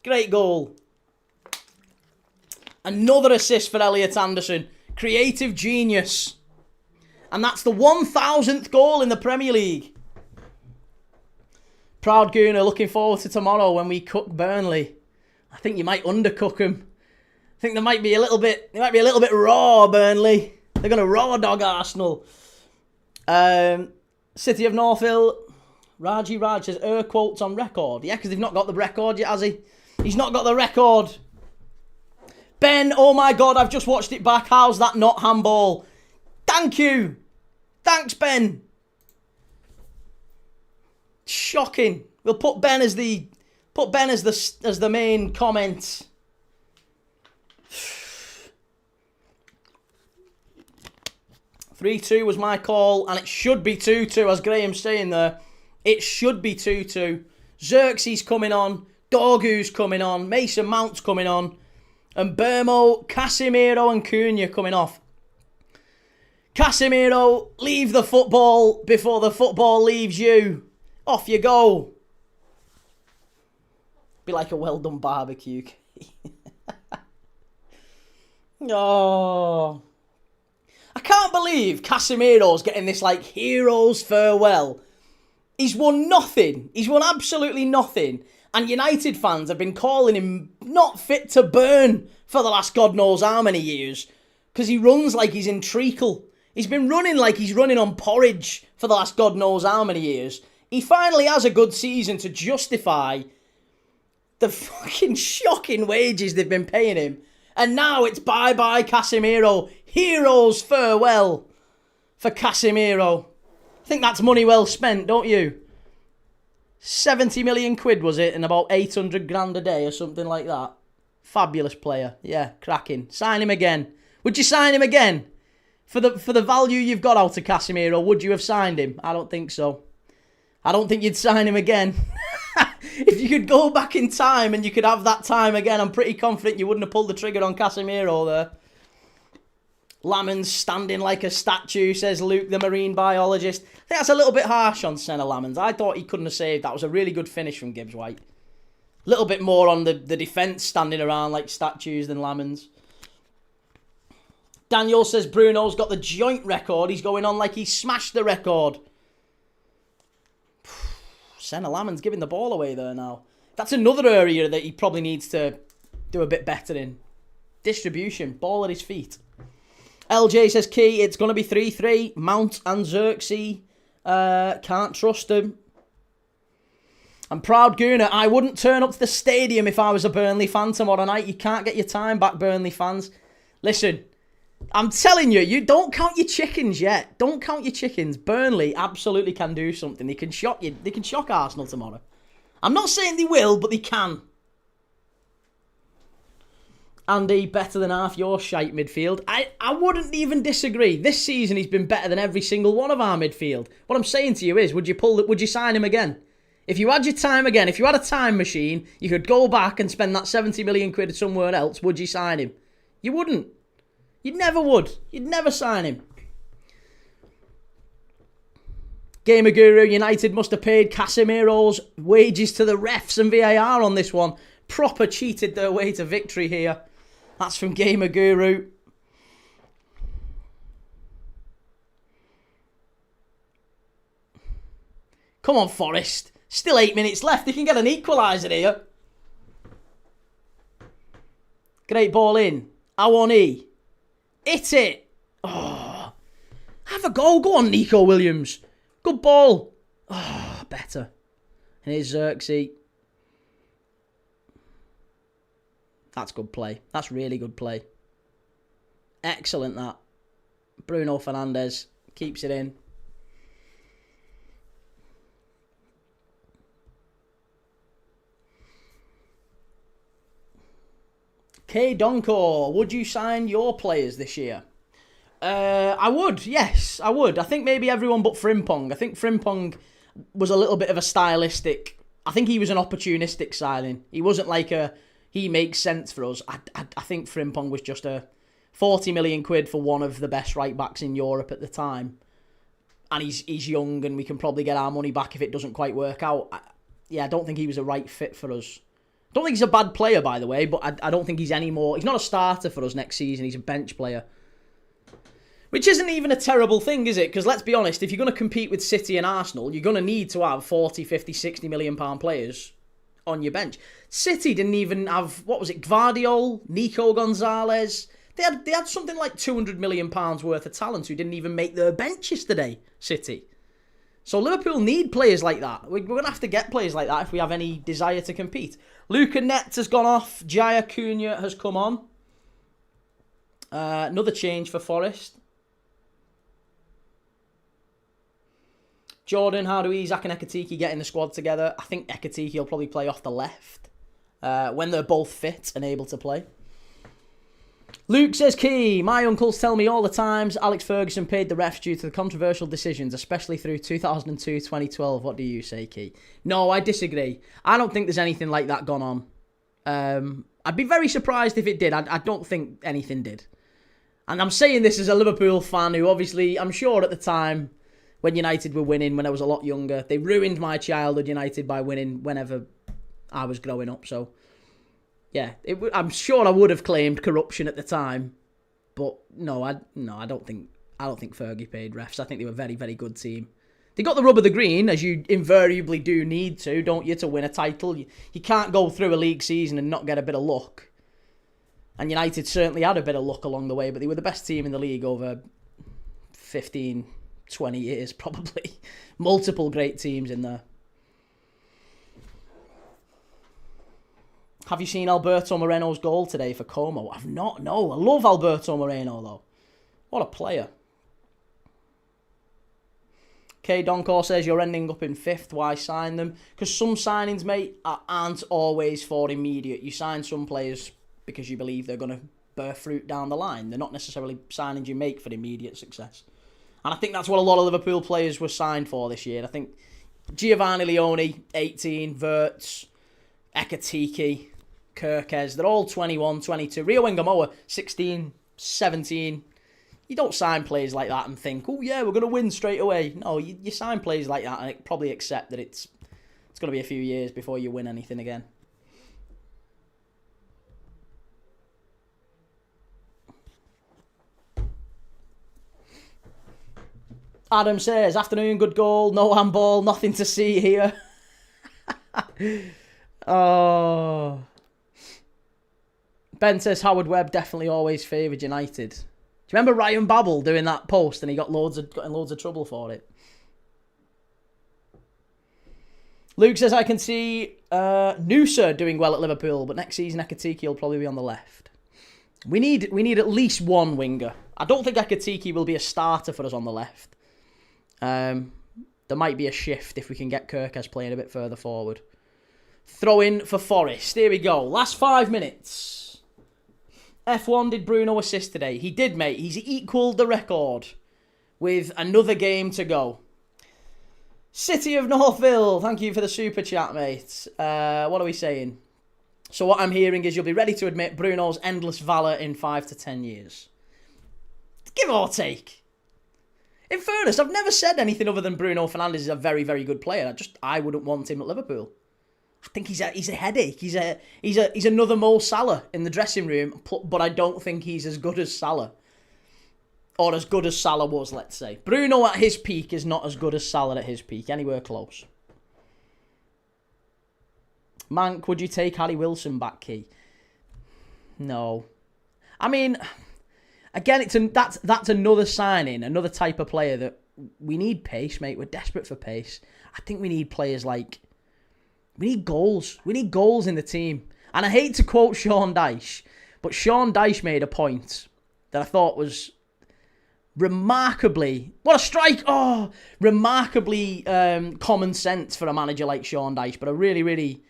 Great goal. Another assist for Elliot Anderson. Creative genius. And that's the 1,000th goal in the Premier League. Proud Gooner, looking forward to tomorrow when we cook Burnley. I think you might undercook them. I think they might be a little bit raw, Burnley. They're going to raw dog Arsenal. City of North Hill. Raji Raj says, quotes on record. Yeah, because they've not got the record yet, has he? He's not got the record. Ben, oh my God, I've just watched it back. How's that not handball? Thank you. Thanks, Ben. Shocking. We'll put Ben as the main comment. 3-2 was my call, and it should be 2-2, as Graham's saying there. It should be 2-2. Xerxes coming on, Dorgu's coming on, Mason Mount's coming on, and Burmo, Casemiro and Cunha coming off. Casemiro, leave the football before the football leaves you. Off you go. Be like a well done barbecue. Oh. I can't believe Casemiro's getting this like hero's farewell. He's won nothing. He's won absolutely nothing. And United fans have been calling him not fit to burn for the last God knows how many years. Because he runs like he's in treacle. He's been running like he's running on porridge for the last God knows how many years. He finally has a good season to justify the fucking shocking wages they've been paying him. And now it's bye-bye Casemiro. Heroes farewell for Casemiro. I think that's money well spent, don't you? 70 million quid was it, and about 800 grand a day or something like that. Fabulous player. Yeah, cracking. Sign him again. Would you sign him again? For the value you've got out of Casemiro, would you have signed him? I don't think so. I don't think you'd sign him again. If you could go back in time and you could have that time again, I'm pretty confident you wouldn't have pulled the trigger on Casemiro there. Lammens standing like a statue, says Luke, the marine biologist. I think that's a little bit harsh on Senna Lammens. I thought he couldn't have saved. That was a really good finish from Gibbs-White. A little bit more on the defence standing around like statues than Lammens. Daniel says Bruno's got the joint record. He's going on like he smashed the record. Senna Lammens giving the ball away there now. That's another area that he probably needs to do a bit better in. Distribution. Ball at his feet. LJ says, Key, it's going to be 3-3. Mount and Xerxes. Can't trust him. I'm proud Gooner. I wouldn't turn up to the stadium if I was a Burnley fan tomorrow night. You can't get your time back, Burnley fans. Listen, I'm telling you, you don't count your chickens yet. Don't count your chickens. Burnley absolutely can do something. They can shock you. They can shock Arsenal tomorrow. I'm not saying they will, but they can. Andy, better than half your shite midfield. I wouldn't even disagree. This season he's been better than every single one of our midfield. What I'm saying to you is, would you sign him again? If you had your time again, if you had a time machine, you could go back and spend that 70 million quid somewhere else, would you sign him? You wouldn't. You never would. You'd never sign him. Gamer Guru, United must have paid Casemiro's wages to the refs and VAR on this one. Proper cheated their way to victory here. That's from Gamer Guru. Come on, Forest. Still 8 minutes left. They can get an equaliser here. Great ball in. Awani. Hit it. Oh. Have a goal. Go on, Nico Williams. Good ball. Oh, better. And here's Xerxes. That's good play. That's really good play. Excellent that. Bruno Fernandes keeps it in. K. Donko, would you sign your players this year? I would, yes, I would. I think maybe everyone but Frimpong. I think Frimpong was a little bit of a stylistic... I think he was an opportunistic signing. He wasn't like a... He makes sense for us. I think Frimpong was just a 40 million quid for one of the best right-backs in Europe at the time. And he's young and we can probably get our money back if it doesn't quite work out. I don't think he was a right fit for us. Don't think he's a bad player, by the way, but I don't think he's any more... He's not a starter for us next season. He's a bench player. Which isn't even a terrible thing, is it? Because let's be honest, if you're going to compete with City and Arsenal, you're going to need to have 40, 50, 60 million pound players on your bench. City didn't even have, what was it, Gvardiol, Nico Gonzalez. They had something like 200 million pounds worth of talent who didn't even make their bench yesterday, City. So Liverpool need players like that. We're going to have to get players like that if we have any desire to compete. Luca Nets has gone off. Jaya Cunha has come on. Another change for Forest. Jordan, how do Isak and Ekatike get in the squad together? I think Ekatike will probably play off the left when they're both fit and able to play. Luke says, Key, my uncles tell me all the times Alex Ferguson paid the refs due to the controversial decisions, especially through 2002-2012. What do you say, Key? No, I disagree. I don't think there's anything like that gone on. I'd be very surprised if it did. I don't think anything did. And I'm saying this as a Liverpool fan who obviously, I'm sure at the time, when United were winning, when I was a lot younger, they ruined my childhood, United, by winning whenever I was growing up. So, yeah, I'm sure I would have claimed corruption at the time, but no, I don't think Fergie paid refs. I think they were a very, very good team. They got the rub of the green, as you invariably do need to, don't you, to win a title. You can't go through a league season and not get a bit of luck. And United certainly had a bit of luck along the way, but they were the best team in the league over 15, 20 years, probably. Multiple great teams in there. Have you seen Alberto Moreno's goal today for Como? I've not, no. I love Alberto Moreno, though. What a player. K. Doncor says you're ending up in 5th. Why sign them? Because some signings, mate, aren't always for immediate. You sign some players because you believe they're going to bear fruit down the line. They're not necessarily signings you make for immediate success. And I think that's what a lot of Liverpool players were signed for this year. I think Giovanni Leone, 18, Wirtz, Ekatike, Kirkes, they're all 21, 22. Rio Ngamoa, 16, 17. You don't sign players like that and think, oh yeah, we're going to win straight away. No, you sign players like that and probably accept that it's going to be a few years before you win anything again. Adam says, afternoon, good goal, no handball, nothing to see here. Oh. Ben says, Howard Webb definitely always favoured United. Do you remember Ryan Babel doing that post and he got in loads of trouble for it? Luke says, I can see Noosa doing well at Liverpool, but next season Ekitike will probably be on the left. We need at least one winger. I don't think Ekitike will be a starter for us on the left. There might be a shift if we can get Kirkes playing a bit further forward. Throw in for Forest. Here we go. Last 5 minutes. F1, did Bruno assist today? He did, mate. He's equalled the record with another game to go. City of Northville, thank you for the super chat, mate. What are we saying? So what I'm hearing is you'll be ready to admit Bruno's endless valour in 5 to 10 years. Give or take. In fairness, I've never said anything other than Bruno Fernandes is a very, very good player. I wouldn't want him at Liverpool. I think he's a headache. He's another Mo Salah in the dressing room, but I don't think he's as good as Salah. Or as good as Salah was, let's say. Bruno at his peak is not as good as Salah at his peak. Anywhere close. Mank, would you take Harry Wilson back, Key? No. I mean, again, that's another signing, another type of player that we need pace, mate. We're desperate for pace. I think we need players like... We need goals. We need goals in the team. And I hate to quote Sean Dyche, but Sean Dyche made a point that I thought was... remarkably, what a strike! Oh, remarkably common sense for a manager like Sean Dyche, but a really, really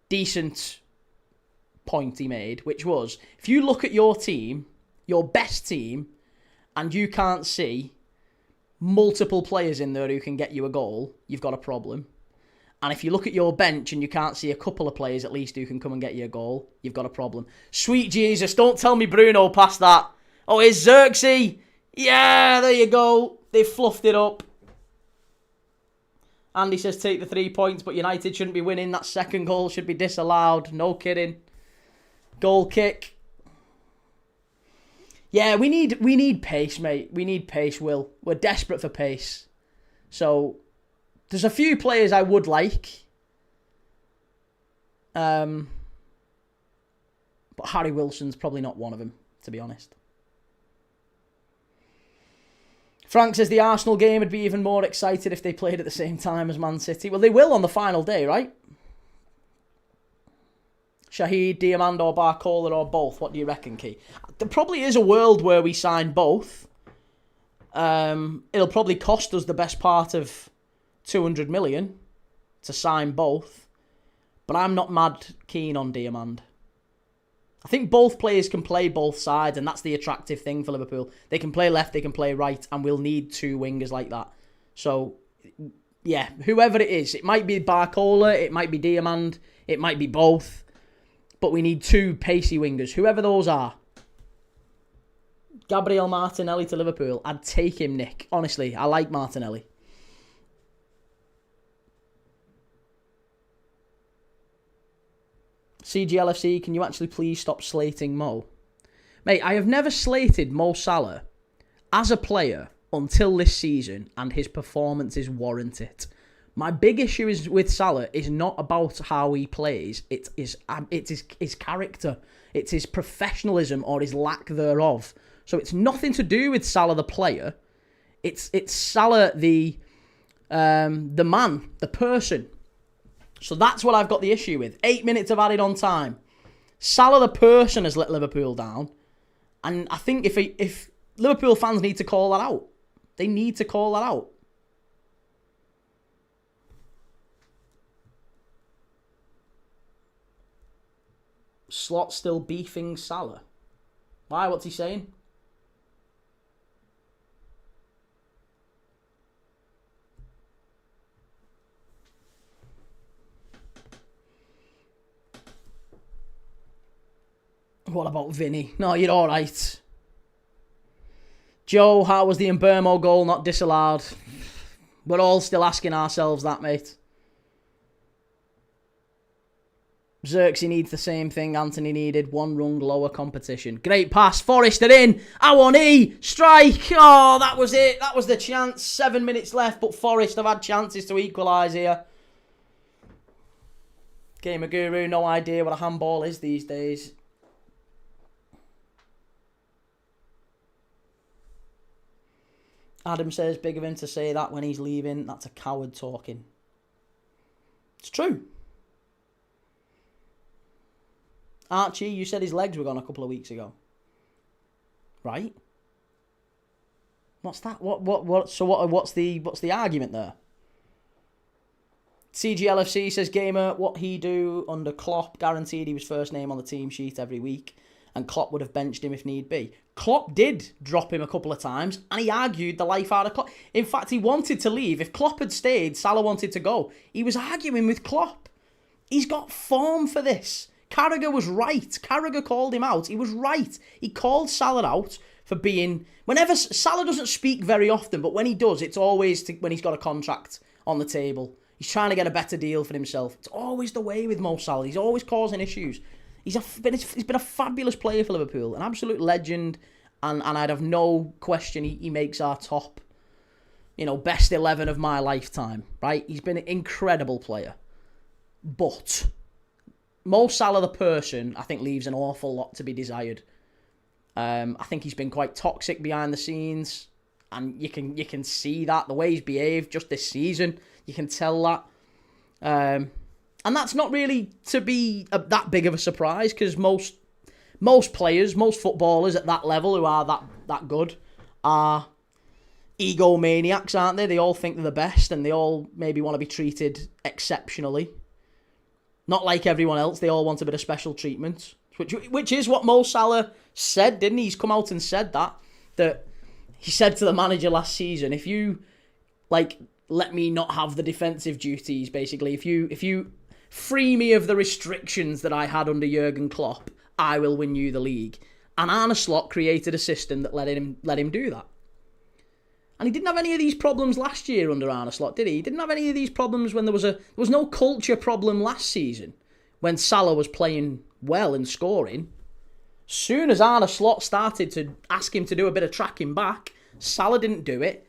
decent point he made, which was, if you look at your team, your best team, and you can't see multiple players in there who can get you a goal, you've got a problem. And if you look at your bench and you can't see a couple of players at least who can come and get you a goal, you've got a problem. Sweet Jesus, don't tell me Bruno passed that. Oh, here's Xerxes. Yeah, there you go. They've fluffed it up. Andy says take the 3 points, but United shouldn't be winning. That second goal should be disallowed. No kidding. Goal kick. Yeah, we need pace, mate. We need pace, Will. We're desperate for pace. So, there's a few players I would like. But Harry Wilson's probably not one of them, to be honest. Frank says the Arsenal game would be even more excited if they played at the same time as Man City. Well, they will on the final day, right? Shahid, Diamand or Barcola or both? What do you reckon, Key? There probably is a world where we sign both. It'll probably cost us the best part of 200 million to sign both. But I'm not mad keen on Diamand. I think both players can play both sides, and that's the attractive thing for Liverpool. They can play left, they can play right, and we'll need two wingers like that. So, yeah, whoever it is, it might be Barcola, it might be Diamand, it might be both, but we need two pacey wingers, whoever those are. Gabriel Martinelli to Liverpool, I'd take him, Nick. Honestly, I like Martinelli. CGLFC, can you actually please stop slating Mo? Mate, I have never slated Mo Salah as a player until this season, and his performances warrant it. My big issue with Salah is not about how he plays. It is his character. It's his professionalism or his lack thereof. So it's nothing to do with Salah the player. It's Salah the man, the person. So that's what I've got the issue with. 8 minutes of added on time. Salah the person has let Liverpool down. And I think if Liverpool fans need to call that out. They need to call that out. Slot still beefing Salah. Why? What's he saying? What about Vinny? No, you're all right. Joe, how was the Mbermo goal not disallowed? We're all still asking ourselves that, mate. Xerxes needs the same thing Anthony needed. One rung lower competition. Great pass. Forrest are in. Awani. Strike. Oh, that was it. That was the chance. 7 minutes left, but Forrest have had chances to equalise here. Gamer Guru, no idea what a handball is these days. Adam says, big of him to say that when he's leaving. That's a coward talking. It's true. Archie, you said his legs were gone a couple of weeks ago. Right? What's that? What's the argument there? CGLFC says, Gamer, what he do under Klopp, guaranteed he was first name on the team sheet every week, and Klopp would have benched him if need be. Klopp did drop him a couple of times, and he argued the life out of Klopp. In fact, he wanted to leave. If Klopp had stayed, Salah wanted to go. He was arguing with Klopp. He's got form for this. Carragher was right. Carragher called him out. He was right. He called Salah out for being... Whenever Salah doesn't speak very often, but when he does, it's always when he's got a contract on the table. He's trying to get a better deal for himself. It's always the way with Mo Salah. He's always causing issues. He's been a fabulous player for Liverpool, an absolute legend, and I'd have no question he makes our top, best 11 of my lifetime, right? He's been an incredible player. But Mo Salah, the person, I think leaves an awful lot to be desired. I think he's been quite toxic behind the scenes, and you can see that, the way he's behaved just this season. You can tell that. And that's not really to be that big of a surprise, because most players, most footballers at that level who are that good are egomaniacs, aren't they? They all think they're the best, and they all maybe want to be treated exceptionally. Not like everyone else. They all want a bit of special treatment, which is what Mo Salah said, didn't he? He's come out and said that he said to the manager last season, if you, let me not have the defensive duties, basically. If you free me of the restrictions that I had under Jurgen Klopp, I will win you the league. And Arne Slot created a system that let him do that. And he didn't have any of these problems last year under Arne Slot, did he? He didn't have any of these problems when there was no culture problem last season when Salah was playing well and scoring. Soon as Arne Slot started to ask him to do a bit of tracking back, Salah didn't do it,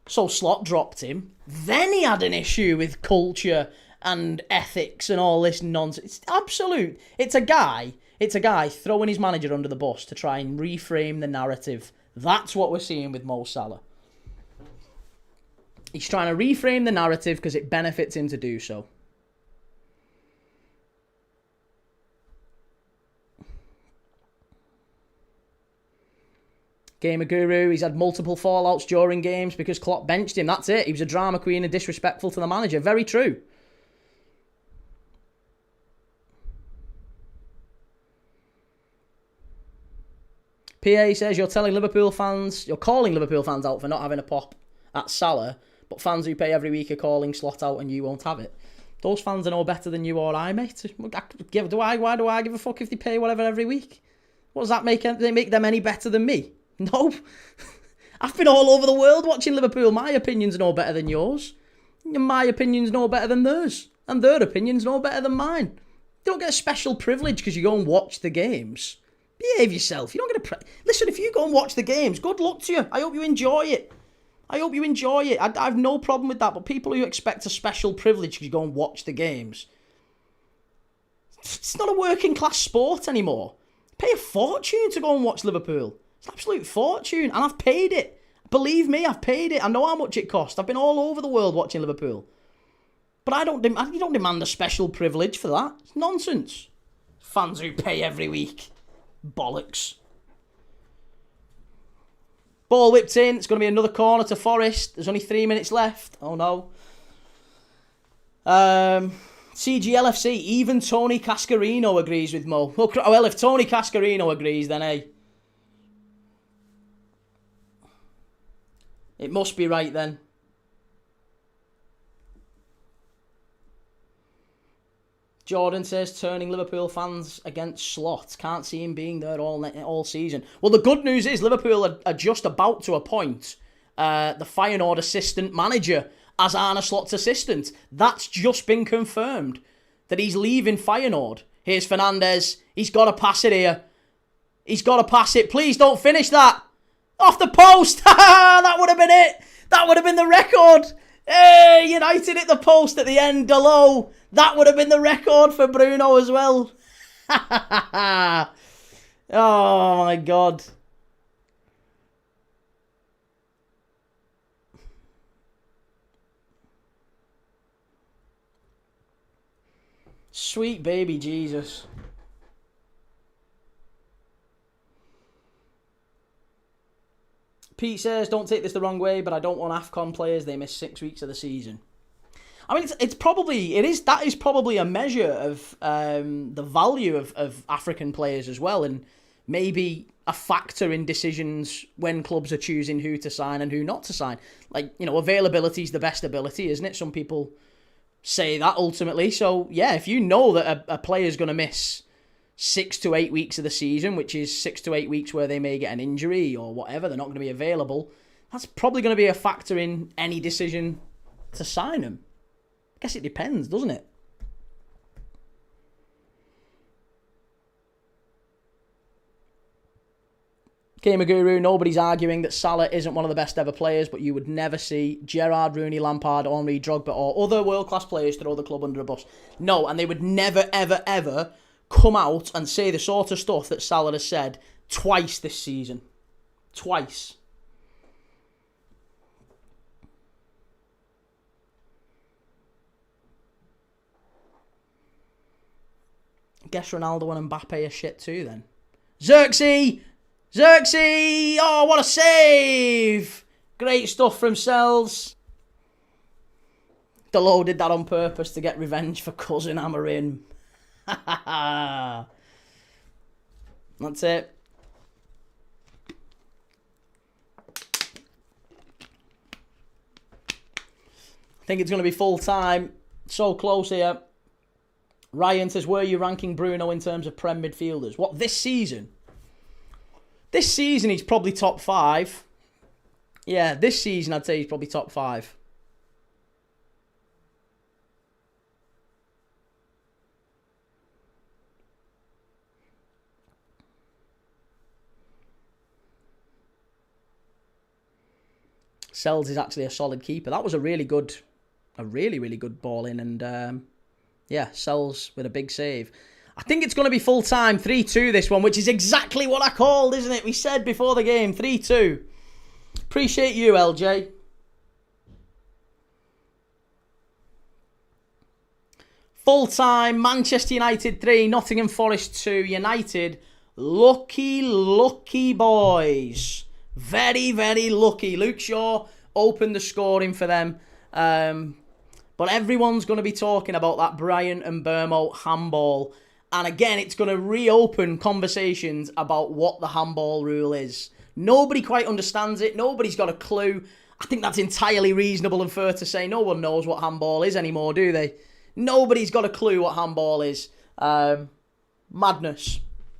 so Slot dropped him. Then he had an issue with culture and ethics and all this nonsense. It's absolute. It's a guy throwing his manager under the bus to try and reframe the narrative. That's what we're seeing with Mo Salah. He's trying to reframe the narrative because it benefits him to do so. Gamer Guru, he's had multiple fallouts during games because Klopp benched him. That's it. He was a drama queen and disrespectful to the manager. Very true. PA says you're calling Liverpool fans out for not having a pop at Salah, but fans who pay every week are calling Slot out and you won't have it. Those fans are no better than you or I, mate. Why do I give a fuck if they pay whatever every week? What does that make? They make them any better than me? No. I've been all over the world watching Liverpool. My opinion's no better than yours. My opinion's no better than theirs. And their opinion's no better than mine. You don't get a special privilege because you go and watch the games. Behave yourself. You don't get Listen, if you go and watch the games, good luck to you. I hope you enjoy it. I have no problem with that. But people who expect a special privilege because you go and watch the games, it's not a working class sport anymore. You pay a fortune to go and watch Liverpool. It's an absolute fortune. And I've paid it. Believe me, I've paid it. I know how much it cost. I've been all over the world watching Liverpool. But you don't demand a special privilege for that. It's nonsense. Fans who pay every week. Bollocks. Ball whipped in. It's going to be another corner to Forest. There's only 3 minutes left. Oh no. CGLFC. Even Tony Cascarino agrees with Mo. Well, if Tony Cascarino agrees, then hey. It must be right then. Jordan says, turning Liverpool fans against Slot. Can't see him being there all season. Well, the good news is Liverpool are just about to appoint the Feyenoord assistant manager as Arne Slot's assistant. That's just been confirmed, that he's leaving Feyenoord. Here's Fernandes. He's got to pass it here. He's got to pass it. Please don't finish that. Off the post. That would have been it. That would have been the record. Hey, United hit the post at the end, Delo. That would have been the record for Bruno as well. Oh, my God. Sweet baby Jesus. Pete says, don't take this the wrong way, but I don't want AFCON players. They miss 6 weeks of the season. I mean, that is probably a measure of the value of African players as well, and maybe a factor in decisions when clubs are choosing who to sign and who not to sign. Like, availability is the best ability, isn't it? Some people say that ultimately. So, yeah, if you know that a player's going to miss 6 to 8 weeks of the season, which is 6 to 8 weeks where they may get an injury or whatever, they're not going to be available, that's probably going to be a factor in any decision to sign them. I guess it depends, doesn't it? Gamer Guru, nobody's arguing that Salah isn't one of the best ever players, but you would never see Gerrard, Rooney, Lampard, Henry, Drogba or other world-class players throw the club under a bus. No, and they would never, ever, ever come out and say the sort of stuff that Salah has said twice this season. Twice. Guess Ronaldo and Mbappe are shit too then. Xerxes! Oh, what a save! Great stuff from Sells. Delo did that on purpose to get revenge for cousin Amarin. That's it. I think it's going to be full time. So close here. Ryan says, were you ranking Bruno in terms of Prem midfielders? What, this season? This season he's probably top 5. Yeah, this season I'd say he's probably top 5. Sells is actually a solid keeper. That was a really really good ball in, and yeah, Sells with a big save. I think it's going to be full time, 3-2 this one, which is exactly what I called, isn't it? We said before the game, 3-2. Appreciate you, LJ. Full time, Manchester United 3, Nottingham Forest 2, United. Lucky boys. Very, very lucky. Luke Shaw opened the scoring for them. But everyone's going to be talking about that Bryant and Burmo handball. And again, it's going to reopen conversations about what the handball rule is. Nobody quite understands it. Nobody's got a clue. I think that's entirely reasonable and fair to say. No one knows what handball is anymore, do they? Nobody's got a clue what handball is. Madness.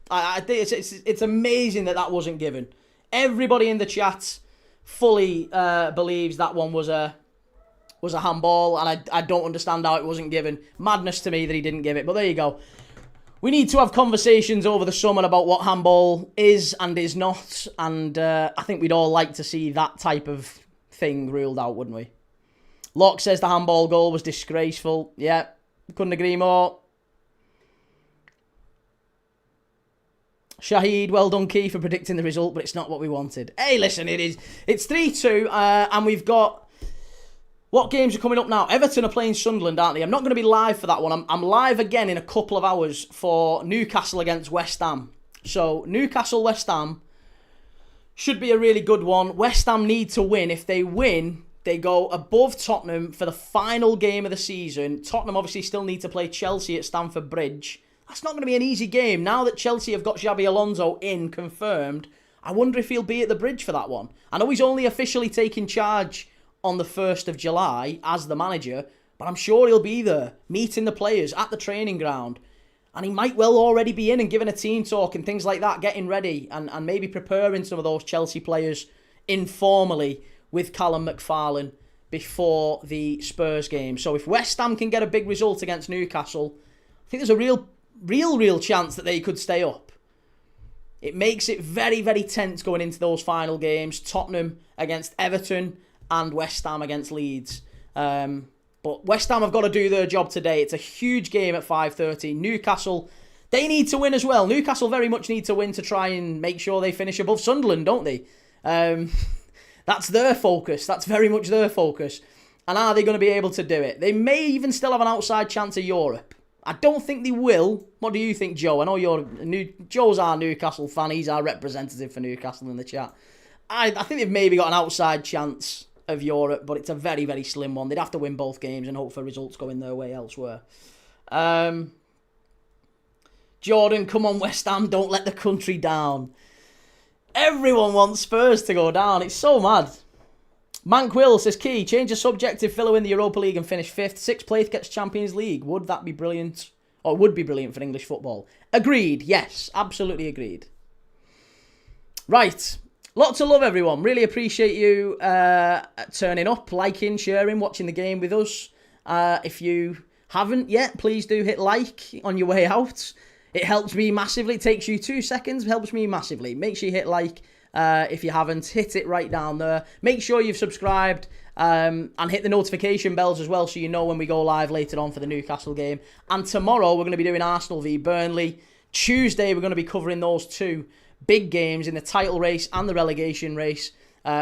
I think it's amazing that wasn't given. Everybody in the chat fully believes that one was a handball, and I don't understand how it wasn't given. Madness to me that he didn't give it, but there you go. We need to have conversations over the summer about what handball is and is not, and I think we'd all like to see that type of thing ruled out, wouldn't we? Locke says the handball goal was disgraceful. Yeah, couldn't agree more. Shahid, well done, Key, for predicting the result, but it's not what we wanted. Hey, listen, it is. It's 3-2, and we've got... What games are coming up now? Everton are playing Sunderland, aren't they? I'm not going to be live for that one. I'm live again in a couple of hours for Newcastle against West Ham. So, Newcastle-West Ham should be a really good one. West Ham need to win. If they win, they go above Tottenham for the final game of the season. Tottenham obviously still need to play Chelsea at Stamford Bridge. That's not going to be an easy game. Now that Chelsea have got Xabi Alonso in, confirmed, I wonder if he'll be at the Bridge for that one. I know he's only officially taking charge on the 1st of July as the manager, but I'm sure he'll be there, meeting the players at the training ground. And he might well already be in and giving a team talk and things like that, getting ready and maybe preparing some of those Chelsea players informally with Callum McFarlane before the Spurs game. So if West Ham can get a big result against Newcastle, I think there's a real chance that they could stay up. It makes it very, very tense going into those final games. Tottenham against Everton and West Ham against Leeds. But West Ham have got to do their job today. It's a huge game at 5:30. Newcastle, they need to win as well. Newcastle very much need to win to try and make sure they finish above Sunderland, don't they? That's their focus. That's very much their focus. And are they going to be able to do it? They may even still have an outside chance of Europe. I don't think they will. What do you think, Joe? I know Joe's our Newcastle fan. He's our representative for Newcastle in the chat. I think they've maybe got an outside chance of Europe, but it's a very, very slim one. They'd have to win both games and hope for results going their way elsewhere. Jordan, come on, West Ham, don't let the country down. Everyone wants Spurs to go down. It's so mad. Mank Will says, Key, change the subject if Villa win the Europa League and finish 5th. 6th place gets Champions League. Would that be brilliant? Or would be brilliant for English football? Agreed. Yes, absolutely agreed. Right. Lots of love, everyone. Really appreciate you turning up, liking, sharing, watching the game with us. If you haven't yet, please do hit like on your way out. It helps me massively. It takes you 2 seconds. Helps me massively. Make sure you hit like. If you haven't, hit it right down there. Make sure you've subscribed and hit the notification bells as well so you know when we go live later on for the Newcastle game. And tomorrow we're going to be doing Arsenal v Burnley. Tuesday we're going to be covering those 2 big games in the title race and the relegation race.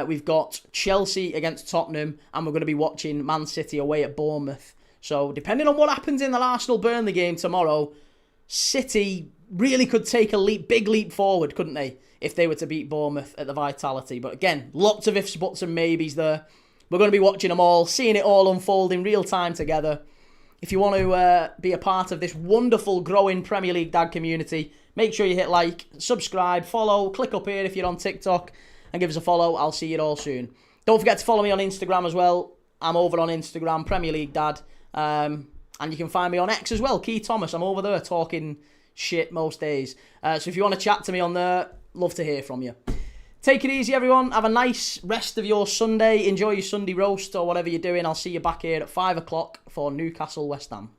We've got Chelsea against Tottenham and we're going to be watching Man City away at Bournemouth. So depending on what happens in the Arsenal-Burnley game tomorrow, City really could take a big leap forward, couldn't they, if they were to beat Bournemouth at the Vitality. But again, lots of ifs, buts and maybes there. We're going to be watching them all, seeing it all unfold in real time together. If you want to be a part of this wonderful, growing Premier League dad community, make sure you hit like, subscribe, follow, click up here if you're on TikTok, and give us a follow. I'll see you all soon. Don't forget to follow me on Instagram as well. I'm over on Instagram, Premier League Dad. And you can find me on X as well, Key Thomas. I'm over there talking shit most days. So if you want to chat to me on there, love to hear from you. Take it easy, everyone. Have a nice rest of your Sunday. Enjoy your Sunday roast or whatever you're doing. I'll see you back here at 5 o'clock for Newcastle West Ham.